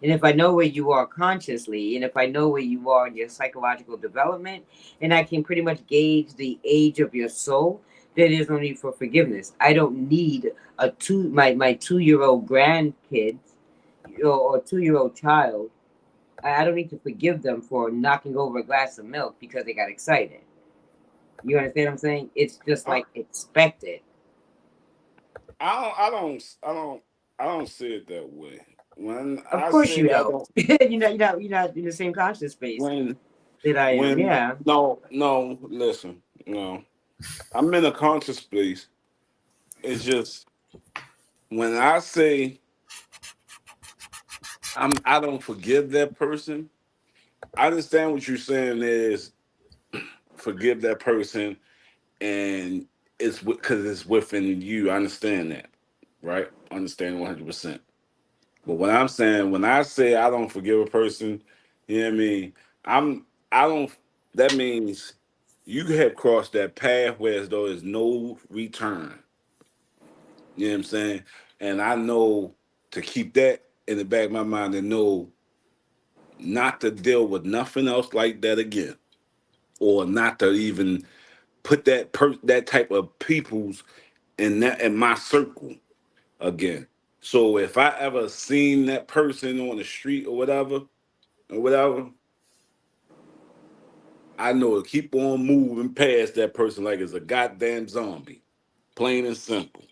And if I know where you are consciously, and if I know where you are in your psychological development, and I can pretty much gauge the age of your soul, then there's no need for forgiveness. I don't need my 2-year old grandkids, or 2-year old child. I don't need to forgive them for knocking over a glass of milk because they got excited. You understand what I'm saying? It's just I, like expected. I don't. I don't. I don't. I don't see it that way. when Of I course you say I don't. don't, You're not in the same conscious space when that I am. when Yeah. no, listen, no, I'm in a conscious place. It's just when I say I don't forgive that person. I understand what you're saying is forgive that person, and it's because it's within you. I understand that, right? I understand 100%. But what I'm saying, when I say I don't forgive a person, you know what I mean? I don't. That means you have crossed that path where as though there's no return. You know what I'm saying? And I know to keep that in the back of my mind and know not to deal with nothing else like that again, or not to even put that type of people's in my circle again. So if I ever seen that person on the street or whatever, I know to keep on moving past that person like it's a goddamn zombie. Plain and simple.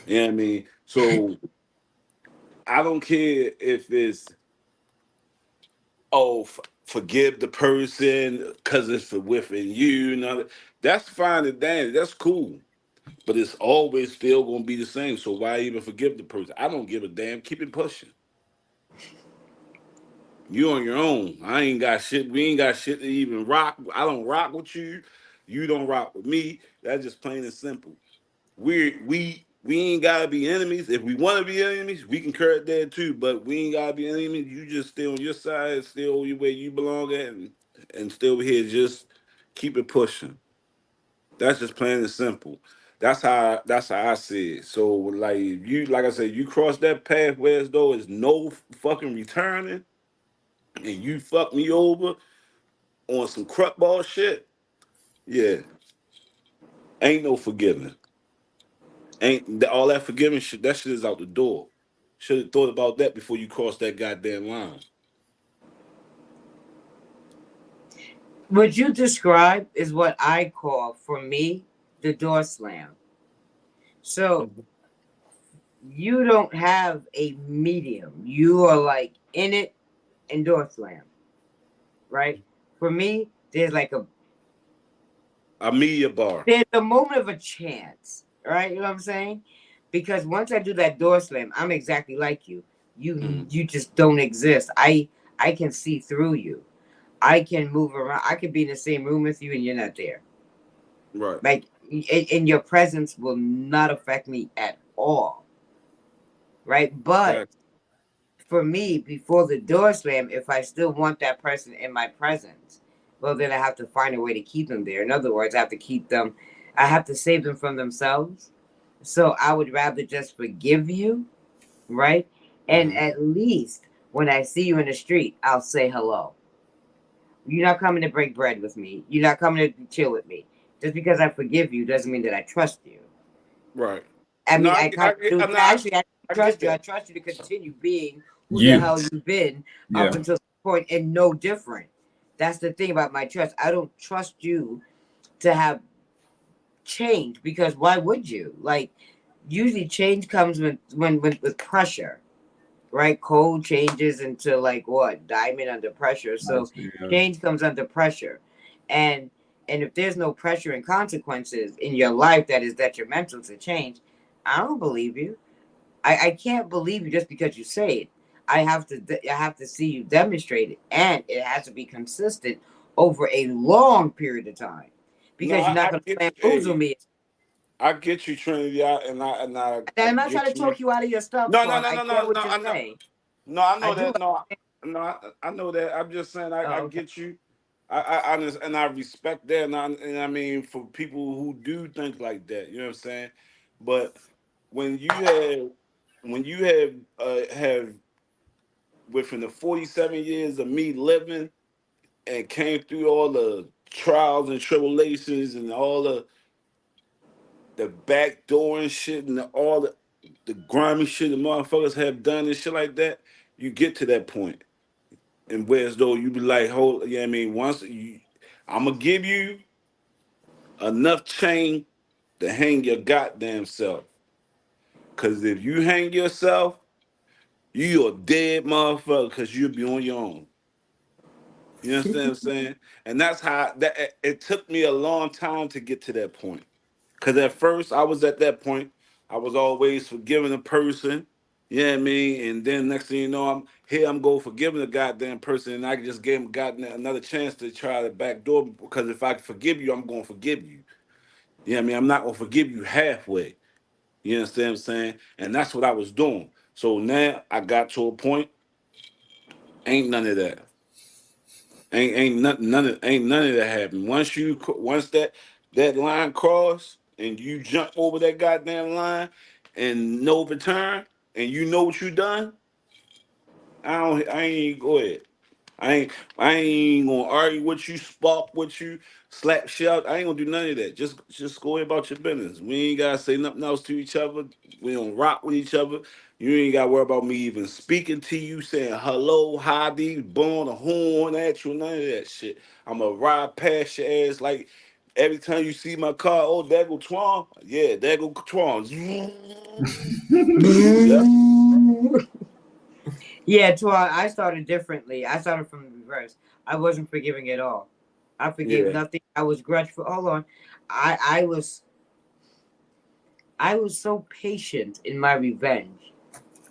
You know what I mean? So I don't care if it's forgive the person because it's for within you and all that. That's fine and dandy. That's cool. But it's always still gonna be the same. So why even forgive the person? I don't give a damn. Keep it pushing. You on your own. I ain't got shit. We ain't got shit to even rock. I don't rock with you. You don't rock with me. That's just plain and simple. We ain't gotta be enemies. If we want to be enemies, we can curve that too. But we ain't gotta be enemies. You just stay on your side, still where you belong at, and still here. Just keep it pushing. That's just plain and simple. That's how I see it. So like you, like I said, you cross that path where as though it's no fucking returning, and you fuck me over on some crap ball shit. Yeah, ain't no forgiving. Ain't all that forgiving shit. That shit is out the door. Should have thought about that before you cross that goddamn line. What you describe is what I call, for me, the door slam. So you don't have a medium. You are like in it and door slam, right? For me, A media bar. there's a moment of a chance, right? You know what I'm saying? Because once I do that door slam, I'm exactly like you. Mm, You just don't exist. I can see through you. I can move around. I could be in the same room with you and you're not there. right. Like, and your presence will not affect me at all, right? But That for me, before the door slam, if I still want that person in my presence, well, then I have to find a way to keep them there. In other words, I have to keep them, I have to save them from themselves. So I would rather just forgive you, right? And hmm at least when I see you in the street, I'll say hello. You're not coming to break bread with me. You're not coming to chill with me. Just because I forgive you doesn't mean that I trust you. right. I No, mean, I kind of do. no, Actually, I get trust you. I that. trust you to continue being who the You. hell you've been up Yeah. until this point and no different. That's the thing about my trust. I don't trust you to have change because why would you? Like, usually change comes with pressure, right? Cold changes into like what? Diamond under pressure. I So see, change comes under pressure. And and if there's no pressure and consequences in your life that is detrimental to change, I don't believe you. I can't believe you just because you say it. I have to see you demonstrate it, and it has to be consistent over a long period of time No, because you're not I going to get plan you. moves with Hey, me. I get you, Trinity. I I'm not trying to get you. talk you out of your stuff, No, no, Twan. no, I no, get no, what no. you're I know. saying. No, I I know do. that. No, no, I know that. I'm just saying I Oh, okay. get you. And I respect that, and I mean for people who do think like that, you know what I'm saying. But when you have have within the 47 years of me living and came through all the trials and tribulations and all the backdoor and shit and all the grimy shit the motherfuckers have done and shit like that, you get to that point. And where as though you be like, hold, yeah, I mean, I'm gonna give you enough chain to hang your goddamn self. Cause if you hang yourself, you a dead motherfucker because you'll be on your own. You understand what I'm saying? And that's how that it took me a long time to get to that point. Cause at first I was at that point, I was always forgiving a person, you know what I mean? And then next thing you know, I'm go forgiving a goddamn person, and I just gave him goddamn another chance to try the back door, because if I forgive you, I'm gonna forgive you. You know what I mean? I'm not gonna forgive you halfway. You understand what I'm saying? And that's what I was doing. So now I got to a point, ain't none of that. Ain't none of that happened. Once that line crossed and you jump over that goddamn line and no return, and you know what you done, I ain't go ahead. I ain't I ain't gonna argue with you, spark with you, slap shout. I ain't gonna do none of that. Just go about your business. We ain't gotta say nothing else to each other. We don't rock with each other. You ain't gotta worry about me even speaking to you, saying hello, howdy, blowing a horn at you, none of that shit. I'ma ride past your ass like every time you see my car. Oh, there go Twan. Yeah, there go Twan. Yep. Yeah, Twan, I started differently. I started from the reverse. I wasn't forgiving at all. I forgave Yeah. nothing. I was grudgeful. Hold on. I was so patient in my revenge.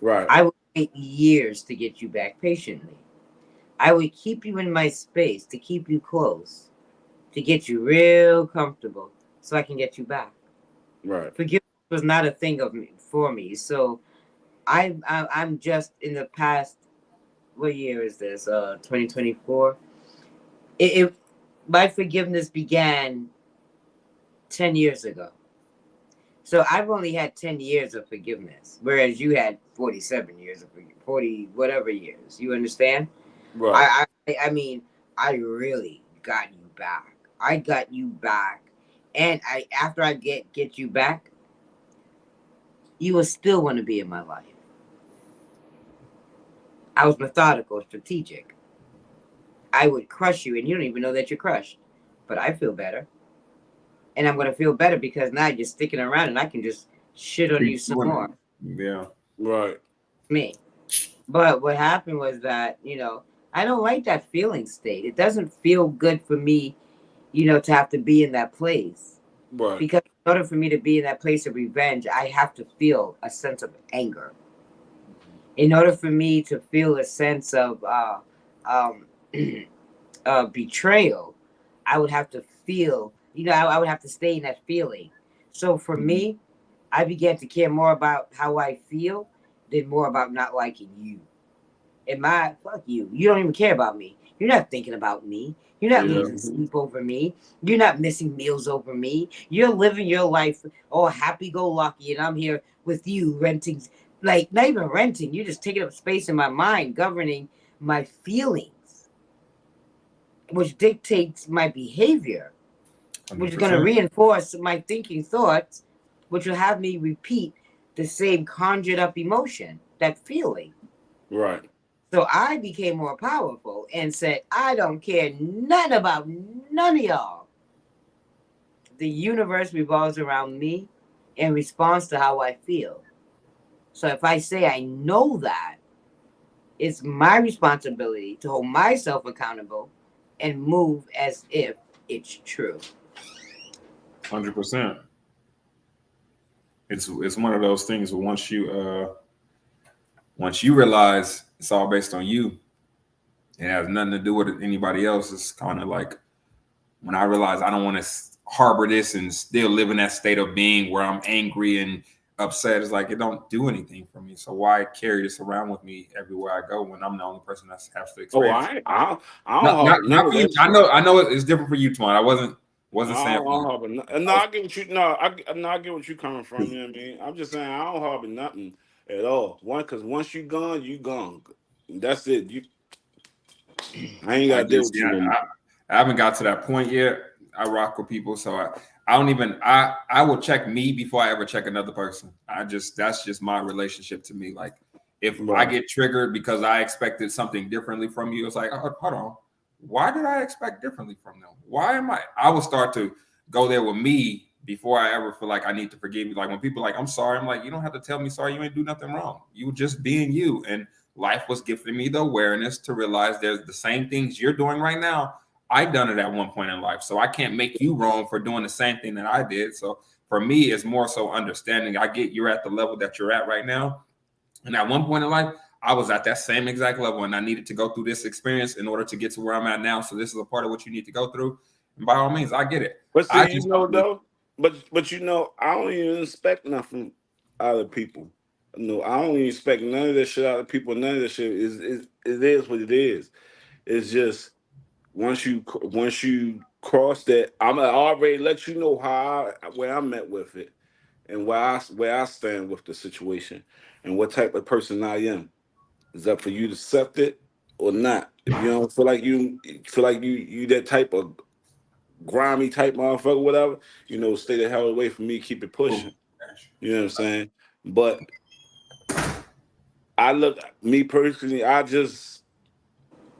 Right. I would wait years to get you back patiently. I would keep you in my space to keep you close, to get you real comfortable so I can get you back. Right. Forgiveness was not a thing of me for me. So I'm just in the past. What year is this? 2024. It My forgiveness began 10 years ago. So I've only had 10 years of forgiveness, whereas you had 47 years of 40 whatever years. You understand? Right. I mean, I really got you back. I got you back, and I after I get you back, you will still want to be in my life. I was methodical, strategic. I would crush you, and you don't even know that you're crushed. But I feel better, and I'm gonna feel better because now you're sticking around, and I can just shit on you Keep some doing more. it. Yeah. Right. Me. But what happened was that I don't like that feeling state. It doesn't feel good for me, to have to be in that place. Right. Because in order for me to be in that place of revenge, I have to feel a sense of anger. In order for me to feel a sense of um, betrayal, I would have to feel, I would have to stay in that feeling. So for Mhm. me, I began to care more about how I feel than more about not liking you. And fuck you. You don't even care about me. You're not thinking about me. You're not Yeah. losing sleep over me. You're not missing meals over me. You're living your life all happy go lucky, and I'm here with you renting, like not even renting. You're just taking up space in my mind, governing my feelings, which dictates my behavior, which is going to 100%. reinforce my thinking thoughts, which will have me repeat the same conjured up emotion, that feeling. Right. So I became more powerful and said, I don't care none about none of y'all. The universe revolves around me in response to how I feel. So if I say I know that, it's my responsibility to hold myself accountable and move as if it's true. 100%. It's one of those things where once you realize it's all based on you, it has nothing to do with anybody else. It's kind of like when I realize I don't want to harbor this and still live in that state of being where I'm angry and upset. It's like it don't do anything for me. So why carry this around with me everywhere I go when I'm the only person that has to Oh, experience it? I don't Not not harbor none not of for you. that I shit. know it's different for you, Twan. I wasn't I saying for don't you. harbor. No, I was, I get what you. No, I get what you coming from. You know what I mean? I'm just saying I don't harbor nothing at all. Because once you gone, you gone. That's it. I ain't I got to deal just with you no more. I haven't got to that point yet. I rock with people, so I don't even I will check me before I ever check another person. That's just my relationship to me. Like if I Right. get triggered because I expected something differently from you, it's like hold on, why did I expect differently from them? Why am I? I will start to go there with me before I ever feel like I need to forgive you. Like when people are like, I'm sorry, I'm like, you don't have to tell me sorry. You ain't do nothing wrong. You were just being you. And life was gifting me the awareness to realize there's the same things you're doing right now. I done it at one point in life. So I can't make you wrong for doing the same thing that I did. So for me, it's more so understanding. I get you're at the level that you're at right now. And at one point in life, I was at that same exact level, and I needed to go through this experience in order to get to where I'm at now. So this is a part of what you need to go through. And by all means, I get it. But I see, just though, but I don't even expect nothing out of people. No, I don't even expect none of this shit out of people. None of this shit it is what it is. It's just once you cross that, I'm already let you know where I'm at with it, and where I stand with the situation, and what type of person I am. It's up for you to accept it or not. If you don't feel like you that type of grimy type motherfucker, whatever, stay the hell away from me. Keep it pushing. You know what I'm saying? But me personally, I just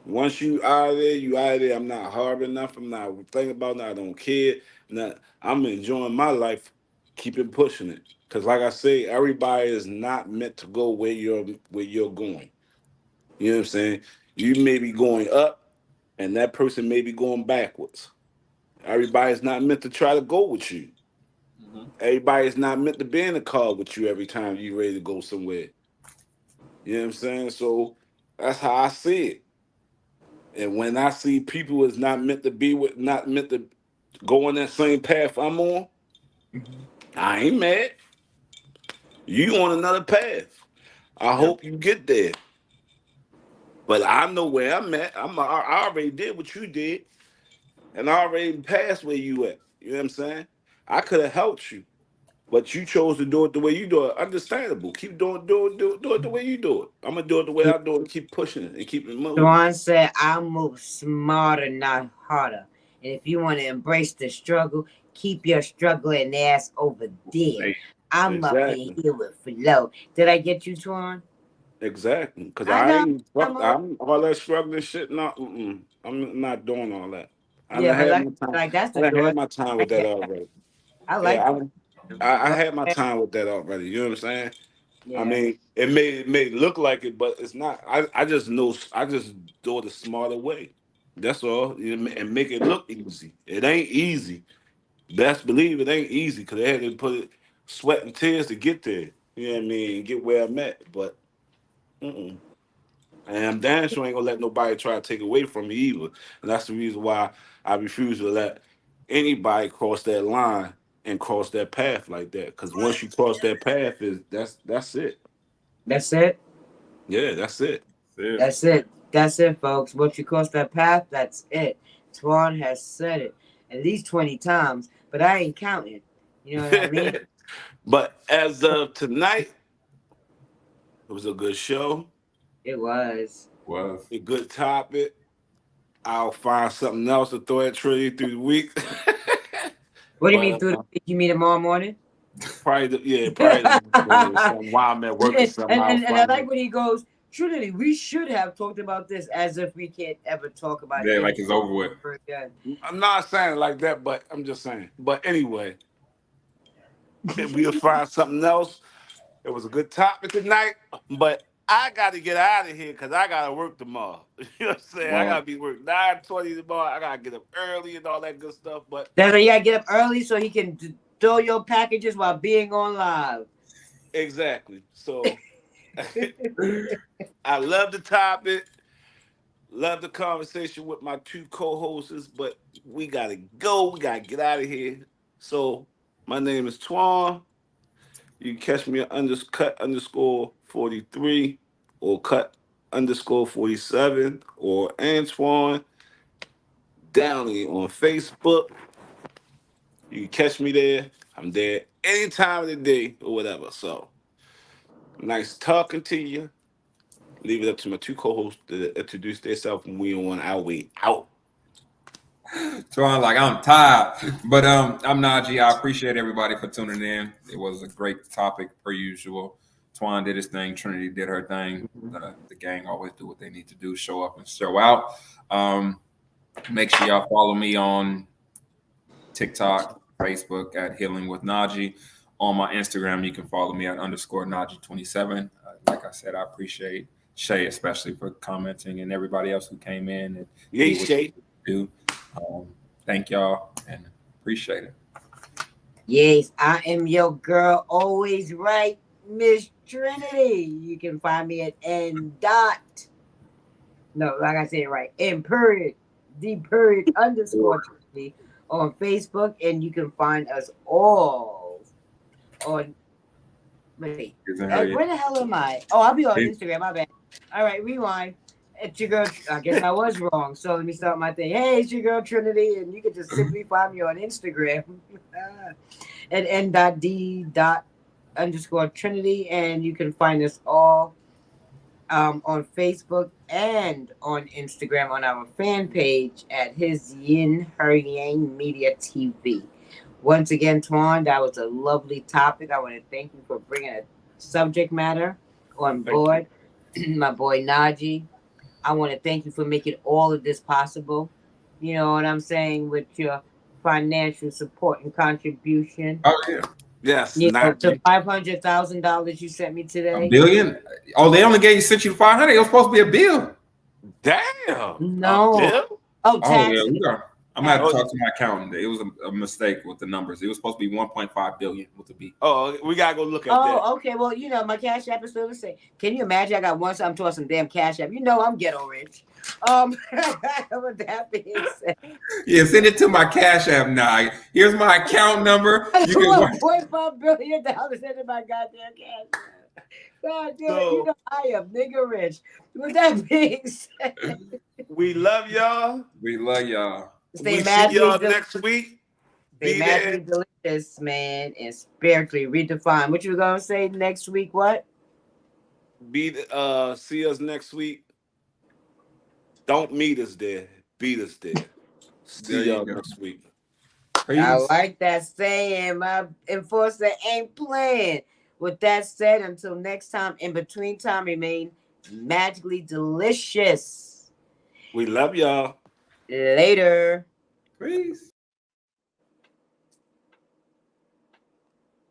once you out of there, you out of there. I'm not harboring nothing. I'm not thinking about nothing. I don't care. I'm enjoying my life. Keep it pushing it. Cause like I say, everybody is not meant to go where you're going. You know what I'm saying? You may be going up, and that person may be going backwards. Everybody's not meant to try to go with you. Everybody's not meant to be in the car with you every time you ready to go somewhere. You know what I'm saying? So that's how I see it. And when I see people is not meant to go on that same path I'm on, I ain't mad. You on another path. I hope you get there. But I know where I'm at. I already did what you did, and I already passed where you at. You know what I'm saying? I could have helped you. But you chose to do it the way you do it. Understandable. Keep do it the way you do it. I'm gonna do it the way I do it. And keep pushing it and keep it moving. Juan said, I move smarter, not harder. And if you want to embrace the struggle, keep your struggling ass over there. I'm up in Exactly. here with flow. Did I get you, Twan? Exactly. Cause I I know. ain't I'm fuck. a, I'm all that struggling shit. Not. I'm not doing all that. I yeah, done but had like, my time. like that's I the done door. had my time I with that like already. I Yeah. like I go had my ahead. time with that already. You know what I'm saying? I Yeah. mean, it may look like it, but it's not. I just know. I just do it the smarter way. That's all. And make it look easy. It ain't easy. Best believe it ain't easy because they had to put sweat and tears to get there. You know what I mean? Get where I'm at. But mm-mm. And I'm damn sure ain't gonna let nobody try to take away from me either. And that's the reason why I refuse to let anybody cross that line and cross that path like that. Because once you cross that path, that's it. That's it. Yeah, that's it. That's it. That's it, folks. Once you cross that path, that's it. Twan has said it at least 20 times, but I ain't counting. You know what I mean? But as of tonight, it was a good show, It was. was. a good topic. I'll find something else to throw at Trinity through the week. What do you mean but through the week? You mean tomorrow morning? probably while I'm at work or and, something, and, I'll and I find like it. when he goes, Trinity, we should have talked about this as if we can't ever talk about Yeah, like anything it's over with. ever again. I'm not saying it like that, but I'm just saying. But anyway, if we'll find something else. It was a good topic tonight, but I got to get out of here because I got to work tomorrow. You know what I'm saying? I got Well, to be work 9:20 tomorrow. I got to get up early and all that good stuff. But That's why you gotta get up early so he can throw your packages while being on live. exactly. So I love the topic, love the conversation with my two co-hosts, but we got to go. We got to get out of here. So my name is Twan. You can catch me at cut underscore 43 or cut underscore 47 or Antoine Downey on Facebook. You can catch me there. I'm there any time of the day or whatever. So nice talking to you. Leave it up to my two co-hosts to introduce themselves when we on our way out. so I'm like, I'm tired. But I'm Najee. I appreciate everybody for tuning in. It was a great topic per usual. Twan did his thing. Trinity did her thing. The gang always do what they need to do, show up and show out. Make sure y'all follow me on TikTok, Facebook at Healing with Najee. On my Instagram, you can follow me at _Najee27. Like I said, I appreciate Shay, especially for commenting, and everybody else who came in and Yay, did what Shay. you do. Thank y'all and appreciate it. Yes, I am your girl, always right, Miss Trinity. You can find me at N dot. No, like I said it right. N period, D period _ Trinity on Facebook, and you can find us all on. Wait, where the hell am I? Oh, I'll be on Instagram. My bad. All right, rewind. It's your girl. I guess I was wrong. So let me start my thing. Hey, it's your girl Trinity, and you can just simply find me on Instagram at n.d. _ Trinity, and you can find us all on Facebook and on Instagram on our fan page at His Yin Her Yang Media TV. Once again, Twan, that was a lovely topic. I want to thank you for bringing a subject matter on board. My boy Najee, I want to thank you for making all of this possible. You know what I'm saying? With your financial support and contribution. Oh, yeah. Yes, you know, to Najee. $500,000 you sent me today. $1 billion? Oh, they only sent you 500. It was supposed to be a bill. Damn. No. A bill? Oh, Oh, taxes. yeah, I'm gonna have to talk to my accountant. It was a mistake with the numbers. It was supposed to be 1.5 billion with the B. Oh, we gotta go look at that. Oh, okay. Well, you know, my Cash App is still the same. Can you imagine? I got one something towards some damn Cash App. You know I'm ghetto rich. With that being said. Yeah, send it to my Cash App now. Here's my account number. You can $1.5 billion into my goddamn Cash App. God damn it, you know I am nigga rich. With that being said, we love y'all. We love y'all. We see y'all next week. Stay magically delicious, man, and spiritually redefined. What you gonna say next week? What? See us next week. Don't meet us there. Beat us there. See y'all next week. Peace. I like that saying. My enforcer ain't playing. With that said, until next time, in between time, remain magically delicious. We love y'all. Later. Peace.